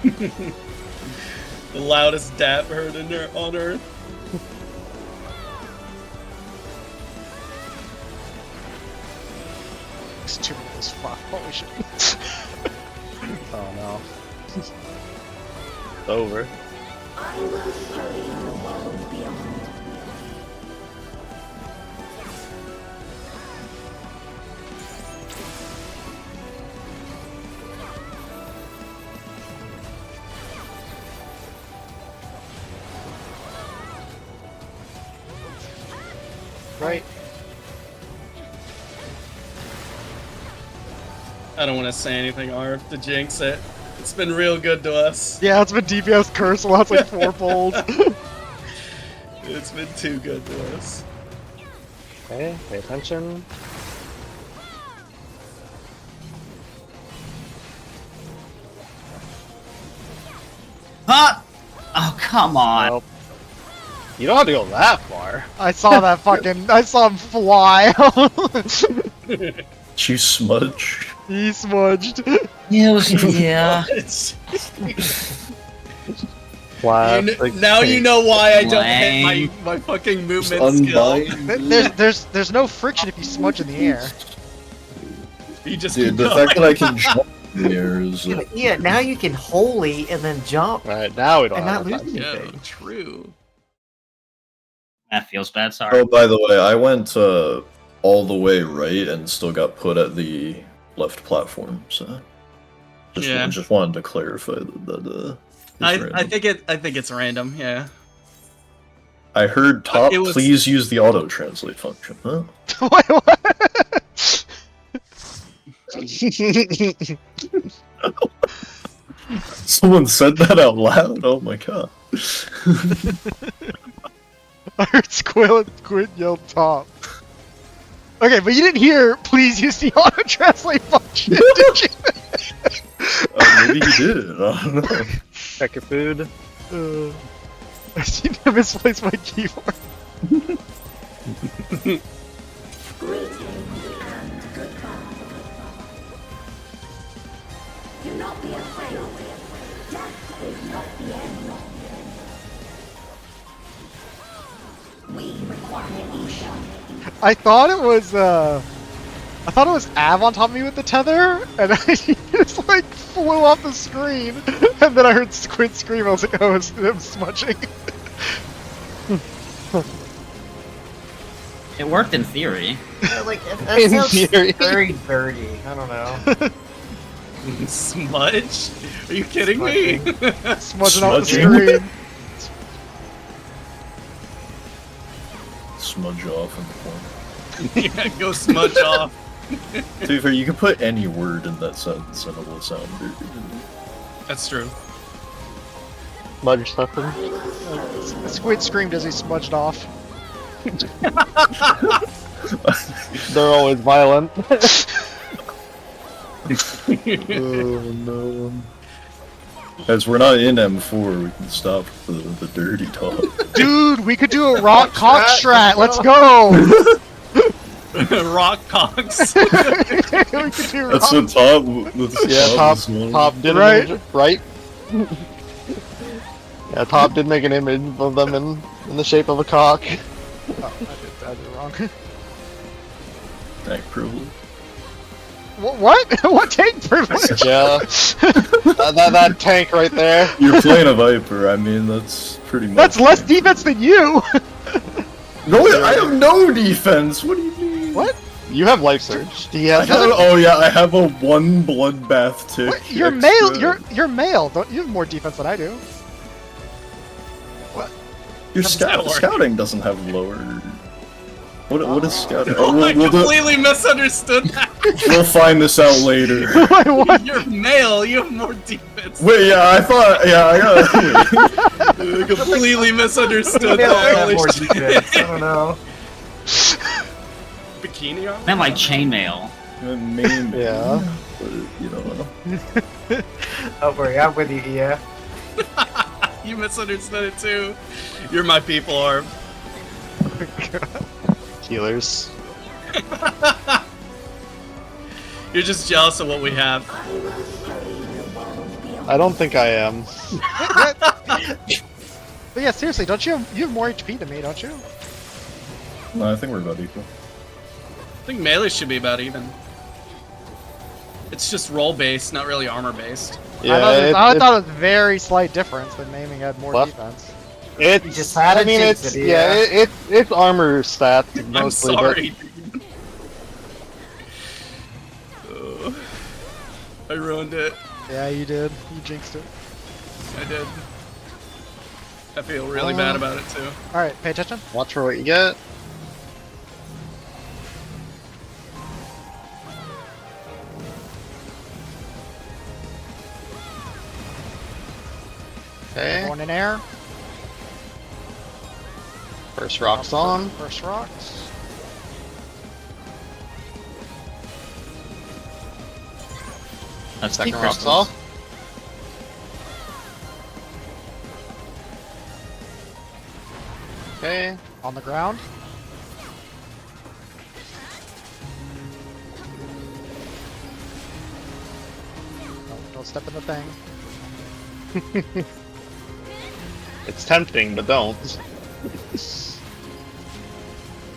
The loudest dap heard on Earth. It's 2 minutes. Fuck. Holy shit. Oh no. It's over. I will show you the world beyond. Right. I don't want to say anything, Arf, to jinx it. It's been real good to us. Yeah, it's been DPS curse the last like 4 polls. It's been too good to us. Okay, pay attention. Huh? Oh, come on. Nope. You don't have to go that far. I saw that fucking. I saw him fly. You smudge. He smudged. Yeah. Plastic Now you tape. know why I don't hit Lame. my fucking movement skill. There's no friction if you smudge in the air. You just Dude, keep the going. fact that I can jump in the air is. Yeah, now you can holy and then jump Alright, now we don't and have not to lose fight. Yeah, anything. true. That feels bad, sorry. Oh, by the way, I went all the way right and still got put at the left platform. So, Yeah. just wanted to clarify that. I think it's random. Yeah. I heard top. It was- Please use the auto translate function. Huh? Wait, what? Someone said that out loud. Oh my god. I heard Squid yell top. Okay, but you didn't hear. Please use the auto translate function, did you? Maybe he did. I don't know. Check your food. I seem to misplace my keyboard. Greetings and goodbye. Do not be afraid. Death is not the end. We require Isha. I thought it was Av on top of me with the tether, and I just like flew off the screen, and then I heard Squid scream. I was like, oh, it's him smudging. It worked in theory. Yeah, like that In sounds theory. very dirty. I don't know. Smudge? Are you kidding me? Smudging off the Smudging? screen. Smudge off in the corner. Yeah, go smudge off. To be fair, you can put any word in that sentence and it will sound weird. That's true. Smudge something. Squid screamed as he smudged off. They're always violent. Oh no. As we're not in M4, we can stop the dirty talk. Dude, we could do a rock cock strat. Let's go. Rock cocks. We could do That's rock. what Top. That's Yeah, Top Top was one. Top did Right? an image, right? Yeah, Top did make an image of them in the shape of a cock. Oh, I did it wrong. Tank privilege. What? What tank privilege? Yeah, that tank right there. You're playing a Viper, I mean, that's pretty much. That's less defense than you. No, I have no defense! What do you mean? What? You have life surge. Do you I have have, oh yeah, I have a 1 bloodbath tick. What? You're extra. male. You're male. Don't you have more defense than I do? Your How's that work? scouting doesn't have lower. What is scouting? Oh, I we'll completely misunderstood that. we'll find this out later. Wait, what? You're male. You have more defense. Wait, yeah, I thought, yeah, I got. I completely misunderstood Females that. have Holy more shit. defense. I don't know. Bikini on? I meant like chainmail. Maybe. Yeah. But, you know. Don't worry, I'm with you, yeah. You misunderstood it too. You're my people, Arv. Healers. You're just jealous of what we have. I don't think I am. But yeah, seriously, don't you have more HP than me, don't you? No, I think we're about equal. I think melee should be about even. It's just roll based, not really armor based. Yeah, I thought it was a very slight difference that Maiming had more What? defense. it's. You just had I to mean, jinx it's it, yeah. yeah. It's armor stats I'm mostly, sorry, dude. Ugh. I ruined it. Yeah, you did. You jinxed it. I did. I feel really bad about it too. Alright, pay attention. but watch for what you get. Okay, Going in air. first rock's on. First rocks. Let's Second keep rock's crystals. off. Okay, On the ground. Don't step in the thing. it's tempting, but don't.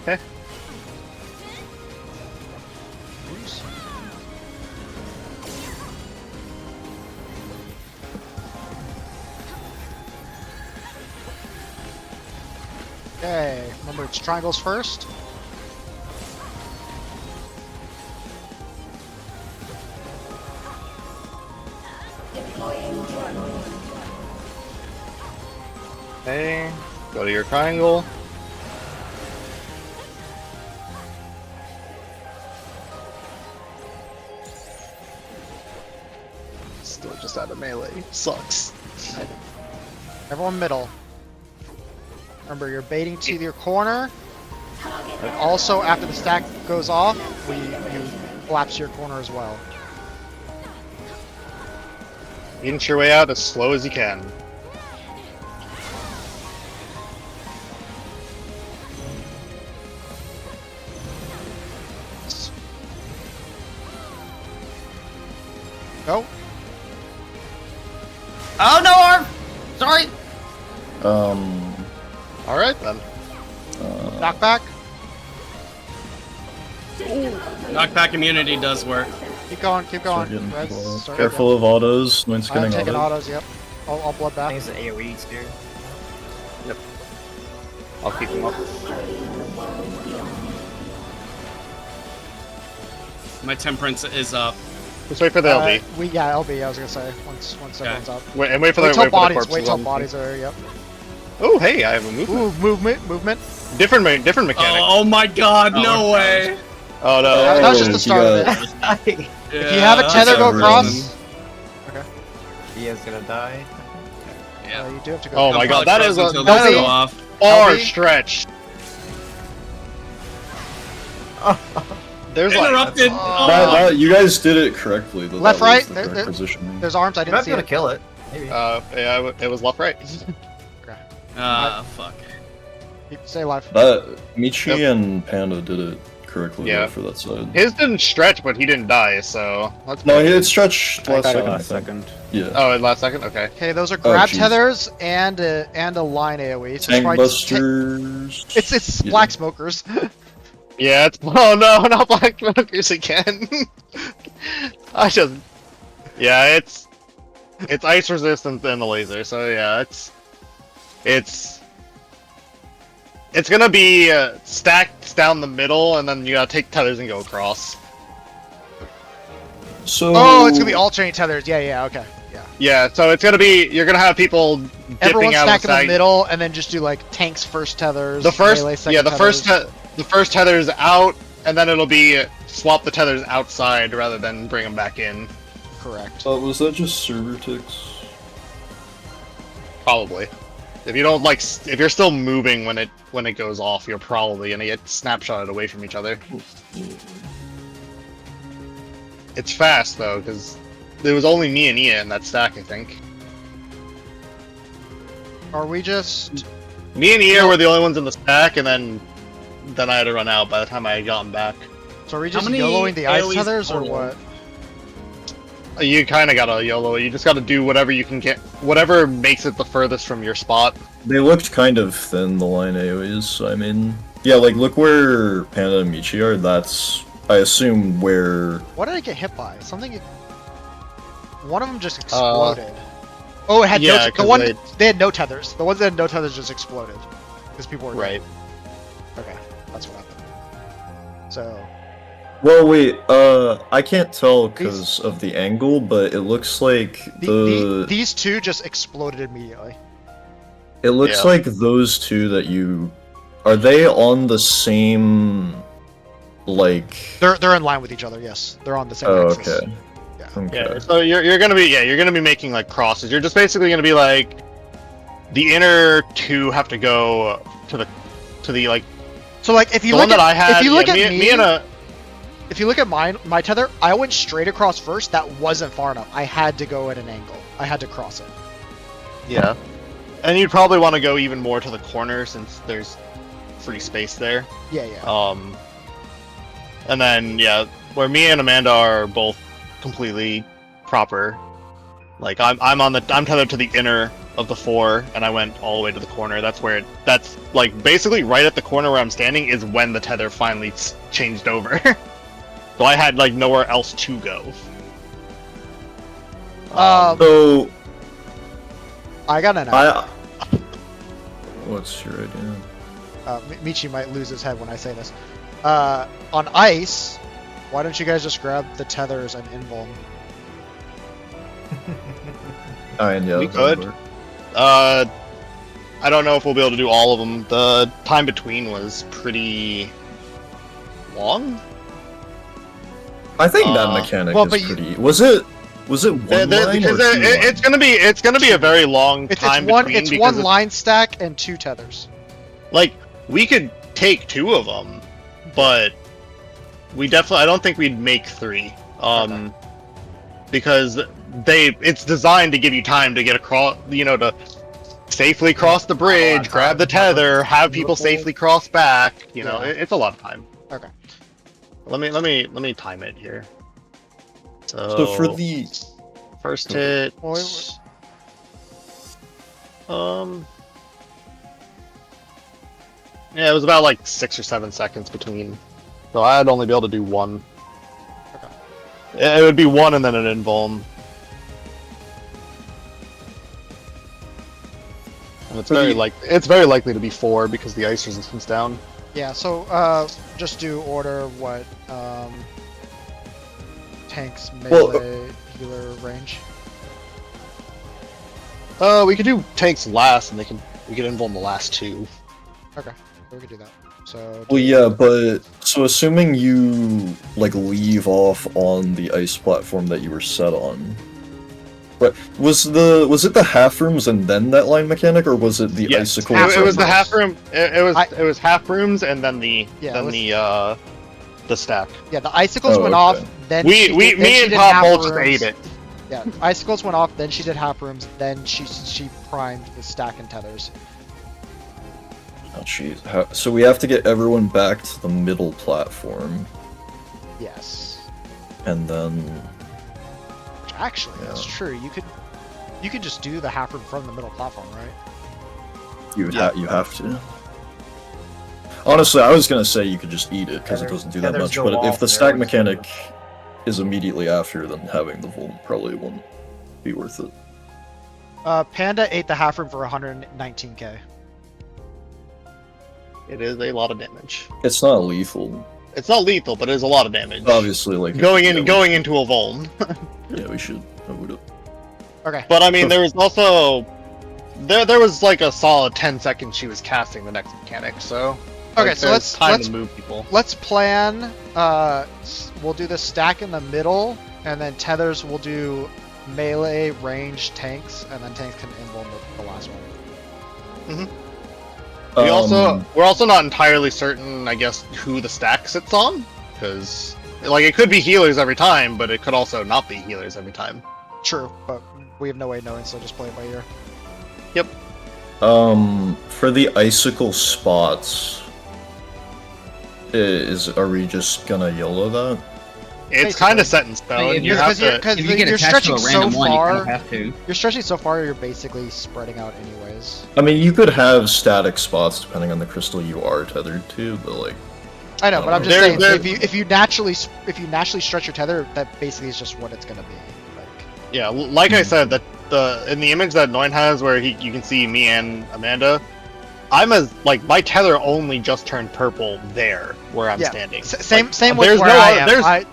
Okay. Okay, remember it's triangles first. Okay, go to your triangle. Still just out of melee. Sucks. Everyone middle. Remember, you're baiting to your corner. And also, after the stack goes off, you collapse your corner as well. Inch your way out as slow as you can. Go. Oh no, Arv! Sorry! Alright then. Knockback. Knockback immunity does work. Keep going. Keep Start going. getting Reds, close. start Careful of autos. Noin's getting. I'm getting taking auto. autos. Yep. I'll blood I back. think it's the AoEs, dude. I'll keep him up. My temperance is up. Just wait for the LB. LB. I was gonna say once Okay. everyone's up. Wait, and wait for Wait the till wait bodies. for the Wait till corpses bodies are. Yep. Oh, hey, I have a movement. Ooh, movement. Different mechanic. Oh my god, Oh, no way! Oh no. That was just the you start of got- it. If you have a tether, go that's across. Ian's gonna die. Yeah. You do have to go. Oh I'm my god, probably that is frozen a until that those is go a off. far LB? stretch. There's like Interrupted! Oh. That, you guys did it correctly. That Left, that was right, the there- correct there- positioning. There's arms. I You didn't might see be able to it. kill it. Maybe. yeah, it was left right. Fuck. Stay alive. Michi and Panda did it correctly Yeah. though, for that side. His didn't stretch, but he didn't die, so that's No, good. it stretched last second. I last think. second. Yeah. Oh, in last second? Okay. Okay, those are grab jeez. tethers and a line AoE. So Tank try busters. it's Yeah. black smokers. Yeah, it's oh no, not black smokers again. I just yeah, it's ice resistant and the laser, so yeah, it's gonna be stacked down the middle, and then you gotta take tethers and go across. So. Oh, it's gonna be alternate tethers. Yeah. Okay. Yeah. Yeah, so it's gonna be you're gonna have people Everyone dipping out stack of in the middle, and then just do like tanks first tethers. The first, melee second yeah, the tethers. first tether's out, and then it'll be swap the tethers outside rather than bring them back in. Correct. Was that just server ticks? Probably. If you don't like, if you're still moving when it goes off, you're probably gonna get snapshotted away from each other. It's fast though, because there was only me and Ia in that stack, I think. Are we just... Me and Ian were the only ones in the stack, and then I had to run out by the time I had gotten back. So are we How just many YOLOing the ice AoEs tethers, or total? what? You kind of gotta YOLO it. You just gotta do whatever you can get, whatever makes it the furthest from your spot. They looked kind of thin, the line AoEs. I mean, yeah, like look where Panda and Michi are. That's, I assume, where. What did I get hit by? Something... One of them just exploded. Oh, it had yeah, no... The 'cause one... They had no tethers. The ones that had no tethers just exploded. Because people were... Right. Okay, that's what happened. So... Well, wait. I can't tell because of the angle, but it looks like These two just exploded immediately. It looks Yeah. like those two that you. Are they on the same. Like. They're in line with each other, yes. They're on the same Oh, axis. okay. Yeah. Okay. Yeah. So you're gonna be making like crosses. You're just basically gonna be like, the inner two have to go to the like. So like if you The look one that I had. if you look yeah, at me and a. if you look at my tether, I went straight across first. That wasn't far enough. I had to go at an angle. I had to cross it. Yeah. And you'd probably want to go even more to the corner since there's free space there. Yeah, yeah. And then yeah, where me and Amanda are both completely proper. Like I'm tethered to the inner of the four, and I went all the way to the corner. That's like basically right at the corner where I'm standing is when the tether finally changed over. So I had like nowhere else to go. So. I got an idea. What's your idea? Michi might lose his head when I say this. On ice, why don't you guys just grab the tethers and invuln? And yeah, We that would could. work. I don't know if we'll be able to do all of them. The time between was pretty long. I think that Uh, mechanic well, is but you- pretty. Was it one line Because or two it's gonna be a very long time between. It's because one line stack and two tethers. Like we could take two of them, but I don't think we'd make three. Because it's designed to give you time to get across, to safely cross the bridge, grab the tether, have people safely cross back. Yeah. It's a lot of time. Okay. Let me time it here. So for the first hit, Well, yeah, it was about like 6 or 7 seconds between, so I'd only be able to do one. Okay. It would be one and then an invuln. And it's very likely to be 4 because the ice resistance down. Yeah, so just do order what tanks, melee, healer, range. We could do tanks last, and we could invuln the last 2. Okay, we can do that. So. Well, yeah, but so assuming you like leave off on the ice platform that you were set on, but was it the half rooms and then that line mechanic, or was it the Yes, icicle? it was the rooms. half room. It was half rooms and then the stack. Yeah, the icicles Oh, went okay. off. Then Me and Pop half both just rooms. ate it. Yeah, icicles went off. Then she did half rooms. Then she primed the stack and tethers. Oh, jeez. So we have to get everyone back to the middle platform, Yes. and then Which actually, that's Yeah. true. You could just do the half room from the middle platform, right? you have to. Honestly, I was gonna say you could just eat it because it Tethers- doesn't do that tethers much. go But off if the there stack when you mechanic is immediately after, then having the Volt probably won't be worth it. Panda ate the half room for 119k. It is a lot of damage. It's not lethal, It's not lethal, but it is a lot of damage. obviously. Like Going yeah, into a vuln. Yeah, we should. I would. Okay. But I mean, there was also there was like a solid 10 seconds she was casting the next mechanic. So Okay, like, so there's time let's to move people. let's plan. We'll do the stack in the middle, and then tethers will do melee, range, tanks, and then tanks can invuln the last one. We're also not entirely certain, I guess, who the stack sits on, because like it could be healers every time, but it could also not be healers every time. True, but we have no way of knowing, so just play it by ear. For the icicle spots, are we just gonna YOLO that? It's kind of set in stone. If You you're- have to. Because If you get you're attached to a stretching so random one, you kind far. of have to. You're stretching so far, you're basically spreading out anyways. I mean, you could have static spots depending on the crystal you are tethered to, but like, I know, but I'm just There- saying, there- if you naturally stretch your tether, that basically is just what it's gonna be. Like, Yeah, like I said, that in the image that Noin has, where you can see me and Amanda, my tether only just turned purple there where I'm Yeah, standing. same Like, same with there's where no I other- am. there's-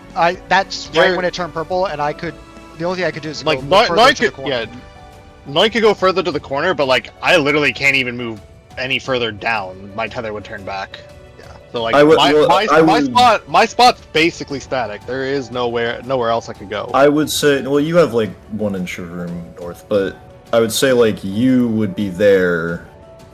That's there- right when it turned purple, and the only thing I could do is Like go further Noin to the could, corner. yeah, Noin could go further to the corner, but like I literally can't even move any further down. My tether would turn back. Yeah. So like I would- well, I would- my spot's basically static. There is nowhere else I could go. I would say, well, you have like 1 inch of room north, but I would say like you would be there,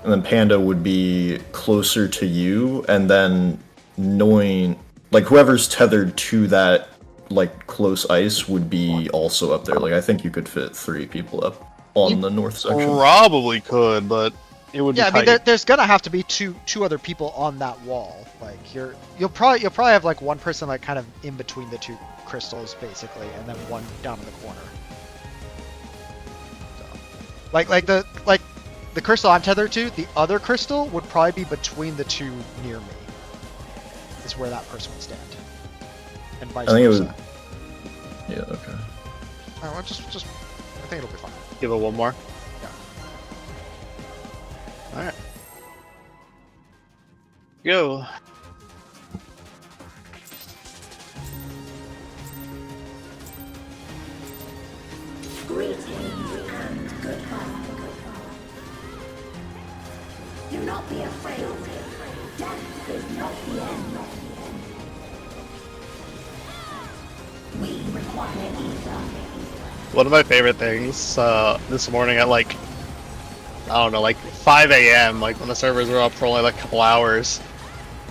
and then Panda would be closer to you, and then knowing like whoever's tethered to that like close ice would be also up there. Like I think you could fit 3 people up on the north section. Probably could, but it would Yeah, be I mean, tight. there's gonna have to be two other people on that wall. Like you'll probably have like one person like kind of in between the two crystals basically, and then one down in the corner. So, like the crystal I'm tethered to, the other crystal would probably be between the two near me. Is where that person would stand, and vice I think it versa. would. Yeah. Okay. Oh, well, just I think it'll be fine. Give it one more. Yeah. All right. Go. Greetings and goodbye. Do not be afraid. Death is not the end. We require ether. One of my favorite things this morning at like, I don't know, like 5 a.m., like when the servers were up for only like a couple hours,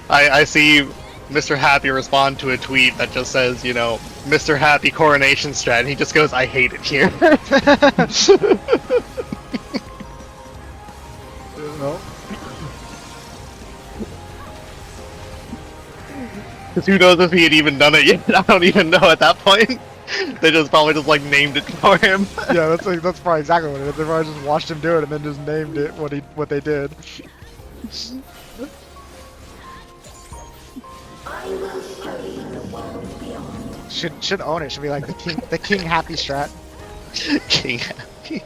I see Mr. Happy respond to a tweet that just says, you know, Mr. Happy coronation strat, and he just goes, I hate it here. No. Because who knows if he had even done it yet? I don't even know at that point. They just probably just like named it for him. Yeah, that's probably exactly what it is. They probably just watched him do it and then just named it what they did. I will show you the world beyond. Should own it. Should be like the king happy strat. King Happy.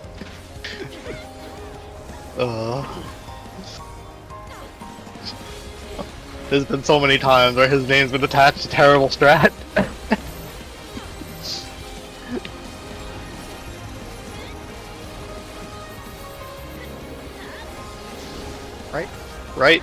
There's been so many times where his name's been attached to terrible strat. Right? Right?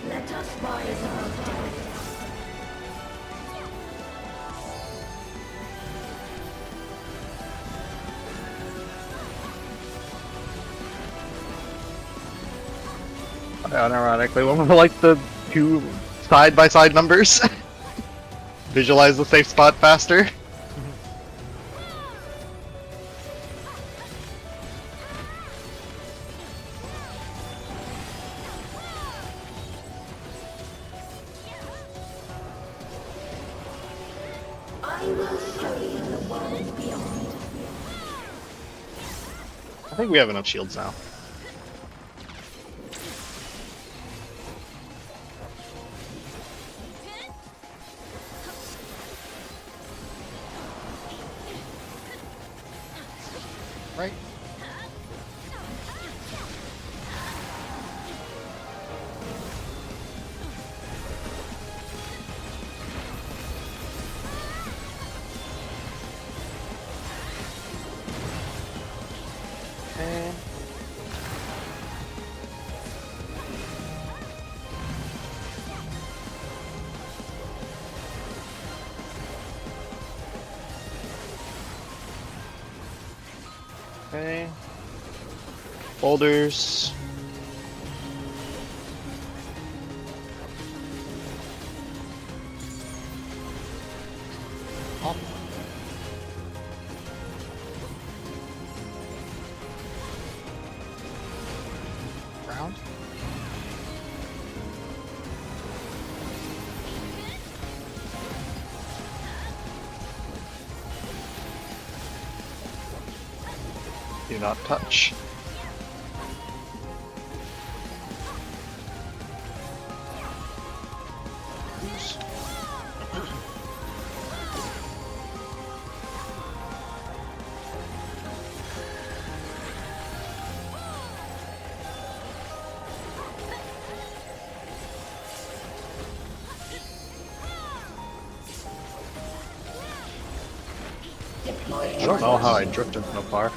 Let us rise above death. Unironically, one of like the two side-by-side numbers. Visualize the safe spot faster. I will show you the world beyond. I think we have enough shields now. Right? Okay. Boulders. Up. Round. Do not touch. I don't know how I drifted so far.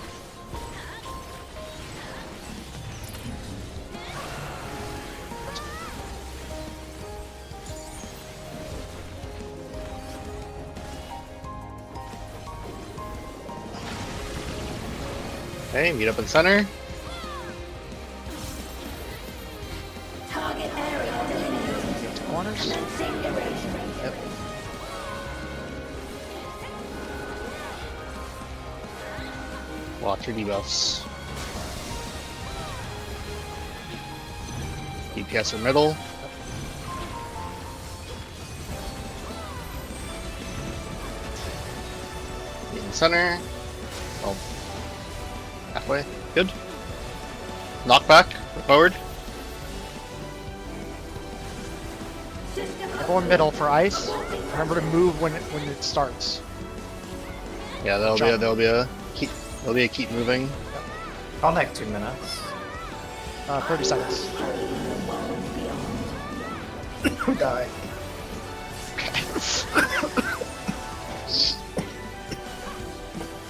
Okay, meet up in center. Target area delineated. Corners. Commencing erasure. Yep. Watch your debuffs. DPS are middle. In center. Oh. Halfway. Good. Knockback. Forward. System Going middle for ice. Remember to move when it starts. Yeah, there'll be a keep moving. I'll neck 2 minutes. 30 seconds. Die.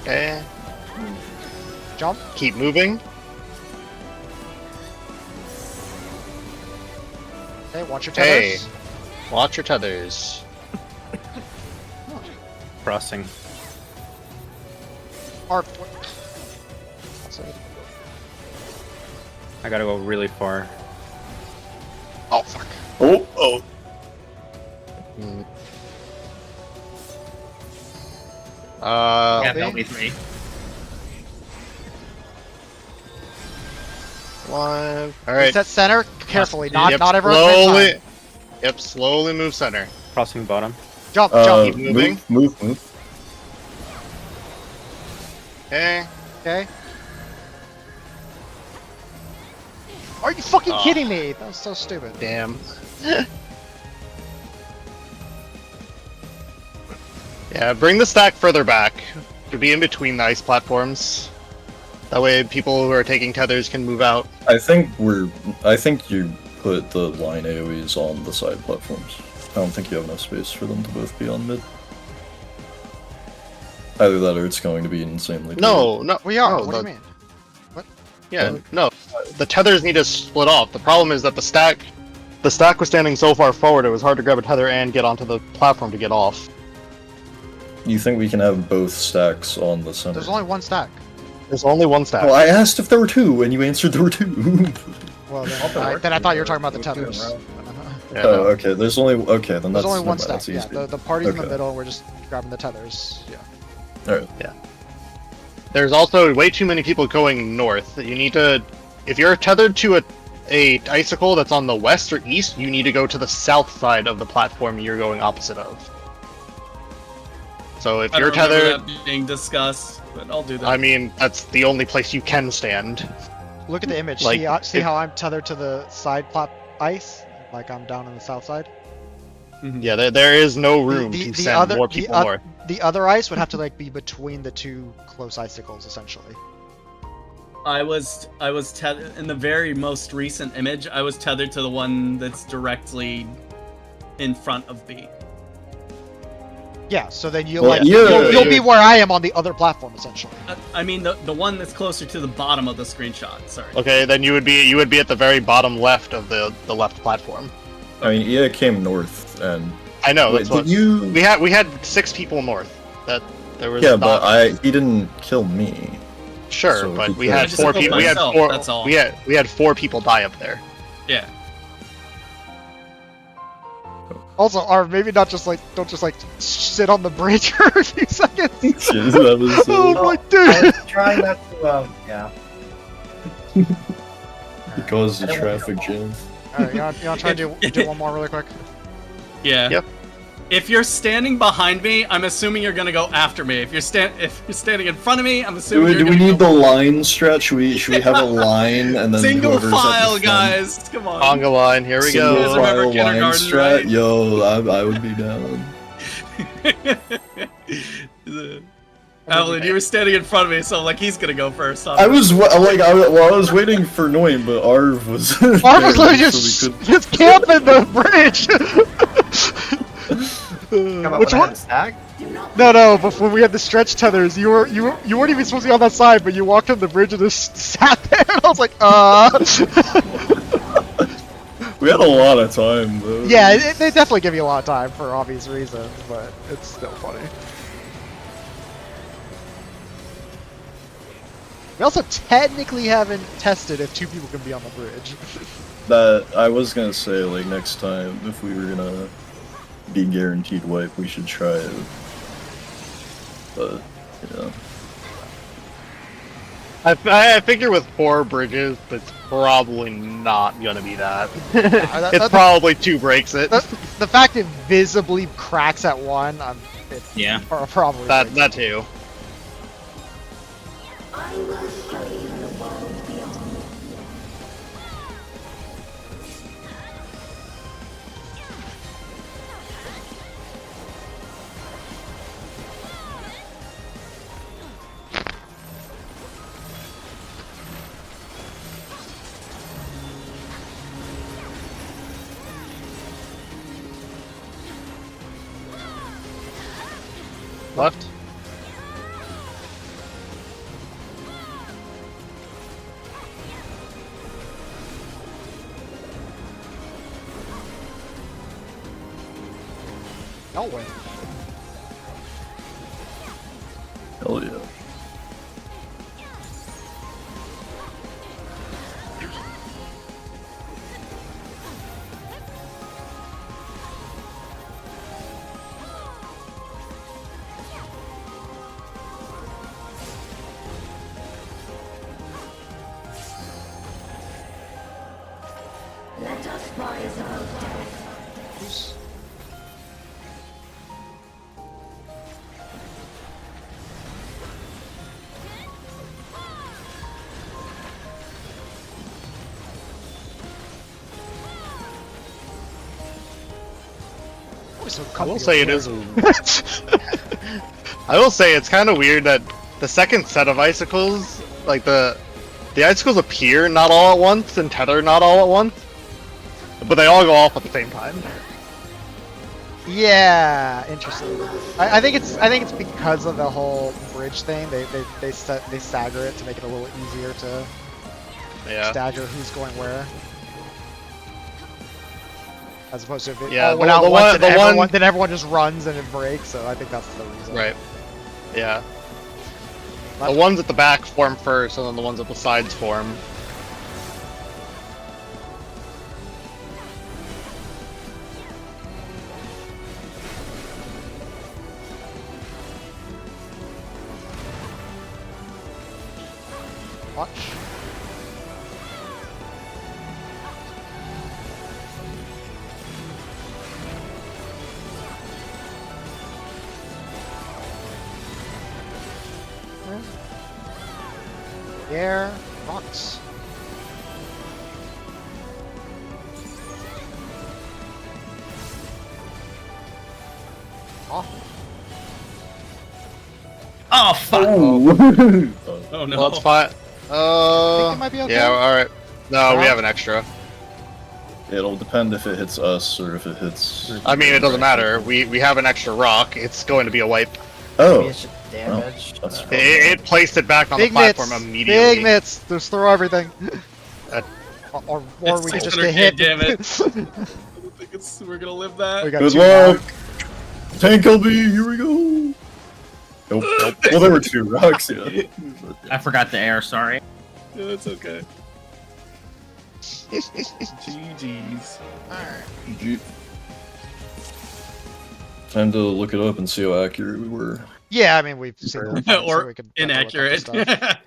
Okay. Jump. Keep moving. Okay, watch your Hey. tethers. Watch your tethers. Crossing. Arc. I gotta go really far. Oh fuck. Oh. Hmm. Yeah, Okay. there'll be 3. One. All right. Set center carefully. Not Yep, not everyone at the same slowly. time. Yep, slowly move center. Crossing bottom. Jump. Jump. Keep moving. Move. Okay. Okay. Are you fucking Ah. kidding me? That was so stupid. Damn. Yeah, bring the stack further back to be in between the ice platforms. That way, people who are taking tethers can move out. I think you put the line AoEs on the side platforms. I don't think you have enough space for them to both be on mid. Either that or it's going to be insanely No, no. We are. No, What do you mean? Yeah, no. The tethers need to split off. The problem is that the stack was standing so far forward, it was hard to grab a tether and get onto the platform to get off. You think we can have both stacks on the center? There's only one stack. There's only one stack. Well, I asked if there were two, and you answered there were two. Well, then I thought you were talking about the tethers. Yeah, Oh, no. okay. There's only then There's that's only never one mind, stack. that's Yeah, easy. the party's in the Okay. middle, and we're just grabbing the tethers. Yeah. All right. There's also way too many people going north. You need to, if you're tethered to a icicle that's on the west or east, you need to go to the south side of the platform you're going opposite of. So if I you're don't remember tethered, that being discussed, but I'll do that. I mean, that's the only place you can stand. Look at the image. Like, see if- how I'm tethered to the side ice? Like I'm down on the south side? Yeah, there is no room The- to the send other- more the people oth- north. The other ice would have to like be between the two close icicles, essentially. I was tethered in the very most recent image. I was tethered to the one that's directly in front of B. Yeah, so then you'll Well, like yeah, you'll be where I am on the other platform essentially. I mean the one that's closer to the bottom of the screenshot. Sorry. Okay, then you would be at the very bottom left of the left platform. I mean, Ia came north, and I know. wait, That's what did you? we had 6 people north. That there was. Yeah, not- but he didn't kill me. Sure, so but he we could- had I just 4 killed people. We had myself, 4. that's all. We had 4 people die up there. Yeah. Also, or maybe not just like don't just like sit on the bridge for a few seconds. Jeez, that was Oh my I dude. was trying not to, yeah. because I the don't want to traffic go jam. Alright, you wanna try to do one more really quick? Yeah. Yep. If you're standing behind me, I'm assuming you're gonna go after me. If you're standing in front of me, I'm Do assuming we, you're do we gonna need the line stretch? Should we have a line and then single whoever's at the file, front- guys. Come on. Conga line. Here we Single You guys go. remember file line kindergarten, strat? right? Yo, I would be down. Evelyn, you were standing in front of me, so like he's gonna go first. I was I was waiting for Noim, but Arv was. Arv was literally there, so we could- just camping the bridge! Come up Which with one? a stack? No, but when we had the stretch tethers, you weren't even supposed to be on that side, but you walked on the bridge and just sat there, and I was like, We had a lot of time though. Yeah, they definitely give you a lot of time for obvious reasons, but it's still funny. We also technically haven't tested if 2 people can be on the bridge. That I was gonna say, like next time, if we were gonna be guaranteed wipe, we should try it. But yeah, I figure with 4 bridges, it's probably not gonna be that. that- It's probably 2 breaks it. The fact it visibly cracks at 1, Yeah. probably. That too. I will show you the world beyond. Left. I'll win. hell yeah. Let us rise above death. Always so I will comfy say it over is. there. I will say it's kind of weird that the second set of icicles, like the icicles appear not all at once and tether not all at once, but they all go off at the same time. Yeah, interesting. I think it's because of the whole bridge thing. They stagger it to make it a little easier to Yeah. stagger who's going where. As opposed to if it Yeah, all went out the once one- and the one- then everyone just runs and it breaks. So I think that's the reason. Right. Yeah. The Left. ones at the back form first, and then the ones at the sides form. Watch. Air rocks. Oh, Oh fuck! Oh no. Well, that's fine. think it might be okay. Yeah, alright. No, we Yeah. have an extra. It'll depend if it hits us or if it hits. I mean, it doesn't matter. We have an extra rock. It's going to be a wipe. Maybe Oh, it's just damage. that's It placed it back on Big the platform mitts. immediately. Big mitts. Just throw everything. Uh, or It's we could just 600K get hit. damage. I don't think we're gonna live that. We got good 2 luck. now. Tank LB, here we go. Nope. Well, there were 2 rocks. Yeah. I forgot the air. Sorry. Yeah, it's okay. GG's. GG. Time to look it up and see how accurate we were. Yeah, I mean, we've seen the fight, Or so we can definitely look up the inaccurate. stuff.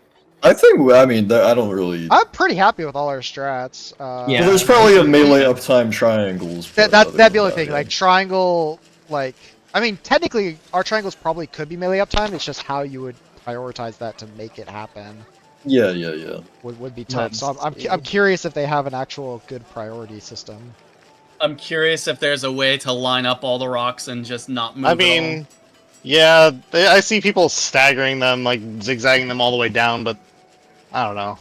I think. I mean, I don't really. I'm pretty happy with all our strats. Yeah. Well, there's probably a melee uptime triangles. but That'd be other the only than thing. that, Like triangle, like I mean, technically our triangles probably could be melee uptime. It's just how you would prioritize that to make it happen yeah. would be tough. So I'm curious if they have an actual good priority system. I'm curious if there's a way to line up all the rocks and just not move. I at mean, yeah, I see people staggering them, like zigzagging them all the way down, but I don't know.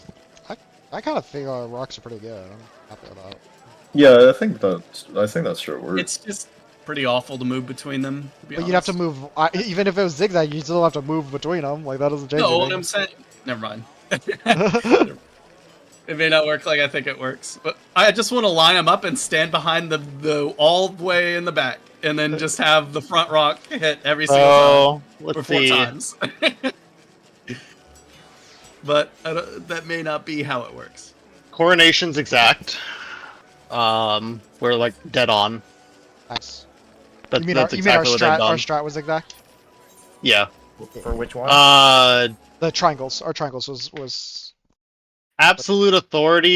I kind of think our rocks are pretty good. I'm happy with that. Yeah, I think that's true. all. It's just pretty awful to move betwing them. To be But you'd have to honest. move. Even if it was zigzag, you still have to move between them. Like that doesn't change No, what anything. I'm saying. Never mind. It may not work like I think it works, but I just want to line them up and stand behind the all the way in the back, and then just have the front rock hit every single So time or let's 4 see. times. But that may not be how it works. Coronation's exact. We're like dead on. Nice. That's, You mean that's our exactly what they've strat? done. Our strat was exact. Yeah. For which one? The triangles. Our triangles was. Absolute authority